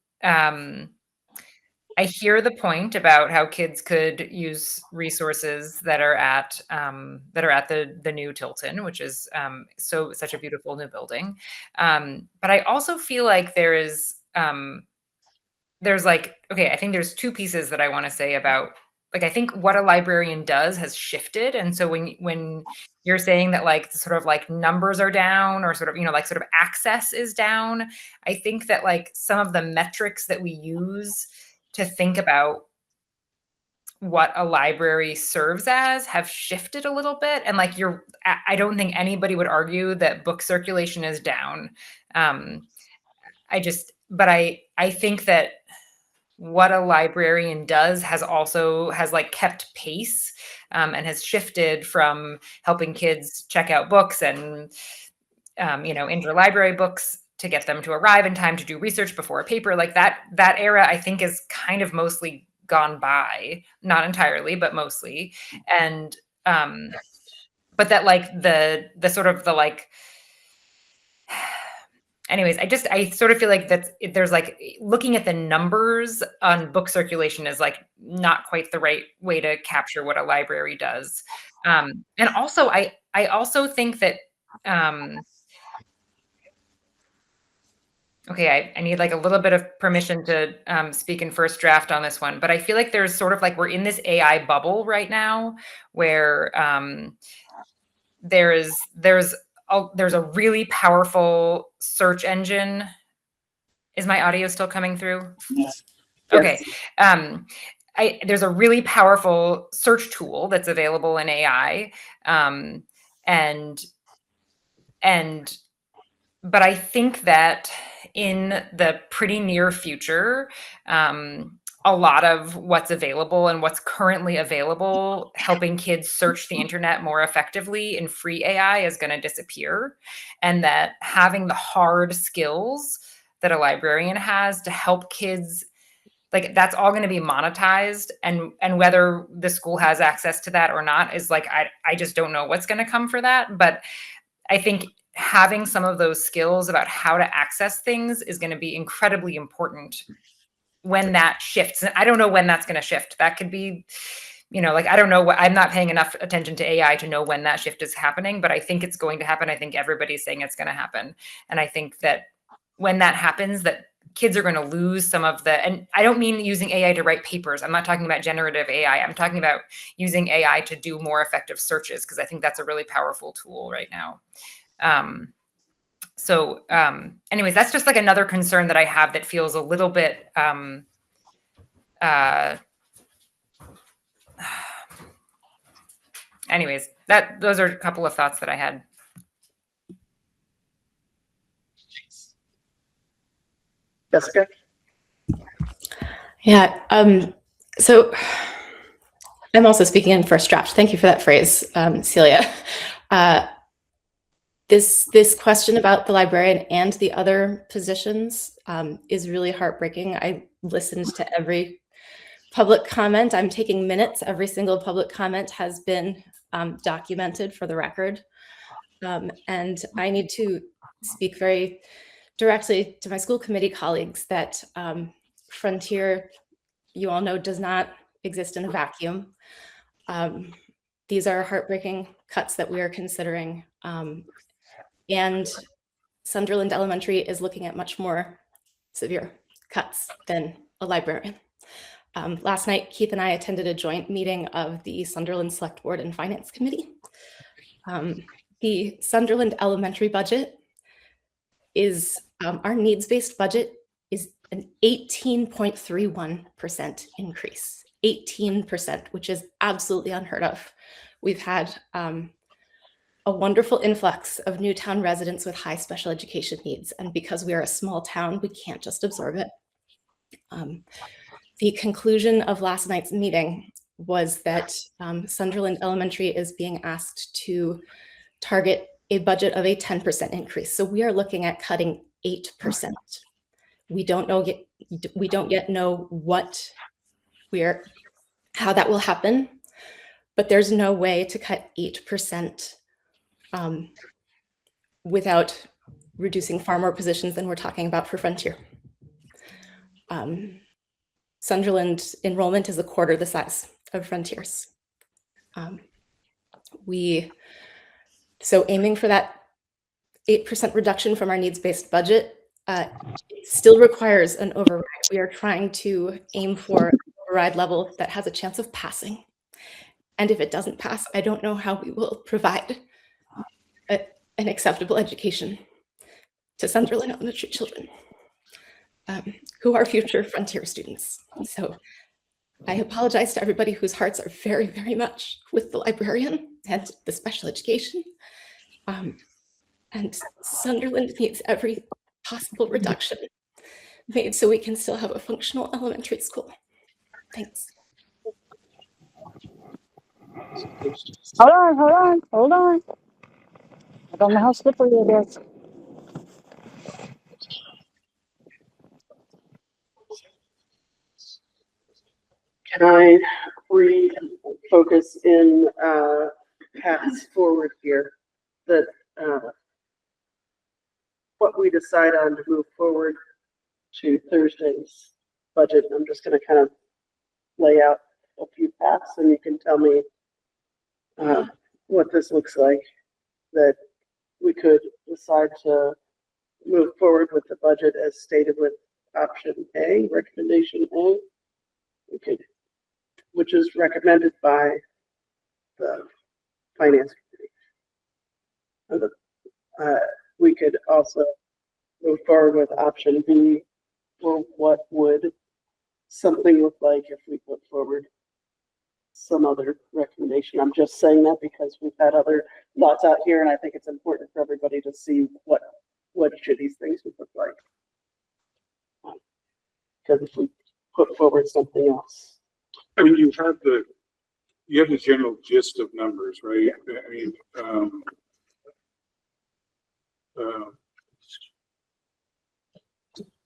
I hear the point about how kids could use resources that are at the new Tilton, which is such a beautiful new building. But I also feel like there's like, okay, I think there's two pieces that I want to say about, like, I think what a librarian does has shifted. And so when you're saying that, like, sort of like numbers are down, or sort of, like sort of access is down, I think that, like, some of the metrics that we use to think about what a library serves as have shifted a little bit. And, like, I don't think anybody would argue that book circulation is down. I think that what a librarian does has like kept pace, and has shifted from helping kids check out books and, interlibrary books to get them to arrive in time to do research before a paper. Like that era, I think, is kind of mostly gone by, not entirely, but mostly. And, but that, like, the sort of the, like, anyways, I sort of feel like there's, like, looking at the numbers on book circulation is, like, not quite the right way to capture what a library does. And also, I also think that, okay, I need, like, a little bit of permission to speak in first draft on this one, but I feel like there's sort of, like, we're in this AI bubble right now where there's a really powerful search engine. Is my audio still coming through? Yes. Okay. There's a really powerful search tool that's available in AI. But I think that in the pretty near future, a lot of what's available and what's currently available helping kids search the internet more effectively in free AI is going to disappear. And that having the hard skills that a librarian has to help kids, like, that's all going to be monetized. And whether the school has access to that or not is, like, I just don't know what's going to come for that. But I think having some of those skills about how to access things is going to be incredibly important when that shifts. And I don't know when that's going to shift. That could be, like, I don't know I'm not paying enough attention to AI to know when that shift is happening, but I think it's going to happen. I think everybody's saying it's going to happen. And I think that when that happens, that kids are going to lose some of and I don't mean using AI to write papers. I'm not talking about generative AI. I'm talking about using AI to do more effective searches, because I think that's a really powerful tool right now. Anyways, that's just, like, another concern that I have that feels a little bit, anyways, those are a couple of thoughts that I had. Jessica? Yeah. So I'm also speaking in first draft. Thank you for that phrase, Celia. This question about the librarian and the other positions is really heartbreaking. I listened to every public comment. I'm taking minutes. Every single public comment has been documented for the record. And I need to speak very directly to my school committee colleagues that Frontier, you all know, does not exist in a vacuum. These are heartbreaking cuts that we are considering. And Sunderland Elementary is looking at much more severe cuts than a librarian. Last night, Keith and I attended a joint meeting of the Sunderland Select Board and Finance Committee. The Sunderland Elementary budget is, our needs-based budget is an 18.31% increase, 18%, which is absolutely unheard of. We've had a wonderful influx of Newtown residents with high special education needs. And because we are a small town, we can't just absorb it. The conclusion of last night's meeting was that Sunderland Elementary is being asked to target a budget of a 10% increase. So we are looking at cutting 8%. We don't yet know how that will happen, but there's no way to cut 8% without reducing far more positions than we're talking about for Frontier. Sunderland enrollment is a quarter the size of Frontier's. So aiming for that 8% reduction from our needs-based budget still requires an override. We are trying to aim for an override level that has a chance of passing. And if it doesn't pass, I don't know how we will provide an acceptable education to Sunderland Elementary children who are future Frontier students. So I apologize to everybody whose hearts are very, very much with the librarian and the special education. And Sunderland needs every possible reduction made so we can still have a functional elementary school. Thanks. Hold on. I don't know how slippery it is. Can I refocus in paths forward here? That what we decide on to move forward to Thursday's budget. I'm just going to kind of lay out a few paths, and you can tell me what this looks like. That we could decide to move forward with the budget as stated with option A, recommendation A. We could, which is recommended by the finance committee. We could also move forward with option B, or what would something look like if we put forward some other recommendation. I'm just saying that because we've had other thoughts out here, and I think it's important for everybody to see what each of these things would look like. Because if we put forward something else. I mean, you have the general gist of numbers, right?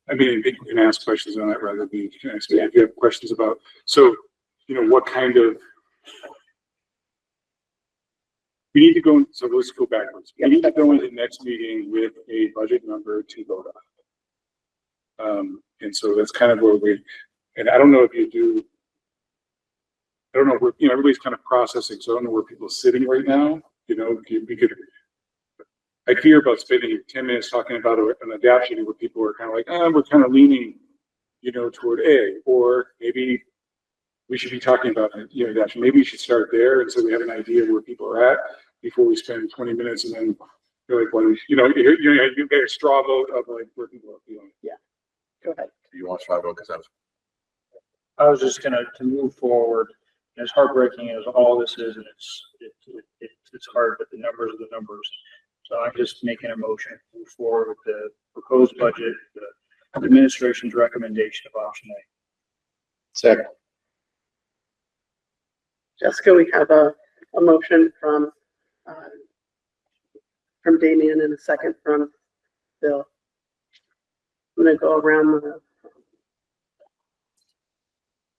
I mean, people can ask questions on that rather than me. If you have questions about, so, what kind of, we need to go, so let's go backwards. We need to go into the next meeting with a budget number to vote on. And so that's kind of where and I don't know if you do, I don't know where, everybody's kind of processing, so I don't know where people are sitting right now. I fear about spending 10 minutes talking about an adaptation where people are kind of like, we're kind of leaning, toward A, or maybe we should be talking about, adaptation. Maybe we should start there, and so we have an idea of where people are at before we spend 20 minutes, and then you're like, well, you get a straw vote of like where people are feeling. Yeah, go ahead. You want straw vote? Because I was just to move forward. As heartbreaking as all this is, and it's hard, but the numbers are the numbers. So I'm just making a motion to move forward with the proposed budget, the administration's recommendation of option A. Second. Jessica, we have a motion from Damien and a second from Bill. I'm going to go around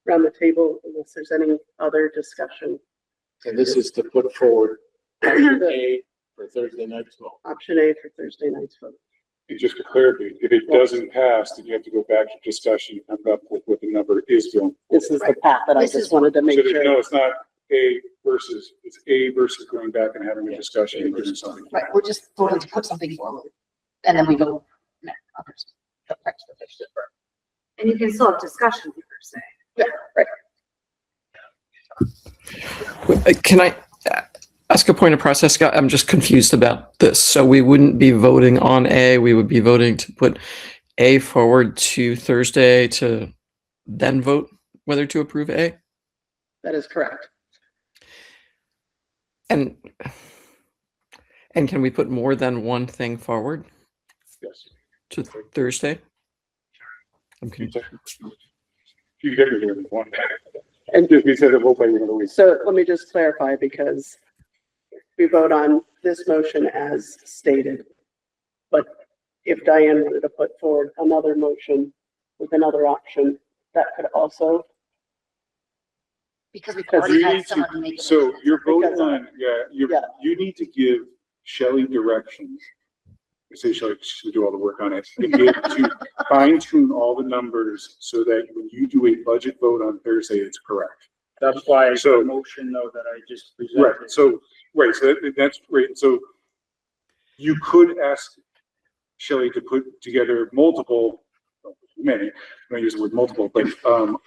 around the table unless there's any other discussion. And this is to put forward option A for Thursday night's vote. Option A for Thursday night's vote. And just for clarity, if it doesn't pass, then you have to go back to discussion and come up with what the number is going. This is the path that I just wanted to make So that, sure. no, it's not A versus, it's A versus going back and having a discussion and doing something. Right, we're just voting to put something forward, and then we go. No, others. And you can still have discussion per se. Yeah, right. Can I ask a point of process, Scott? I'm just confused about this. So we wouldn't be voting on A, we would be voting to put A forward to Thursday to then vote whether to approve A? That is correct. And can we put more than one thing forward? Yes. To Thursday? I'm confused. You get rid of one. And just we said it whole thing another week. So let me just clarify, because we vote on this motion as stated. But if Diane wanted to put forward another motion with another option, that could also. Because we've Because already you had need someone to, make. so you're voting Because- on, you need to give Shelley directions. I say Shelley should do all the work on it, to fine tune all the numbers so that when you do a budget vote on Thursday, it's correct. That's why So- the motion though that I just presented. Right, so that's great, so you could ask Shelley to put together many, I'm gonna use the word multiple, but,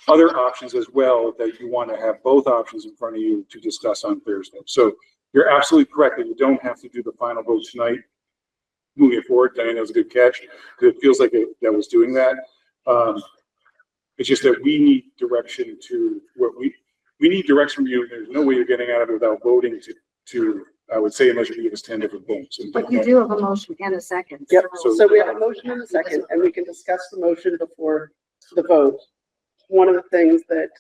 other options as well, that you wanna have both options in front of you to discuss on Thursday. So you're absolutely correct that you don't have to do the final vote tonight. Moving it forward, Diane, that was a good catch, because it feels like that was doing that. It's just that we need direction to we need direction from you. There's no way you're getting out of it without voting to, I would say, unless you give us 10 different votes. But you do have a motion and a second. Yep, so we have a motion and a second, and we can discuss the motion before the vote. One of the things that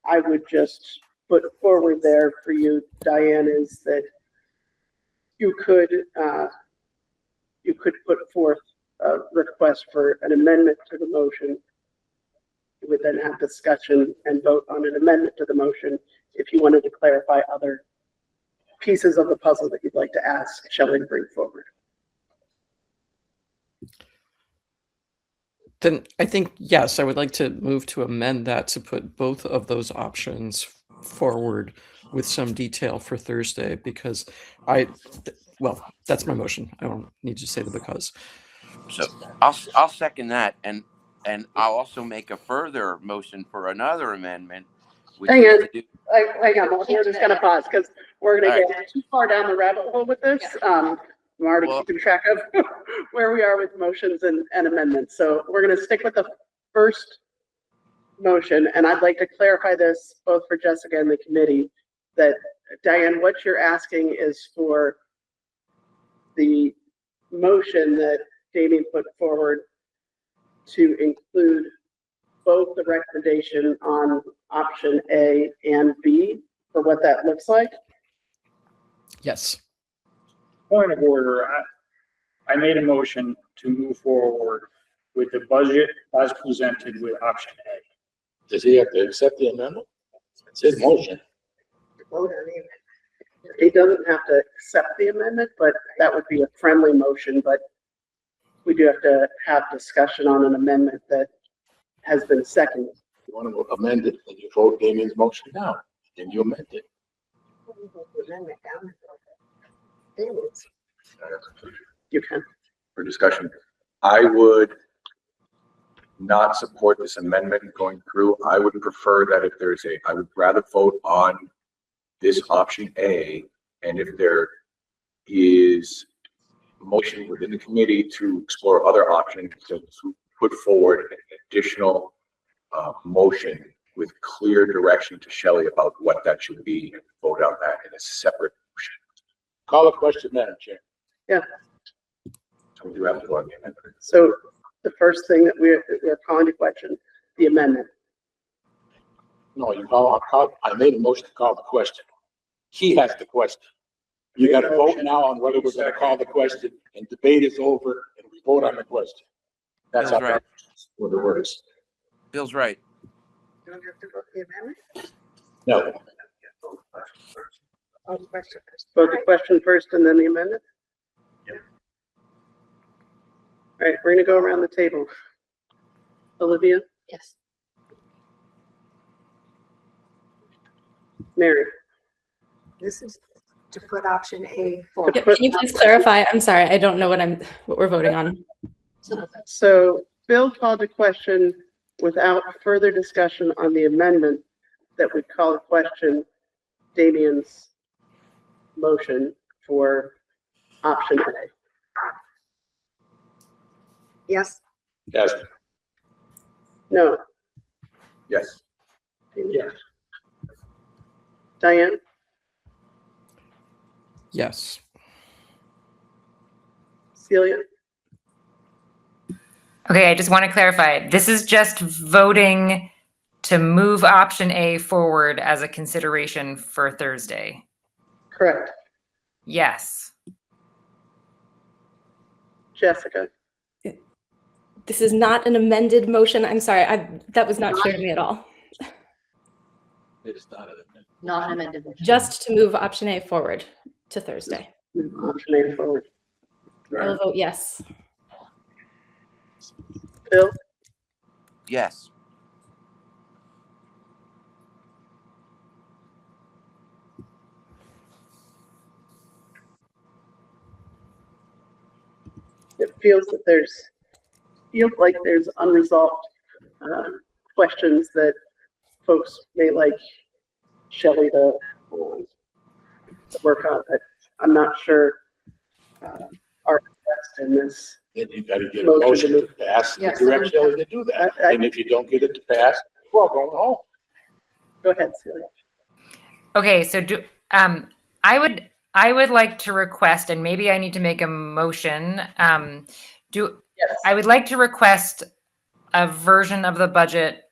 I would just put forward there for you, Diane, is that you could put forth a request for an amendment to the motion. You would then have discussion and vote on an amendment to the motion if you wanted to clarify other pieces of the puzzle that you'd like to ask Shelley to bring forward. Then I think, yes, I would like to move to amend that to put both of those options forward with some detail for Thursday, because well, that's my motion. I don't need to say the because. So I'll second that, and I'll also make a further motion for another amendment. which Hang is on, to do- hang on, we're just gonna pause, because we're gonna get too far down the rabbit hole with this. I'm already keeping track of where we are with motions and amendments, so we're gonna stick with the first motion, and I'd like to clarify this both for Jessica and the committee, that Diane, what you're asking is for the motion that Damien put forward to include both the recommendation on option A and B for what that looks like. Yes. Point of order, I made a motion to move forward with the budget as presented with option A. Does he have to accept the amendment? It's his motion. He doesn't have to accept the amendment, but that would be a friendly motion, but we do have to have discussion on an amendment that has been seconded. You want to amend it, and you vote Damien's motion down, and you amend it. You can. For discussion, I would not support this amendment going through. I would prefer that if there's I would rather vote on this option A, and if there is motion within the committee to explore other options, to put forward an additional motion with clear direction to Shelley about what that should be, and vote on that in a separate motion. Call a question, Madam Chair. Yeah. So we do have to go on the amendment. So the first thing that we're calling to question, the amendment. No, I made a motion to call the question. He has the question. You got to vote now on whether we're going to call the question, and debate is over, and we vote on the question. That's how Bill's right. what it works. Bill's right. Don't have to vote the amendment? No. Oh, question first. Vote the question first and then the amendment? Yep. All right, we're gonna go around the table. Olivia, Yes. Mary, This is to put option A For- forward. Yep, can you please clarify? I'm sorry, I don't know what we're voting on. so Bill called a question without further discussion on the amendment that would call a question Damien's motion for option A. Yes. Yes. No. Yes. Yes. Diane? Yes. Celia? Okay, I just want to clarify. This is just voting to move option A forward as a consideration for Thursday. Correct. Yes. Jessica? This is not an amended motion. I'm sorry, that was not clear to me at all. It is not an amendment. Not an amended motion. Just to move option A forward to Thursday. Option A forward. I will vote yes. Bill? Yes. It feels like there's unresolved questions that folks may like Shelley to work on, but I'm not sure our best in this. Then you gotta get a motion to pass and Yes. direct Shelley to do that. And if you don't get it to pass, well, go home. Go ahead, Celia. Okay, so I would like to request, and maybe I need to make a motion. I would like to request a version of the budget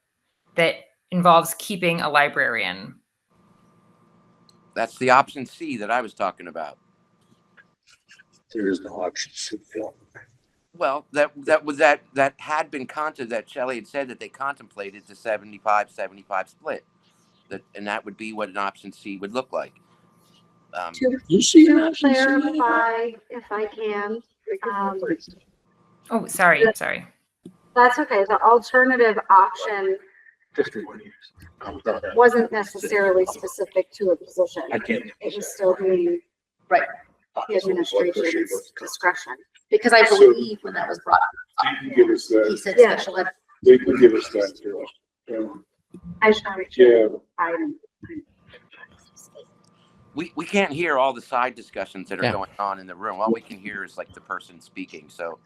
that involves keeping a librarian. That's the option C that I was talking about. There is no option C, Phil. Well, that had been that Shelley had said that they contemplated the 75-75 split. And that would be what an option C would look like. You see an To option C? clarify, if I can, Oh, sorry. that's okay. The alternative option District 1 years. wasn't necessarily specific to a position. I can't. It was still being Right. the administration's discretion. Because I believe when that was brought up, They can give us he that. said Yeah. special ed. They can give us that too. Yeah. I just want to make sure. Yeah. I We can't hear all the side discussions that are Yeah. going on in the room. All we can hear is like the person speaking. So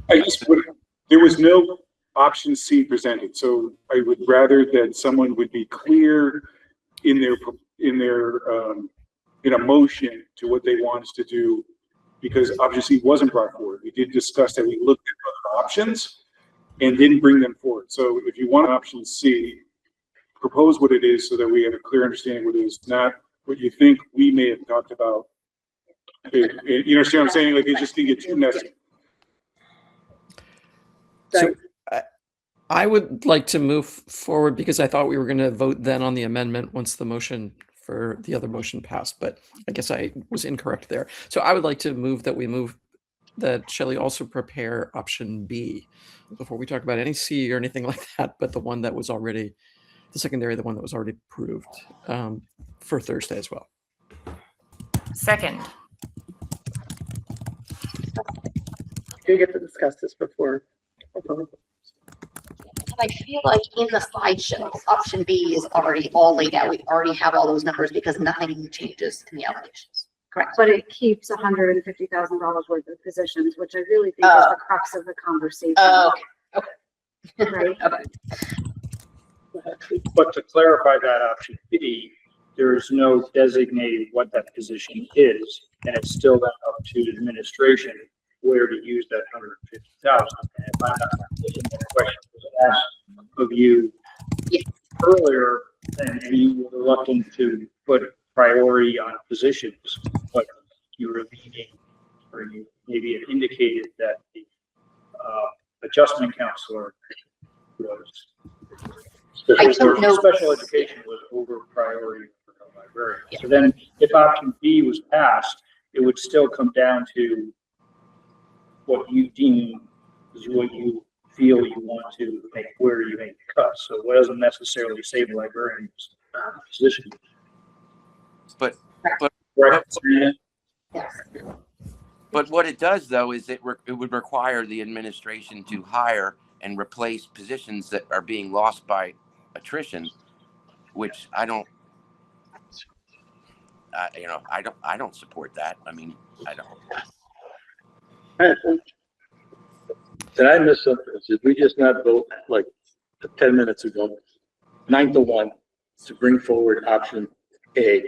There was no option C presented, so I would rather that someone would be clear in their in a motion to what they want us to do, because option C wasn't brought forward. We did discuss that we looked at other options and didn't bring them forward. So if you want option C, propose what it is so that we have a clear understanding what it is, not what you think we may have talked about. You understand what I'm saying? Like, it just didn't get too messy. So I would like to move forward because I thought we were going to vote then on the amendment once the motion for the other motion passed, but I guess I was incorrect there. So I would like to move that Shelley also prepare option B before we talk about any C or anything like that, but the one that was already, the secondary, the one that was already approved for Thursday as well. Second. You get to discuss this before. I feel like in the slideshow, option B is already all laid out. We already have all those numbers because nothing changes in the allegations. Correct. But it keeps $150,000 worth of positions, which I really think is the crux of the conversation. Okay. Right? But to clarify that option B, there is no designated what that position is, and it's still then up to administration where to use that 150,000. And if I'm not mistaken, the question was asked of you earlier, and you were reluctant to put priority on positions, but you were leaning, or you maybe had indicated that the adjustment counselor was I was don't know. special education was over priority for the librarian. So then if option B was passed, it would still come down to what you deem is what you feel you want to make, where you make cuts. So it doesn't necessarily save the librarian's position. But Correct? But what it does, though, is it would require the administration to hire and replace positions that are being lost by attrition, which I don't, I don't support that. I mean, I don't. Did I miss something? Did we just not vote like 10 minutes ago, 9-1, to bring forward option A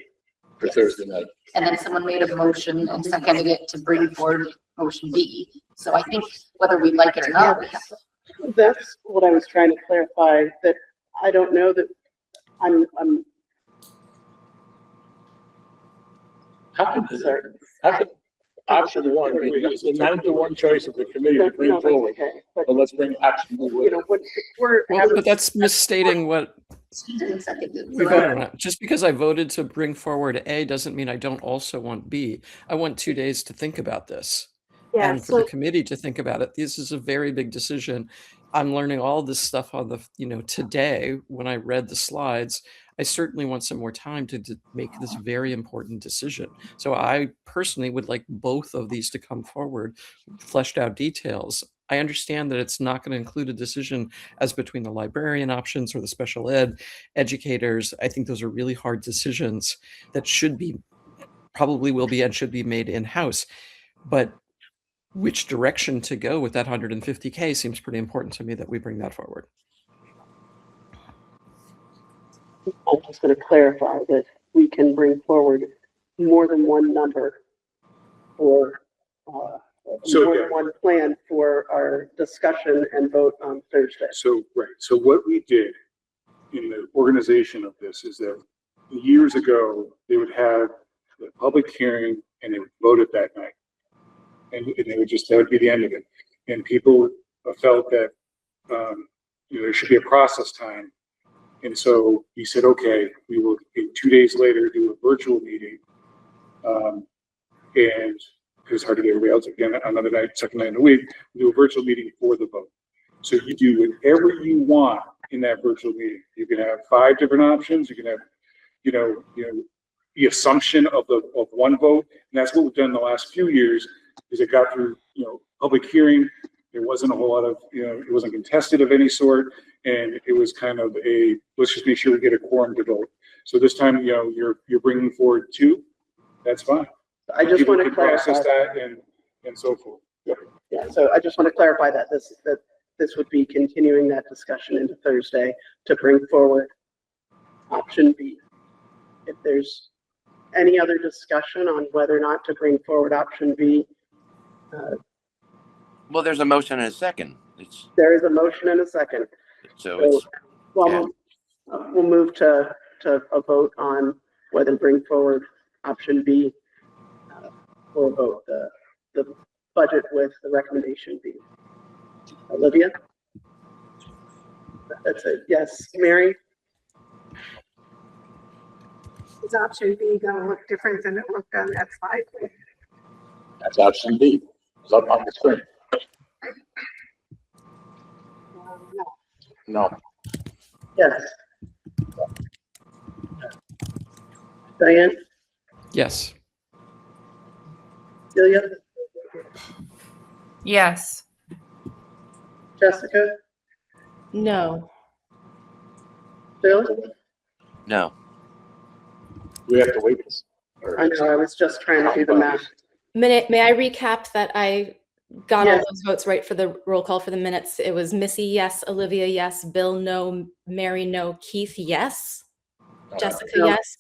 for Thursday night? And then someone made a motion and seconded it to bring forward motion B. So I think whether we like it or not, we have to. That's what I was trying to clarify, that I don't know that I'm How could, sorry. how could option one be the 9-1 choice of the committee to bring No, that's forward? okay. But, But let's bring option B you with know, it. when we're Well, having, but that's misstating what we voted on. Just because I voted to bring forward A doesn't mean I don't also want B. I want 2 days to think about this. Yeah, And for so the committee to think about it. This is a very big decision. I'm learning all this stuff on the, today when I read the slides. I certainly want some more time to make this very important decision. So I personally would like both of these to come forward, fleshed out details. I understand that it's not going to include a decision as between the librarian options or the special ed educators. I think those are really hard decisions that probably will be and should be made in-house. But which direction to go with that 150K seems pretty important to me that we bring that forward. I'm just going to clarify that we can bring forward more than one number or more than one plan for our discussion and vote on Thursday. So, right. So what we did in the organization of this is that years ago, they would have the public hearing and they would vote it that night. And they would that would be the end of it. And people felt that, there should be a process time. And so we said, okay, we will 2 days later do a virtual meeting. And because it's hard to get everybody else again another night, second night in the week, do a virtual meeting for the vote. So you do whatever you want in that virtual meeting. You can have 5 different options. You can have, the assumption of one vote. And that's what we've done the last few years is it got through, public hearing. There wasn't a whole lot of, it wasn't contested of any sort. And it was kind of let's just make sure we get a quorum to vote. So this time, you're bringing forward 2. That's fine. I just People want to can process clarify that and so forth. Yep. Yeah, so I just want to clarify that this would be continuing that discussion into Thursday to bring forward option B. If there's any other discussion on whether or not to bring forward option B, Well, there's a motion and a second. there is a motion and a second. So it's, Well, we'll move to a vote on whether to bring forward option B for a vote, the budget with the recommendation B. Olivia? That's a yes. Mary? Is option B gonna look different than it looked on that slide? That's option B. It's up on the screen. No. Yes. Diane? Yes. Celia? Yes. Jessica? No. Bill? no. We have to wait. I know, I was just trying to do the math. May I recap that I got all Yes. those votes right for the roll call for the minutes? It was Missy, yes. Olivia, yes. Bill, no. Mary, no. Keith, yes. Jessica, No. yes.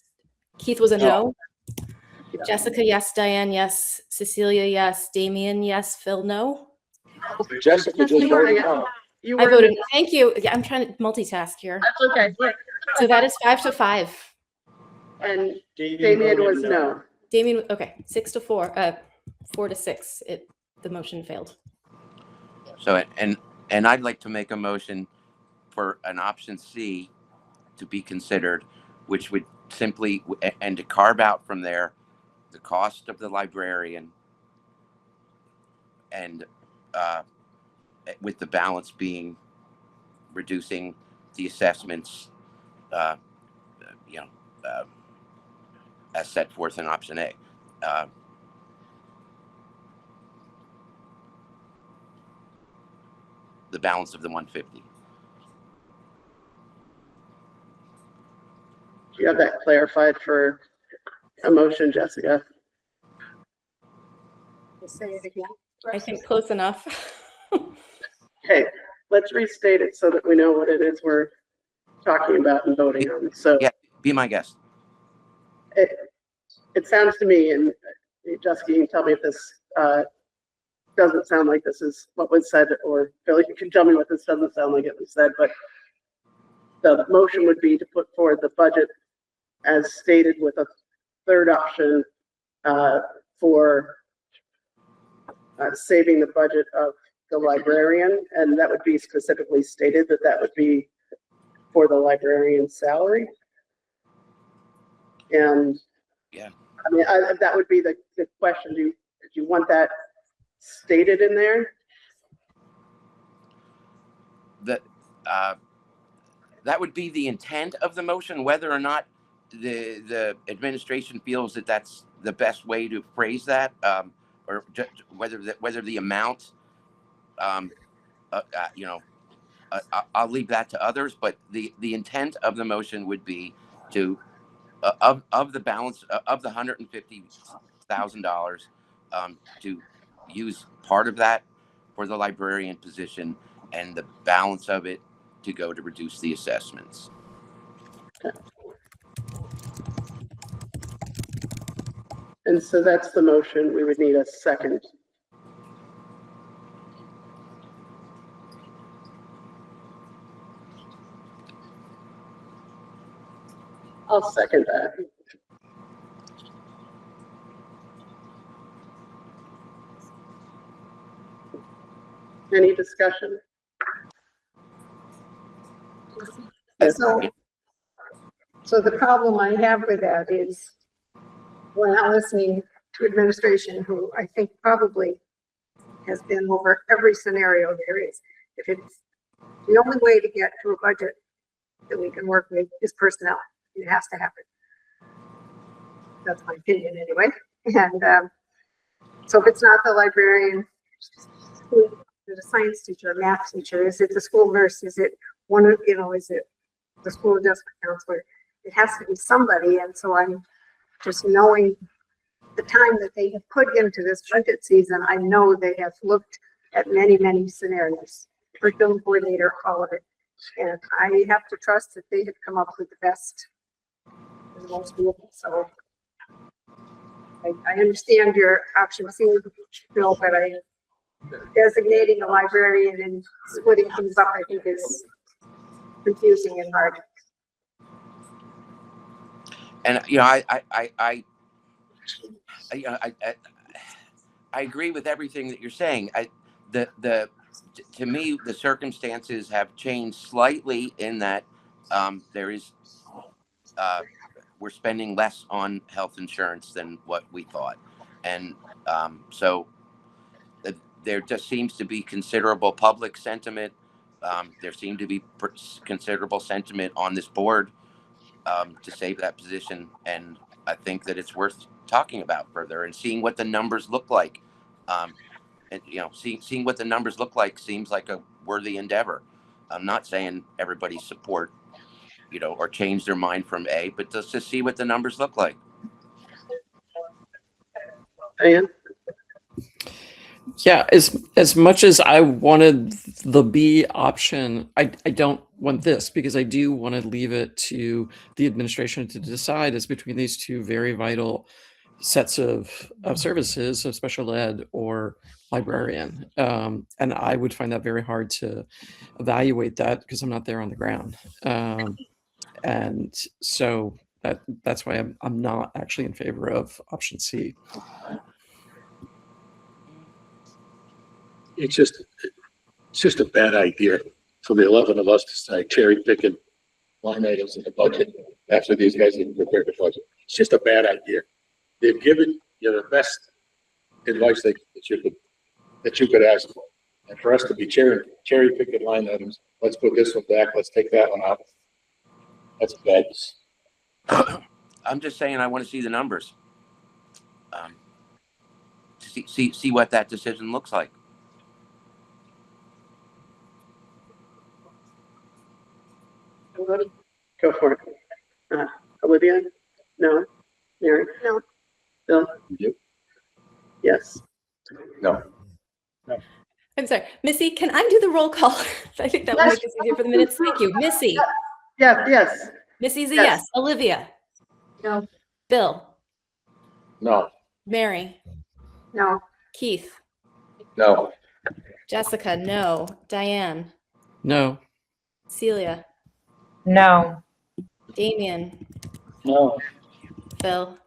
Keith was a No. no. Jessica, yes. Diane, yes. Cecilia, yes. Damien, yes. Phil, no. Jessica just voted no. You I were- voted. Thank you. Yeah, I'm trying to multitask here. That's okay. So that is 5-5. And Damien was no. Damien, okay, 6-4, 4-6. The motion failed. So and I'd like to make a motion for an option C to be considered, which would simply, and to carve out from there the cost of the librarian, and with the balance being reducing the assessments, uh, you know, as set forth in option A. The balance of the 150. Do you have that clarified for a motion, Jessica? Say it again. I think close enough. Okay, let's restate it so that we know what it is we're talking about and voting on. So Yeah, be my guest. it sounds to me, and Jessica, you can tell me if this doesn't sound like this is what was said, or Phil, you can tell me what this doesn't sound like it was said, but the motion would be to put forward the budget as stated with a third option for saving the budget of the librarian, and that would be specifically stated that that would be for the librarian's salary. And yeah, I mean, that would be the question. Do you want that stated in there? That would be the intent of the motion. Whether or not the administration feels that that's the best way to phrase that, or just whether the amount, you know, I'll leave that to others. But the intent of the motion would be to of the balance of the $150,000, to use part of that for the librarian position, and the balance of it to go to reduce the assessments. And so that's the motion. We would need a second. I'll second that. Any discussion? So the problem I have with that is when I'm listening to administration, who I think probably has been over every scenario there is, if it's the only way to get to a budget that we can work with is personnel, it has to happen. That's my opinion anyway. And so if it's not the librarian, is it a science teacher, a math teacher? Is it the school nurse? Is it one of, you know, is it the school adjustment counselor? It has to be somebody. And so I'm just knowing the time that they have put into this budget season, I know they have looked at many, many scenarios, curriculum coordinator, all of it. And I have to trust that they have come up with the best and the most doable. So I understand your option C, Bill, but designating a librarian and splitting things up, I think is confusing and hard. And you know, I agree with everything that you're saying. To me, the circumstances have changed slightly in that there is we're spending less on health insurance than what we thought, and so there just seems to be considerable public sentiment. There seemed to be considerable sentiment on this board to save that position, and I think that it's worth talking about further and seeing what the numbers look like. And you know, seeing what the numbers look like seems like a worthy endeavor. I'm not saying everybody support, you know, or change their mind from A, but just to see what the numbers look like. Diane? Yeah, as much as I wanted the B option, I don't want this, because I do want to leave it to the administration to decide as between these two very vital sets of services, of special ed or librarian. And I would find that very hard to evaluate that because I'm not there on the ground. And so that's why I'm not actually in favor of option C. It's just a bad idea for the 11 of us to start cherry picking line items in the budget after these guys even prepared the budget. It's just a bad idea. They've given you the best advice that you could ask for. And for us to be cherry picking line items, let's put this one back, let's take that one out. That's bad. I'm just saying I want to see the numbers. See what that decision looks like. Go for it. Olivia? No? Mary? No. Bill? You? Yes. No. I'm sorry, Missy, can I do the roll call? I think that will make this easier for the minutes. Thank you. Missy. Yeah, yes. Missy's a Yes. yes. Olivia. No. Bill. No. Mary. No. Keith. No. Jessica, no. Diane. No. Celia. No. Damien. No. Phil.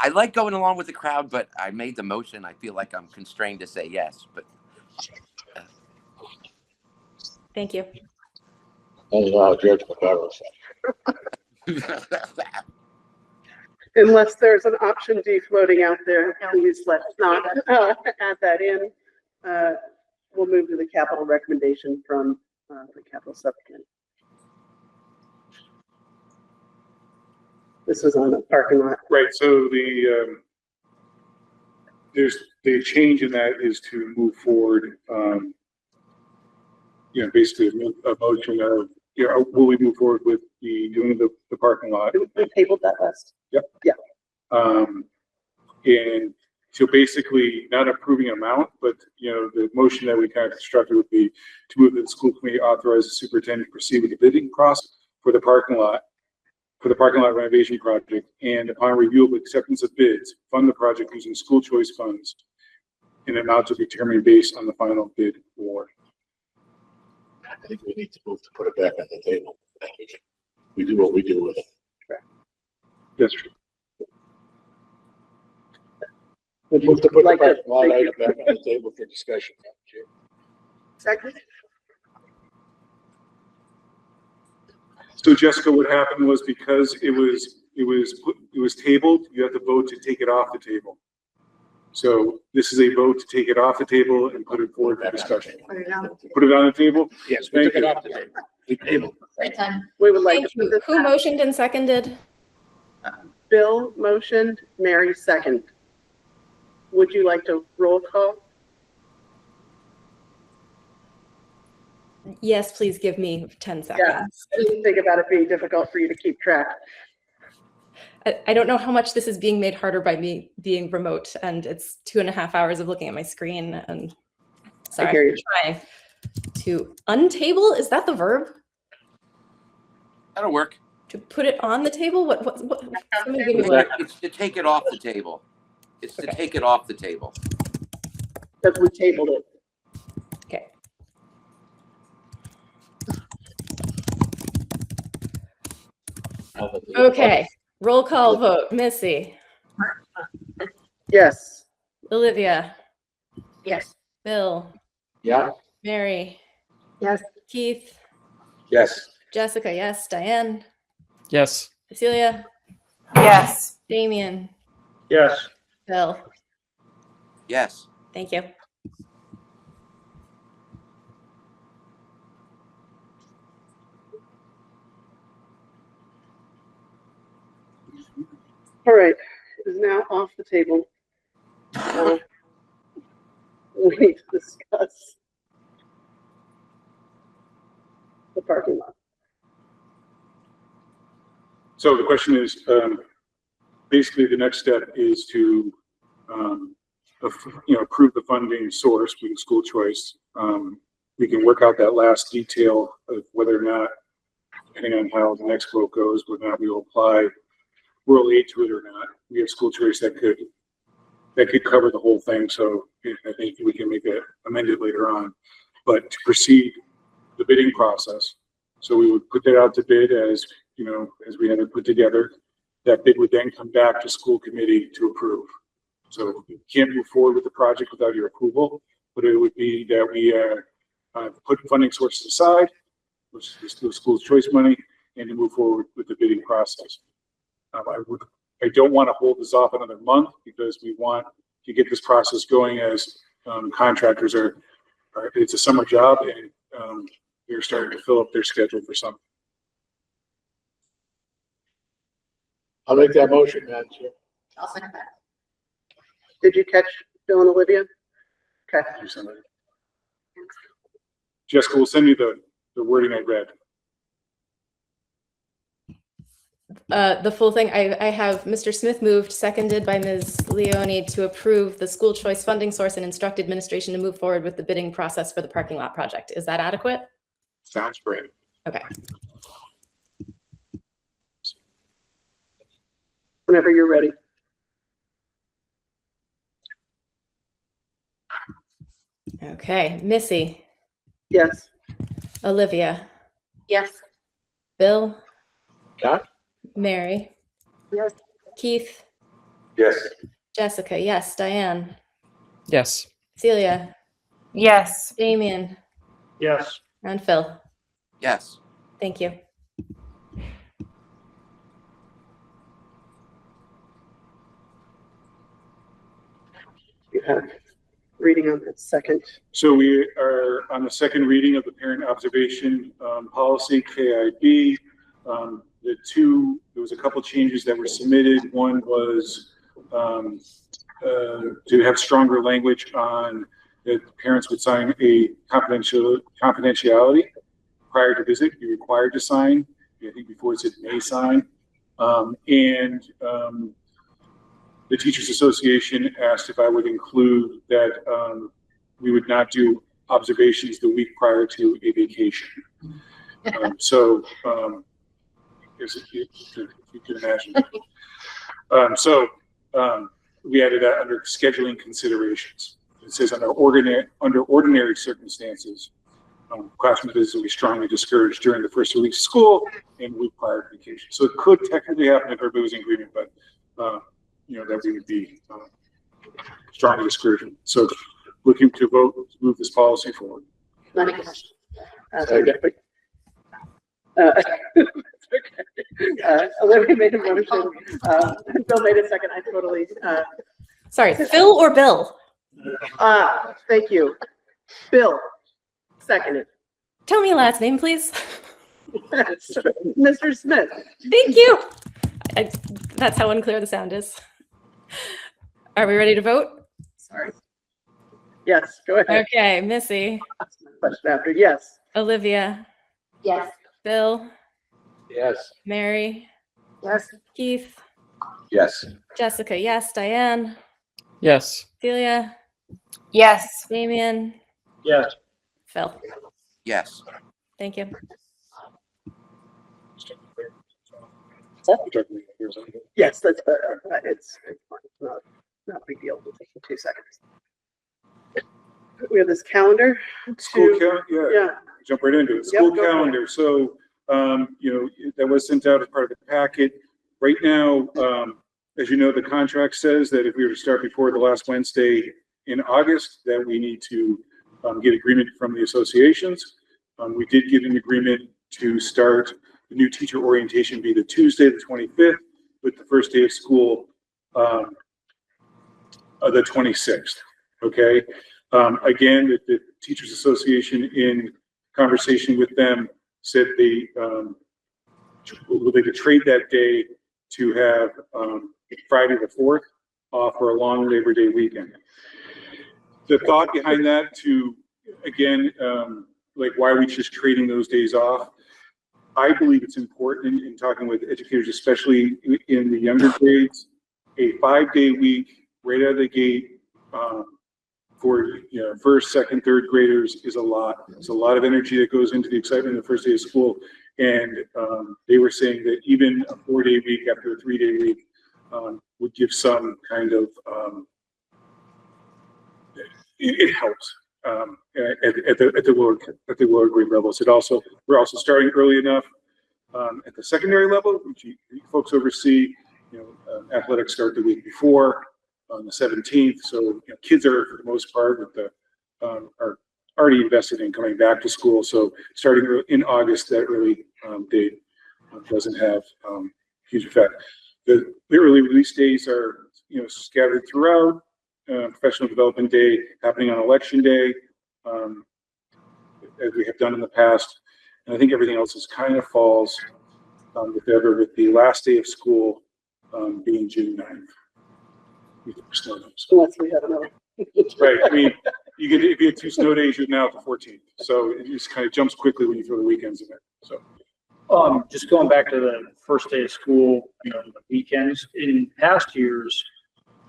I like going along with the crowd, but I made the motion. I feel like I'm constrained to say yes, but. Thank you. George McCarroll said. Unless there's an option D floating out there, please let's not add that in. We'll move to the capital recommendation from the capital subcommittee. This is on the parking lot. Right, so there's the change in that is to move forward, basically a motion of, will we move forward with doing the parking lot? We tabled that last. Yep. Yeah. And so basically not approving amount, but, the motion that we kind of constructed would be to move that the school committee authorize the superintendent to proceed with the bidding process for the parking lot renovation project, and upon review of acceptance of bids, fund the project using school choice funds in amount to be determined based on the final bid award. I think we need to move to put it back on the table. We do what we do with it. That's true. We'll move to put the parking lot item back on the table for discussion. Second. So Jessica, what happened was because it was tabled, you have to vote to take it off the table. So this is a vote to take it off the table and put it forward for discussion. Put it on. Put it on the table? Yes, we took it off the table. We tabled. Great time. We would like Thank to put you. this Who motioned and seconded? Bill motioned, Mary second. Would you like to roll call? Yes, please give me 10 Yeah, seconds. I didn't think about it being difficult for you to keep track. I don't know how much this is being made harder by me being remote, and it's 2.5 hours of looking at my screen. And sorry, hear you. I'm trying to untable. Is that the verb? That'll work. To put it on the table? What somebody give me one. It's to take it off the table. It's to take it off the table. Because we tabled it. Okay. Okay. Roll call vote. Missy. Yes. Olivia. Yes. Bill. Yeah. Mary. Yes. Keith. Yes. Jessica. Yes. Diane. Yes. Cecilia. Yes. Damien. Yes. Bill. Yes. Thank you. All right, it is now off the table. We need to discuss the parking lot. So the question is, basically the next step is to, approve the funding source with school choice. We can work out that last detail of whether or not, depending on how the next vote goes, whether or not we will apply rural aid to it or not. We have school choice that could cover the whole thing. So I think we can make it amended later on, but to proceed the bidding process. So we would put that out to bid as we had it put together. That bid would then come back to school committee to approve. So you can't move forward with the project without your approval, but it would be that we put funding sources aside, which is the school's choice money, and to move forward with the bidding process. I don't want to hold this off another month because we want to get this process going as contractors are, it's a summer job and they're starting to fill up their schedule for some. I'll make that motion, Madam Chair. I'll second that. Did you catch Bill and Olivia? Okay. Jessica will send you the wording I read. The full thing, I have Mr. Smith moved, seconded by Ms. Leone to approve the school choice funding source and instruct administration to move forward with the bidding process for the parking lot project. Is that adequate? Sounds great. Okay. Whenever you're ready. Okay, Missy, Yes. Olivia, Yes. Bill, Yeah. Mary, Yes. Keith, Yes. Jessica, yes, Diane, Yes. Celia, Yes. Damien, Yes. and Phil. Yes. Thank you. You have reading on that second. So we are on the second reading of the parent observation policy, KIB. There was a couple changes that were submitted. One was to have stronger language on that parents would sign a confidentiality prior to visit, be required to sign. I think before it said may sign. The Teachers Association asked if I would include that we would not do observations the week prior to a vacation. If you can imagine. We added that under scheduling considerations. It says under ordinary circumstances, classroom visits will be strongly discouraged during the first 2 weeks of school and week prior to vacation. So it could technically happen if everybody was in agreement, but that we would be strongly discouraging. So looking to vote to move this policy forward. Let me question. Olivia made a motion. Bill made a second. I totally. Sorry, Phil or Bill? Thank you. Bill, seconded. Tell me your last name, please. Mr. Smith. Thank you. That's how unclear the sound is. Are we ready to vote? Sorry. Yes, go ahead. Okay, Missy. Question after, yes. Olivia. Yes. Bill. Yes. Mary. Yes. Keith. Yes. Jessica, yes. Diane. Yes. Celia. Yes. Damien. Yes. Phil. Yes. Thank you. Yes, that's better. It's fine. Not a big deal. It'll take 2 seconds. We have this calendar. School calendar, yeah. Jump right into it. Yep, School go for it. calendar. So, that was sent out as part of the packet. Right now, as you know, the contract says that if we were to start before the last Wednesday in August, that we need to get agreement from the associations. We did get an agreement to start the new teacher orientation be the Tuesday, the 25th, with the first day of school, the 26th. Okay. Again, the Teachers Association, in conversation with them, said they could trade that day to have Friday the 4th off for a long Labor Day weekend. The thought behind that why are we just trading those days off? I believe it's important in talking with educators, especially in the younger grades, a 5-day week right out of the gate for first, second, third graders is a lot. It's a lot of energy that goes into the excitement of the first day of school. And they were saying that even a 4-day week after a 3-day week would give some kind of, it helps at the lower grade levels. We're also starting early enough at the secondary level, which you folks oversee. Athletics start the week before on the 17th. So kids are, for the most part, with our already invested in coming back to school. So starting in August, that early date doesn't have huge effect. The early release days are, scattered throughout. Professional Development Day happening on Election Day, as we have done in the past. And I think everything else is kind of falls with the last day of school being June 9th. Unless we have another. Right. I mean, if you had 2 snow days, you're now at the 14th. So it just kind of jumps quickly when you throw the weekends in there. So. Just going back to the first day of school, the weekends, in past years,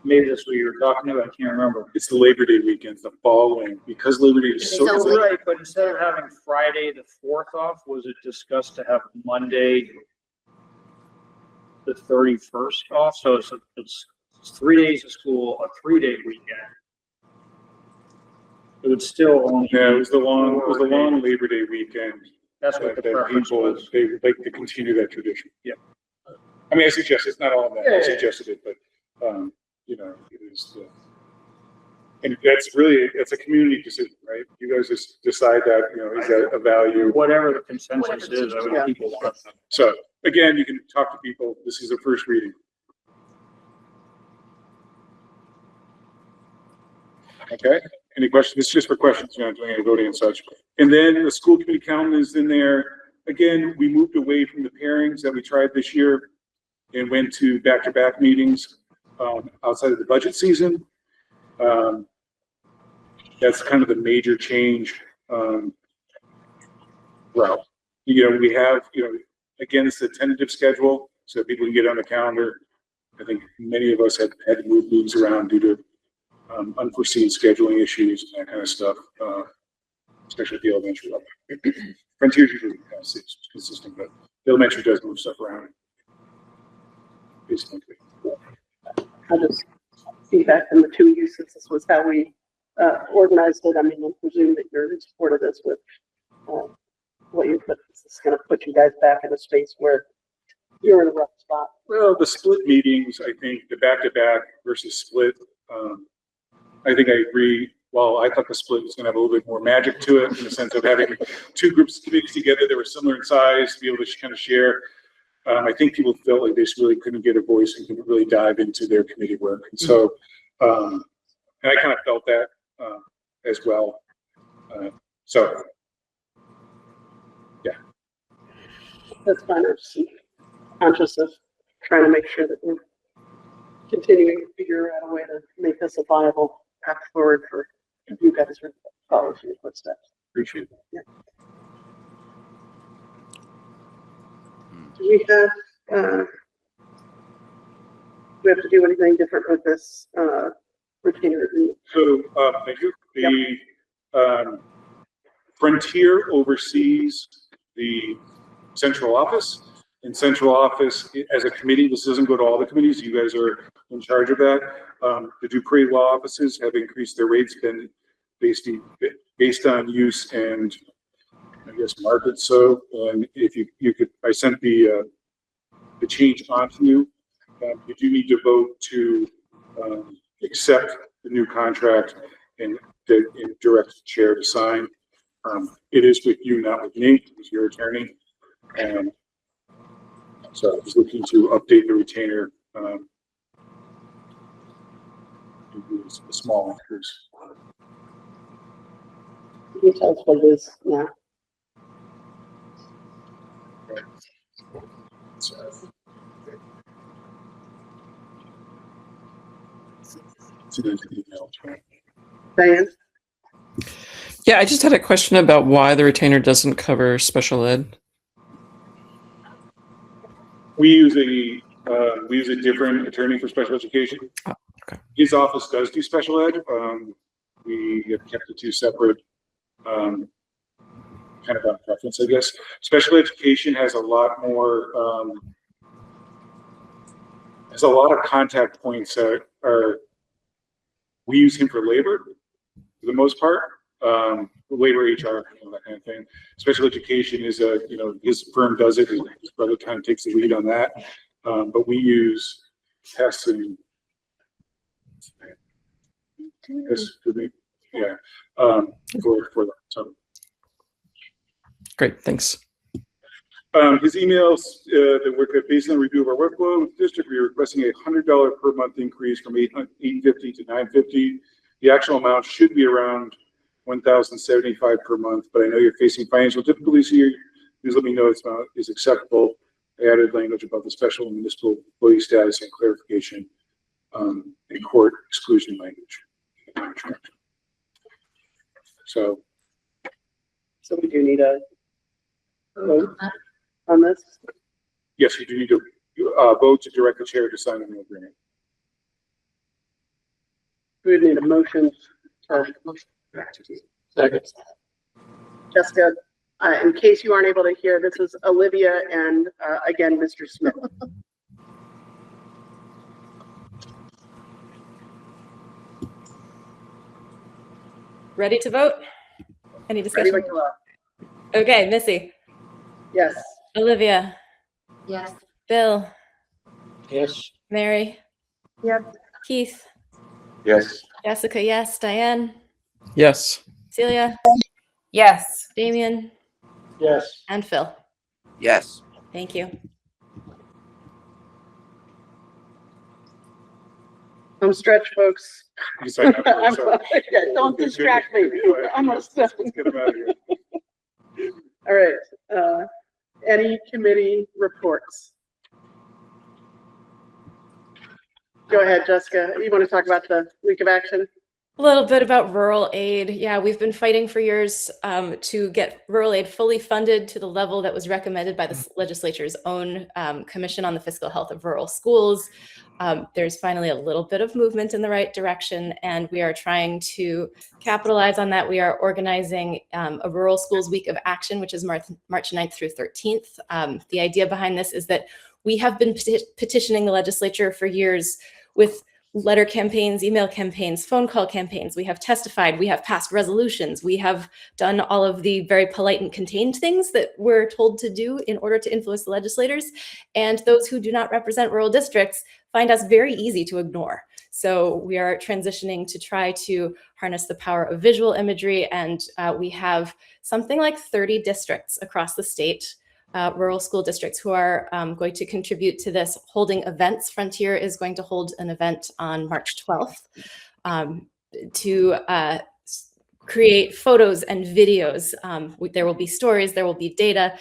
maybe that's what you were talking about, I can't remember. It's the Labor Day weekends, the following, because Labor Day is so That's right, but instead of having Friday the 4th off, was it discussed to have Monday the 31st off? So it's 3 days of school, a 3-day weekend. It would still only. Yeah, it was the long Labor Day weekend. That's what the that preference people, was. they would like to continue that tradition. Yeah. I mean, I suggest it's not all of that. Yeah, I yeah, suggested it, but it is and it's a community decision, right? You guys just decide that, is that a value? Whatever the consensus is, I would people want. So again, you can talk to people. This is a first reading. Okay. Any questions? This is just for questions, you're not doing any voting and such. And then the school committee calendar is in there. Again, we moved away from the pairings that we tried this year and went to back-to-back meetings outside of the budget season. That's kind of the major change. Well, we have, again, it's a tentative schedule so people can get on the calendar. I think many of us had to move meetings around due to unforeseen scheduling issues and that kind of stuff, especially at the elementary level. Frontier's usually kind of stays consistent, but the elementary does move stuff around. Basically. I'll just feedback from the 2 uses. This was how we organized it. I mean, I presume that you're in support of this with what you put. This is going to put you guys back in a space where you're in a rough spot. Well, the split meetings, I think the back-to-back versus split, I think I agree. Well, I thought the split was going to have a little bit more magic to it in the sense of having 2 groups of committees together that were similar in size to be able to kind of share. I think people felt like they just really couldn't get a voice and couldn't really dive into their committee work. And so, and I kind of felt that as well. So, yeah. That's fine. I'm just conscious of trying to make sure that we're continuing to figure out a way to make this a viable path forward for you guys to follow your footsteps. Appreciate it. Yeah. Do we have to do anything different with this retainer? So, thank you. The Frontier oversees the central office. In central office, as a committee, this doesn't go to all the committees. You guys are in charge of that. The Dupree law offices have increased their rates been based on use and I guess market. So, and if you could, I sent the change on to you. You do need to vote to accept the new contract and direct the chair to sign. It is with you, not with me. It's your attorney. And so I was looking to update the retainer. A small increase. Can you tell us what it is now? Diane? Yeah, I just had a question about why the retainer doesn't cover special ed. We use a different attorney for special education. Oh, okay. His office does do special ed. We have kept the 2 separate, kind of on preference, I guess. Special education has a lot more, has a lot of contact points that are, we use him for labor for the most part. Labor, HR, that kind of thing. Special education is his firm does it. His brother kind of takes the lead on that. But we use Tess and Yeah, for that, so. Great, thanks. His emails, that were based on review of our workflow with the district, we are requesting $100 per month increase from $850 to $950. The actual amount should be around $1,075 per month, but I know you're facing financial difficulties here. Please let me know this amount is acceptable. I added language about the special municipal employee status and clarification, and court exclusion language. So we do need a vote on this. yes, you do need to vote to direct the chair to sign the agreement. We would need a motion. Second. Jessica, in case you aren't able to hear, this is Olivia and again, Mr. Smith. Ready to vote? Any discussion? Ready to vote. Okay, Missy, Yes. Olivia, Yes. Bill, Yes. Mary, Yep. Keith, Yes. Jessica, yes, Diane, Yes. Celia, Yes. Damien, Yes. and Phil. Yes. Thank you. Home stretch, folks. You sign up for it, I'm so- sorry. Yeah, don't distract me. Almost done. Let's get him out of here. All right. Any committee reports? Go ahead, Jessica. You want to talk about the week of action? A little bit about rural aid. Yeah, we've been fighting for years to get rural aid fully funded to the level that was recommended by the legislature's own Commission on the Fiscal Health of Rural Schools. There's finally a little bit of movement in the right direction, and we are trying to capitalize on that. We are organizing a Rural Schools Week of Action, which is March 9th through 13th. The idea behind this is that we have been petitioning the legislature for years with letter campaigns, email campaigns, phone call campaigns. We have testified, we have passed resolutions, we have done all of the very polite and contained things that we're told to do in order to influence the legislators. And those who do not represent rural districts find us very easy to ignore. So we are transitioning to try to harness the power of visual imagery. And we have something like 30 districts across the state, rural school districts, who are going to contribute to this, holding events. Frontier is going to hold an event on March 12th to create photos and videos. There will be stories, there will be data,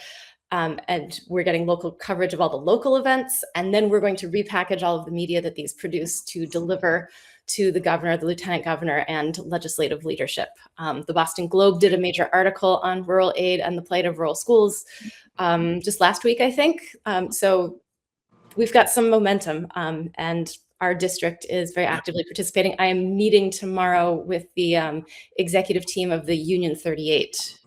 and we're getting local coverage of all the local events. And then we're going to repackage all of the media that these produce to deliver to the governor, the lieutenant governor, and legislative leadership. The Boston Globe did a major article on rural aid and the plight of rural schools just last week, I think. So we've got some momentum, and our district is very actively participating. I am meeting tomorrow with the executive team of the Union 38,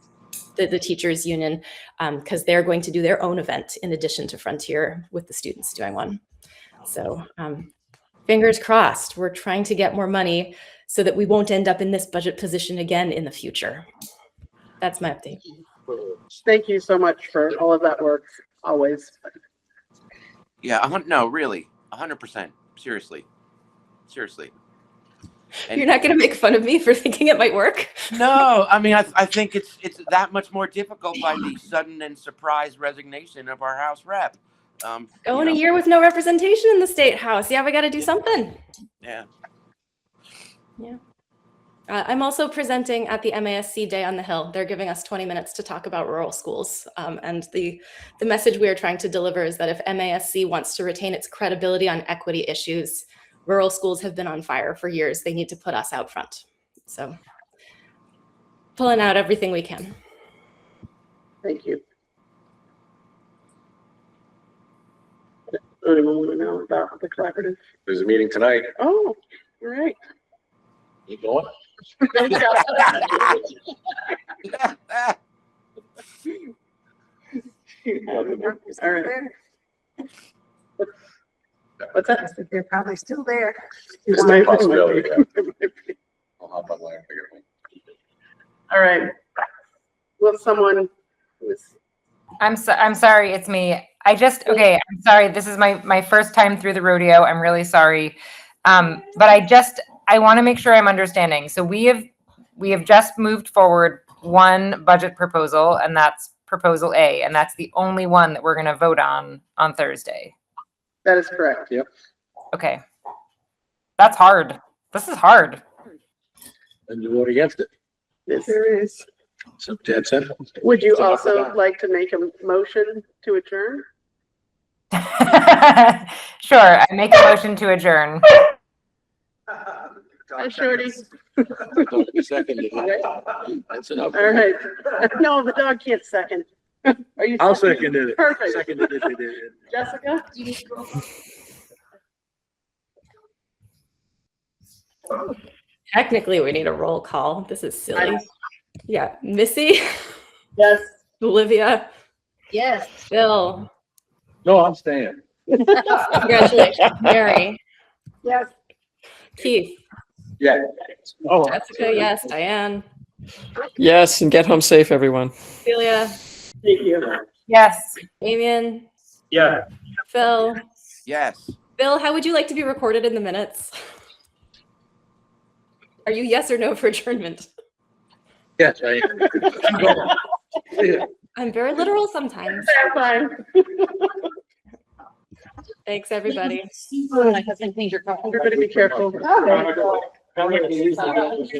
the teachers union, because they're going to do their own event in addition to Frontier with the students doing one. So fingers crossed, we're trying to get more money so that we won't end up in this budget position again in the future. That's my update. Thank you so much for all of that work, always. Yeah, no, really, 100%. Seriously. And you're not going to make fun of me for thinking it might work? No, I mean, I think it's that much more difficult by the sudden and surprise resignation of our House rep. Going a year with no representation in the state house. Yeah, we got to do something. Yeah. I'm also presenting at the MASC Day on the Hill. They're giving us 20 minutes to talk about rural schools. And the message we are trying to deliver is that if MASC wants to retain its credibility on equity issues, rural schools have been on fire for years. They need to put us out front. So pulling out everything we can. Thank you. Anyone want to know about the collaborative? There's a meeting tonight. Oh, all right. You going? All right. What's that? They're probably still there. It's a possibility, yeah. I'll hop online and figure it out. All right. Will someone who's I'm sorry, it's me. I'm sorry. This is my first time through the rodeo. I'm really sorry. But I want to make sure I'm understanding. So we have we have just moved forward one budget proposal, and that's proposal A, and that's the only one that we're going to vote on Thursday. That is correct. Yep. Okay. That's hard. This is hard. And you vote against it. Yes. There is. So Ted said. Would you So up or also down? like to make a motion to adjourn? Sure. I make a motion to adjourn. Hi, Shorty. Seconded. That's enough. All right. No, the dog can't second. Are you? I'll seconding? second it. Perfect. Seconded it. Jessica? Technically, we need a roll call. This is silly. Yeah, Missy, Yes. Olivia, Yes. Bill. No, I'm staying. Congratulations, Mary, Yes. Keith, Yeah. Oh. Jessica, yes, Diane, Yes, and get home safe, everyone. Celia, Thank you. Yes. Damien, Yeah. Phil. Yes. Bill, how would you like to be recorded in the minutes? Are you yes or no for adjournment? Yes, I am. I'm very literal sometimes. Fine. Thanks, everybody. Everybody be careful. Okay.